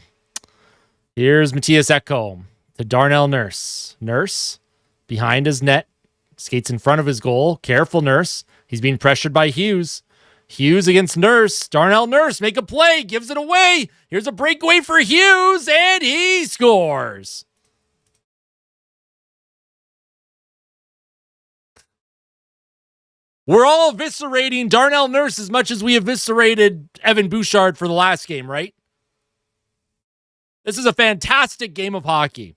Here's Matthias Ekholm to Darnell Nurse. Nurse behind his net. Skates in front of his goal. Careful, Nurse. He's being pressured by Hughes. Hughes against Nurse. Darnell Nurse make a play. Gives it away. Here's a breakaway for Hughes, and he scores. We're all eviscerating Darnell Nurse as much as we eviscerated Evan Bouchard for the last game, right? This is a fantastic game of hockey.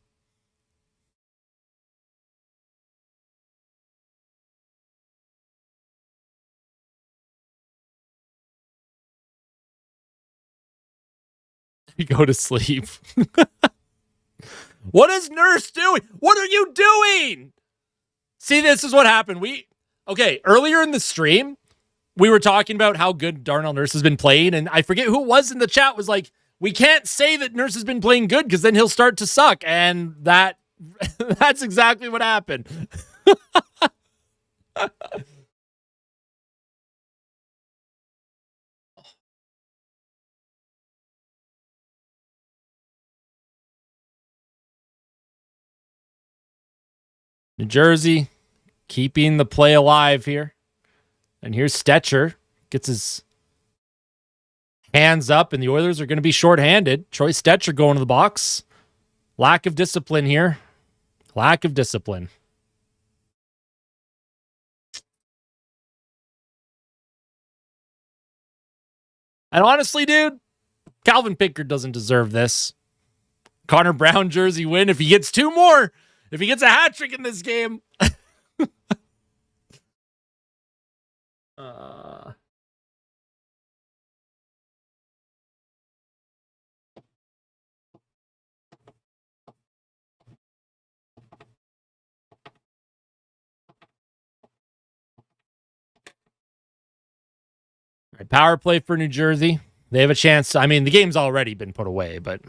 You go to sleep. What is Nurse doing? What are you doing? See, this is what happened. Earlier in the stream, we were talking about how good Darnell Nurse has been playing, and I forget who it was in the chat was like, we can't say that Nurse has been playing good because then he'll start to suck, and that's exactly what happened. New Jersey keeping the play alive here. And here's Stetcher. Gets his hands up, and the Oilers are going to be shorthanded. Troy Stetcher going to the box. Lack of discipline here. Lack of discipline. And honestly, dude, Calvin Pickard doesn't deserve this. Connor Brown jersey win if he gets two more. If he gets a hat trick in this game. All right, power play for New Jersey. They have a chance. I mean, the game's already been put away, but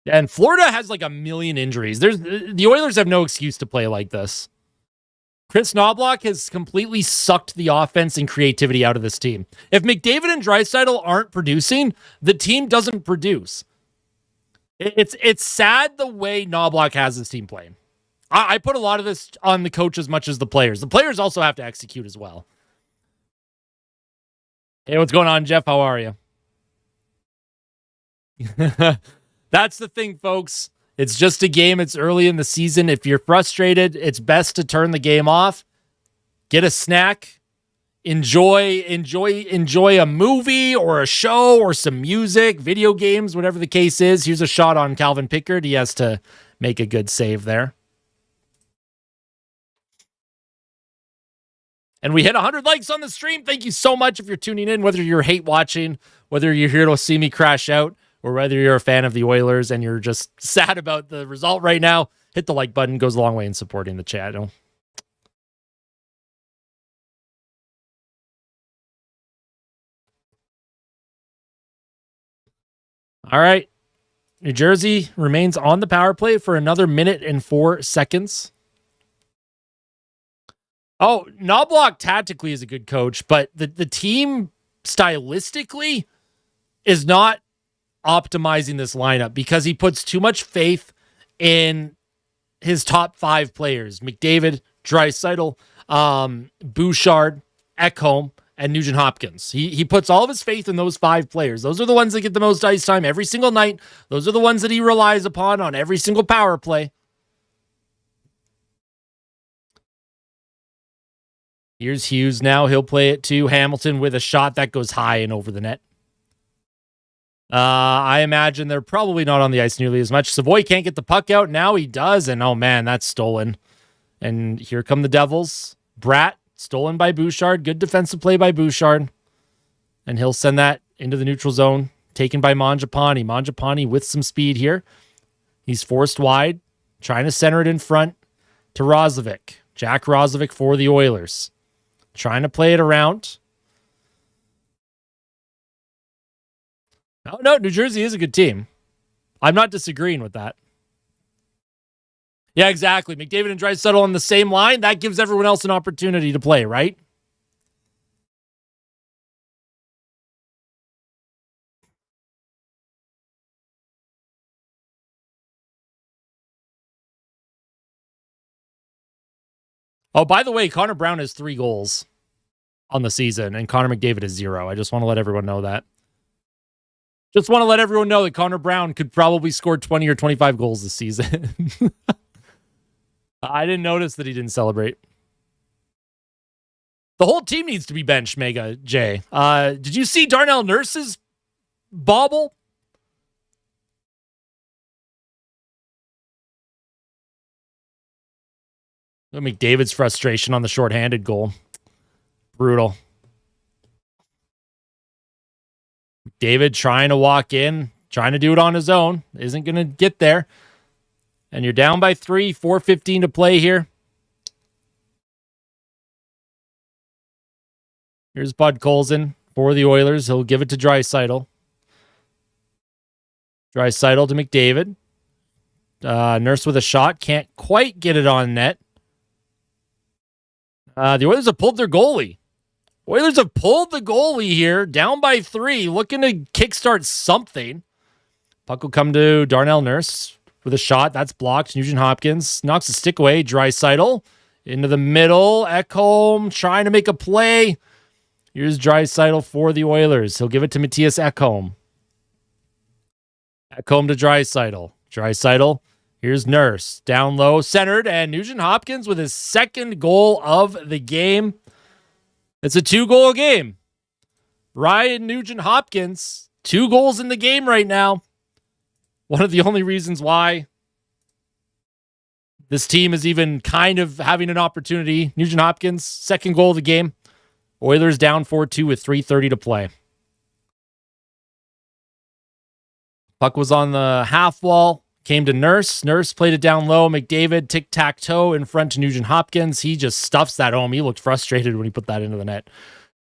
and Florida has like a million injuries. The Oilers have no excuse to play like this. Chris Knobloch has completely sucked the offense and creativity out of this team. If McDavid and Draisaitl aren't producing, the team doesn't produce. It's sad the way Knobloch has his team playing. I put a lot of this on the coach as much as the players. The players also have to execute as well. Hey, what's going on, Jeff? How are you? That's the thing, folks. It's just a game. It's early in the season. If you're frustrated, it's best to turn the game off. Get a snack. Enjoy a movie or a show or some music, video games, whatever the case is. Here's a shot on Calvin Pickard. He has to make a good save there. And we hit 100 likes on the stream. Thank you so much if you're tuning in, whether you're hate watching, whether you're here to see me crash out, or whether you're a fan of the Oilers and you're just sad about the result right now. Hit the like button. Goes a long way in supporting the channel. All right. New Jersey remains on the power play for another minute and 4 seconds. Oh, Knobloch tactically is a good coach, but the team stylistically is not optimizing this lineup because he puts too much faith in his top 5 players: McDavid, Draisaitl, Bouchard, Ekholm, and Nugent Hopkins. He puts all of his faith in those 5 players. Those are the ones that get the most ice time every single night. Those are the ones that he relies upon on every single power play. Here's Hughes now. He'll play it to Hamilton with a shot that goes high and over the net. I imagine they're probably not on the ice nearly as much. Savoy can't get the puck out. Now he does, and oh man, that's stolen. And here come the Devils. Bratt, stolen by Bouchard. Good defensive play by Bouchard. And he'll send that into the neutral zone. Taken by Mangiapane. Mangiapane with some speed here. He's forced wide. Trying to center it in front to Roslovic. Jack Roslovic for the Oilers. Trying to play it around. Oh, no, New Jersey is a good team. I'm not disagreeing with that. Yeah, exactly. McDavid and Draisaitl on the same line. That gives everyone else an opportunity to play, right? Oh, by the way, Connor Brown has 3 goals on the season, and Connor McDavid is 0. I just want to let everyone know that. Just want to let everyone know that Connor Brown could probably score 20 or 25 goals this season. I didn't notice that he didn't celebrate. The whole team needs to be benched, Mega J. Did you see Darnell Nurse's bobble? McDavid's frustration on the shorthanded goal. Brutal. David trying to walk in, trying to do it on his own. Isn't going to get there. And you're down by 3, 4:15 to play here. Here's Bud Colson for the Oilers. He'll give it to Draisaitl. Draisaitl to McDavid. Nurse with a shot. Can't quite get it on net. The Oilers have pulled their goalie. Oilers have pulled the goalie here, down by 3, looking to kickstart something. Puck will come to Darnell Nurse with a shot. That's blocked. Nugent Hopkins knocks the stick away. Draisaitl into the middle. Ekholm trying to make a play. Here's Draisaitl for the Oilers. He'll give it to Matthias Ekholm. Ekholm to Draisaitl. Draisaitl. Here's Nurse. Down low, centered, and Nugent Hopkins with his 2nd goal of the game. It's a 2-goal game. Ryan Nugent Hopkins, 2 goals in the game right now. One of the only reasons why this team is even kind of having an opportunity. Nugent Hopkins, 2nd goal of the game. Oilers down 4-2 with 3:30 to play. Puck was on the half wall. Came to Nurse. Nurse played it down low. McDavid tic-tac-toe in front to Nugent Hopkins. He just stuffs that home. He looked frustrated when he put that into the net.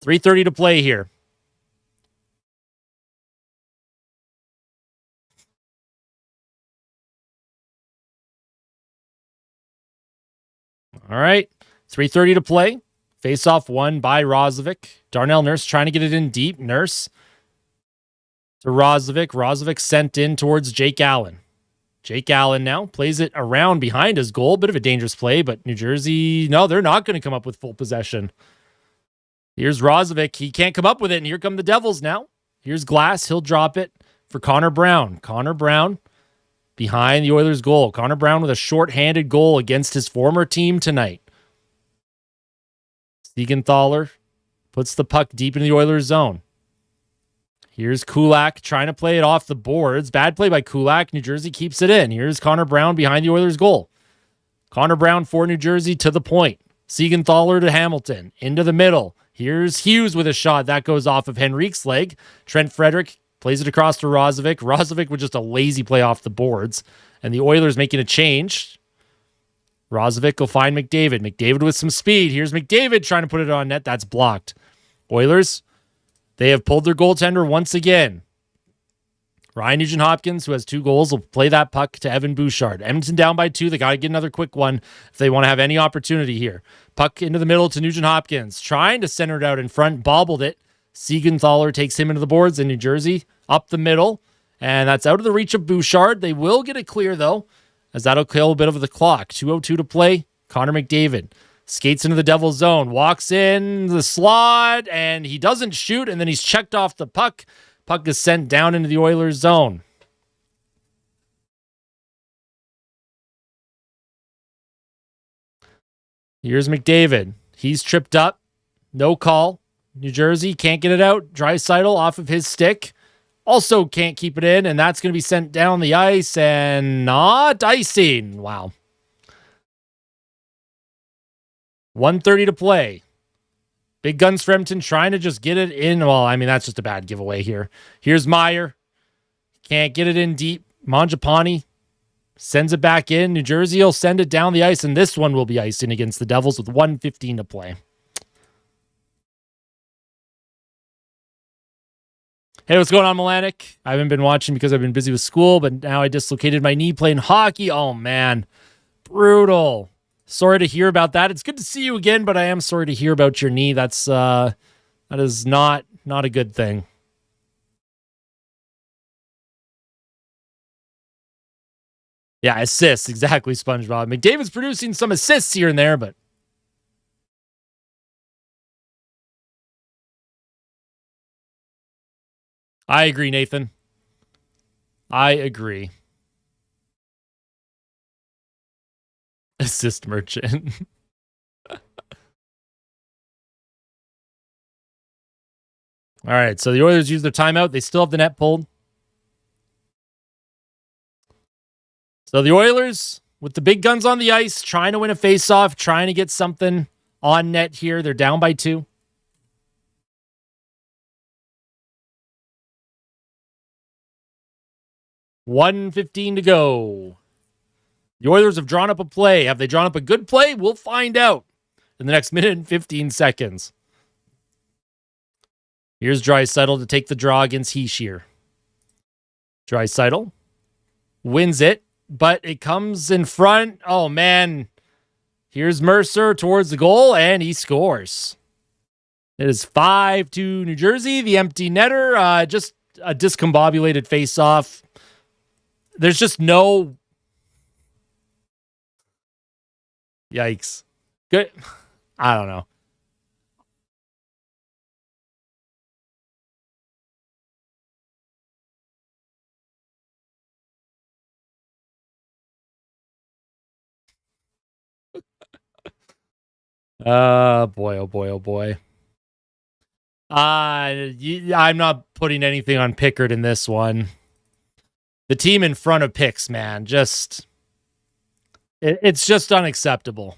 3:30 to play here. All right. 3:30 to play. Face-off won by Roslovic. Darnell Nurse trying to get it in deep. Nurse to Roslovic. Roslovic sent in towards Jake Allen. Jake Allen now plays it around behind his goal. Bit of a dangerous play, but New Jersey, no, they're not going to come up with full possession. Here's Roslovic. He can't come up with it, and here come the Devils now. Here's Glass. He'll drop it for Connor Brown. Connor Brown behind the Oilers' goal. Connor Brown with a short-handed goal against his former team tonight. Siegenthaler puts the puck deep into the Oilers' zone. Here's Kulak trying to play it off the boards. Bad play by Kulak. New Jersey keeps it in. Here's Connor Brown behind the Oilers' goal. Connor Brown for New Jersey to the point. Siegenthaler to Hamilton. Into the middle. Here's Hughes with a shot. That goes off of Henrique's leg. Trent Frederick plays it across to Roslovic. Roslovic with just a lazy play off the boards. And the Oilers making a change. Roslovic will find McDavid. McDavid with some speed. Here's McDavid trying to put it on net. That's blocked. Oilers, they have pulled their goaltender once again. Ryan Nugent-Hopkins, who has 2 goals, will play that puck to Evan Bouchard. Edmonton down by 2. They got to get another quick one if they want to have any opportunity here. Puck into the middle to Nugent-Hopkins, trying to center it out in front, bobbled it. Siegenthaler takes him into the boards in New Jersey, up the middle, and that's out of the reach of Bouchard. They will get it clear, though, as that'll kill a bit of the clock. 2:02 to play. Connor McDavid skates into the Devil's zone, walks in the slot, and he doesn't shoot, and then he's checked off the puck. Puck is sent down into the Oilers' zone. Here's McDavid. He's tripped up. No call. New Jersey can't get it out. Draisaitl off of his stick. Also can't keep it in, and that's going to be sent down the ice and not icing. Wow. 1:30 to play. Big guns for Edmonton trying to just get it in. Well, I mean, that's just a bad giveaway here. Here's Meyer. Can't get it in deep. Mangiapane sends it back in. New Jersey will send it down the ice, and this one will be icing against the Devils with 1:15 to play. Hey, what's going on, Melanik? I haven't been watching because I've been busy with school, but now I dislocated my knee playing hockey. Oh, man. Brutal. Sorry to hear about that. It's good to see you again, but I am sorry to hear about your knee. That is not a good thing. Yeah, assists. Exactly, SpongeBob. McDavid's producing some assists here and there, but I agree, Nathan. I agree. Assist merchant. All right, so the Oilers use their timeout. They still have the net pulled. So the Oilers, with the big guns on the ice, trying to win a faceoff, trying to get something on net here. They're down by 2. $1:15 to go. The Oilers have drawn up a play. Have they drawn up a good play? We'll find out in the next minute and 15 seconds. Here's Draisaitl to take the draw against Hischier. Draisaitl wins it, but it comes in front. Oh, man. Here's Mercer towards the goal, and he scores. It is 5-2 New Jersey. The empty netter, just a discombobulated face-off. There's just no... Yikes. Good. I don't know. Boy, oh boy, oh boy. I'm not putting anything on Pickard in this one. The team in front of Picks, man, it's just unacceptable.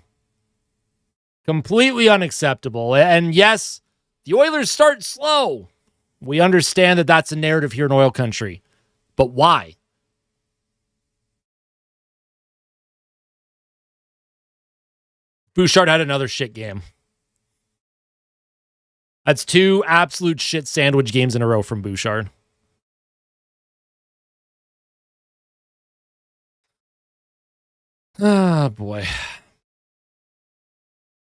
Completely unacceptable. And yes, the Oilers start slow. We understand that that's a narrative here in oil country. But why? Bouchard had another shit game. That's 2 absolute shit sandwich games in a row from Bouchard. Oh, boy.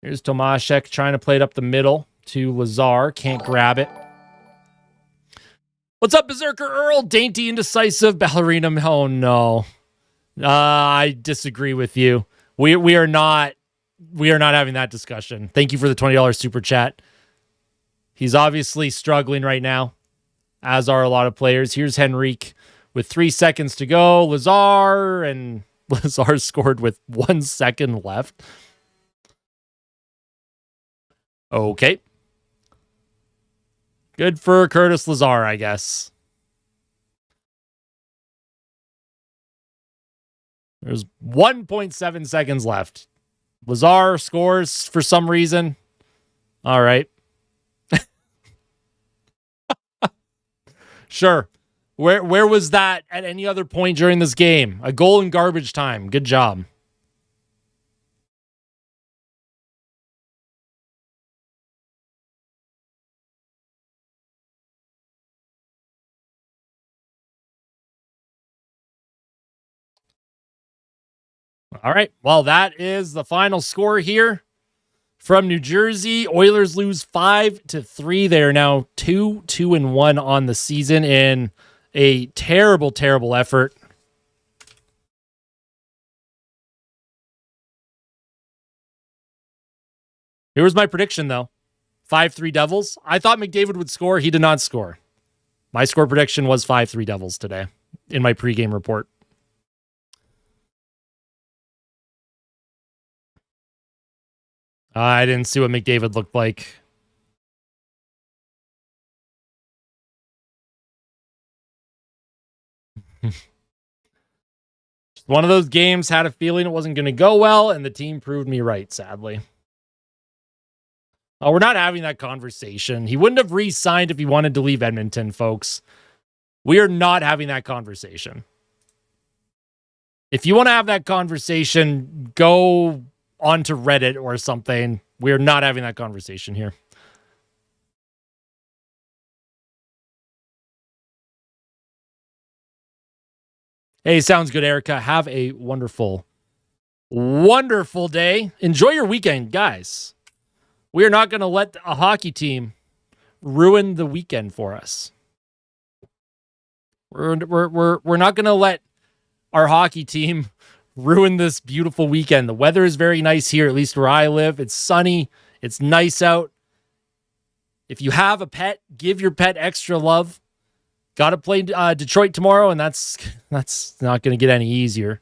Here's Tomaszek trying to play it up the middle to Lazar. Can't grab it. What's up, Berserker Earl? Dainty, indecisive, ballerina. Oh, no. I disagree with you. We are not having that discussion. Thank you for the $20 super chat. He's obviously struggling right now, as are a lot of players. Here's Henrique with 3 seconds to go. Lazar, and Lazar scored with 1 second left. Okay. Good for Curtis Lazar, I guess. There's 1.7 seconds left. Lazar scores for some reason. All right. Sure. Where was that at any other point during this game? A goal in garbage time. Good job. All right. Well, that is the final score here from New Jersey. Oilers lose 5-3. They are now 2-1 on the season in a terrible, terrible effort. Here was my prediction, though. 5-3 Devils. I thought McDavid would score. He did not score. My score prediction was 5-3 Devils today in my pregame report. I didn't see what McDavid looked like. One of those games, had a feeling it wasn't going to go well, and the team proved me right, sadly. Oh, we're not having that conversation. He wouldn't have re-signed if he wanted to leave Edmonton, folks. We are not having that conversation. If you want to have that conversation, go onto Reddit or something. We're not having that conversation here. Hey, sounds good, Erica. Have a wonderful, wonderful day. Enjoy your weekend, guys. We are not going to let a hockey team ruin the weekend for us. We're not going to let our hockey team ruin this beautiful weekend. The weather is very nice here, at least where I live. It's sunny. It's nice out. If you have a pet, give your pet extra love. Got to play Detroit tomorrow, and that's not going to get any easier.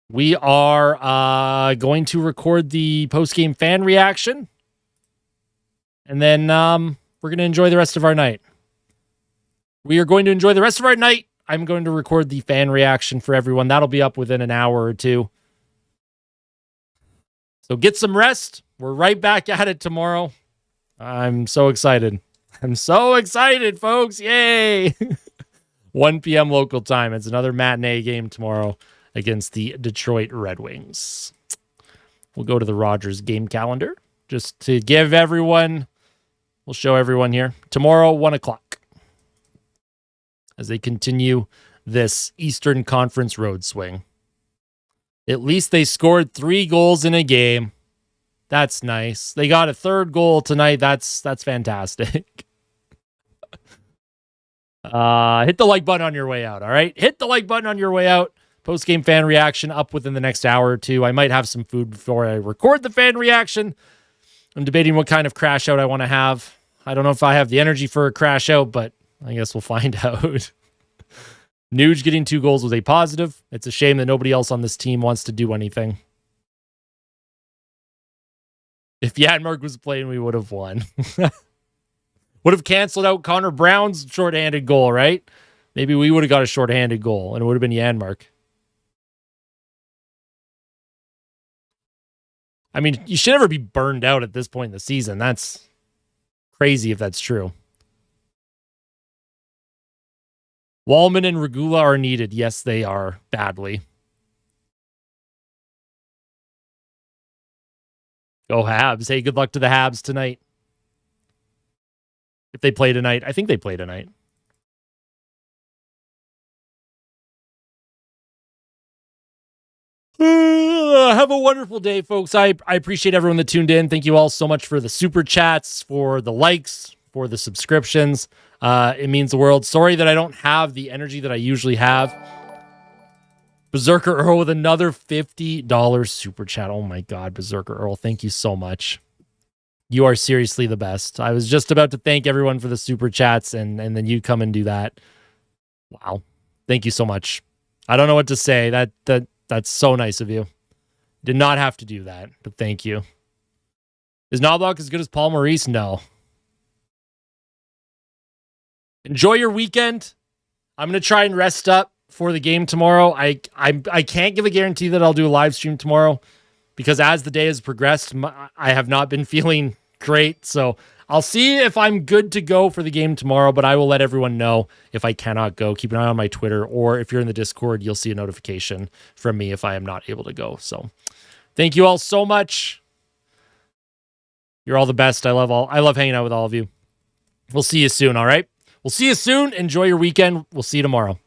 We are going to record the post-game fan reaction, and then we're going to enjoy the rest of our night. We are going to enjoy the rest of our night. I'm going to record the fan reaction for everyone. That'll be up within an hour or two. So get some rest. We're right back at it tomorrow. I'm so excited. I'm so excited, folks. Yay. 1 p.m. local time. It's another matinee game tomorrow against the Detroit Red Wings. We'll go to the Rogers game calendar just to give everyone, we'll show everyone here. Tomorrow, 1 o'clock. As they continue this Eastern Conference road swing. At least they scored 3 goals in a game. That's nice. They got a third goal tonight. That's fantastic. Hit the like button on your way out, all right? Hit the like button on your way out. Post-game fan reaction up within the next hour or two. I might have some food before I record the fan reaction. I'm debating what kind of crash out I want to have. I don't know if I have the energy for a crash out, but I guess we'll find out. Nuge getting 2 goals was a positive. It's a shame that nobody else on this team wants to do anything. If Janmark was playing, we would have won. Would have canceled out Connor Brown's shorthanded goal, right? Maybe we would have got a shorthanded goal, and it would have been Janmark. I mean, you should never be burned out at this point in the season. That's crazy if that's true. Wallman and Regula are needed. Yes, they are. Badly. Go Habs. Hey, good luck to the Habs tonight. If they play tonight. I think they play tonight. Have a wonderful day, folks. I appreciate everyone that tuned in. Thank you all so much for the super chats, for the likes, for the subscriptions. It means the world. Sorry that I don't have the energy that I usually have. Berserker Earl with another $50 super chat. Oh my God, Berserker Earl. Thank you so much. You are seriously the best. I was just about to thank everyone for the super chats, and then you come and do that. Wow. Thank you so much. I don't know what to say. That's so nice of you. Did not have to do that, but thank you. Is Knobloch as good as Paul Maurice? No. Enjoy your weekend. I'm going to try and rest up for the game tomorrow. I can't give a guarantee that I'll do a live stream tomorrow because as the day has progressed, I have not been feeling great. So I'll see if I'm good to go for the game tomorrow, but I will let everyone know if I cannot go. Keep an eye on my Twitter, or if you're in the Discord, you'll see a notification from me if I am not able to go. So thank you all so much. You're all the best. I love hanging out with all of you. We'll see you soon, all right? We'll see you soon. Enjoy your weekend. We'll see you tomorrow.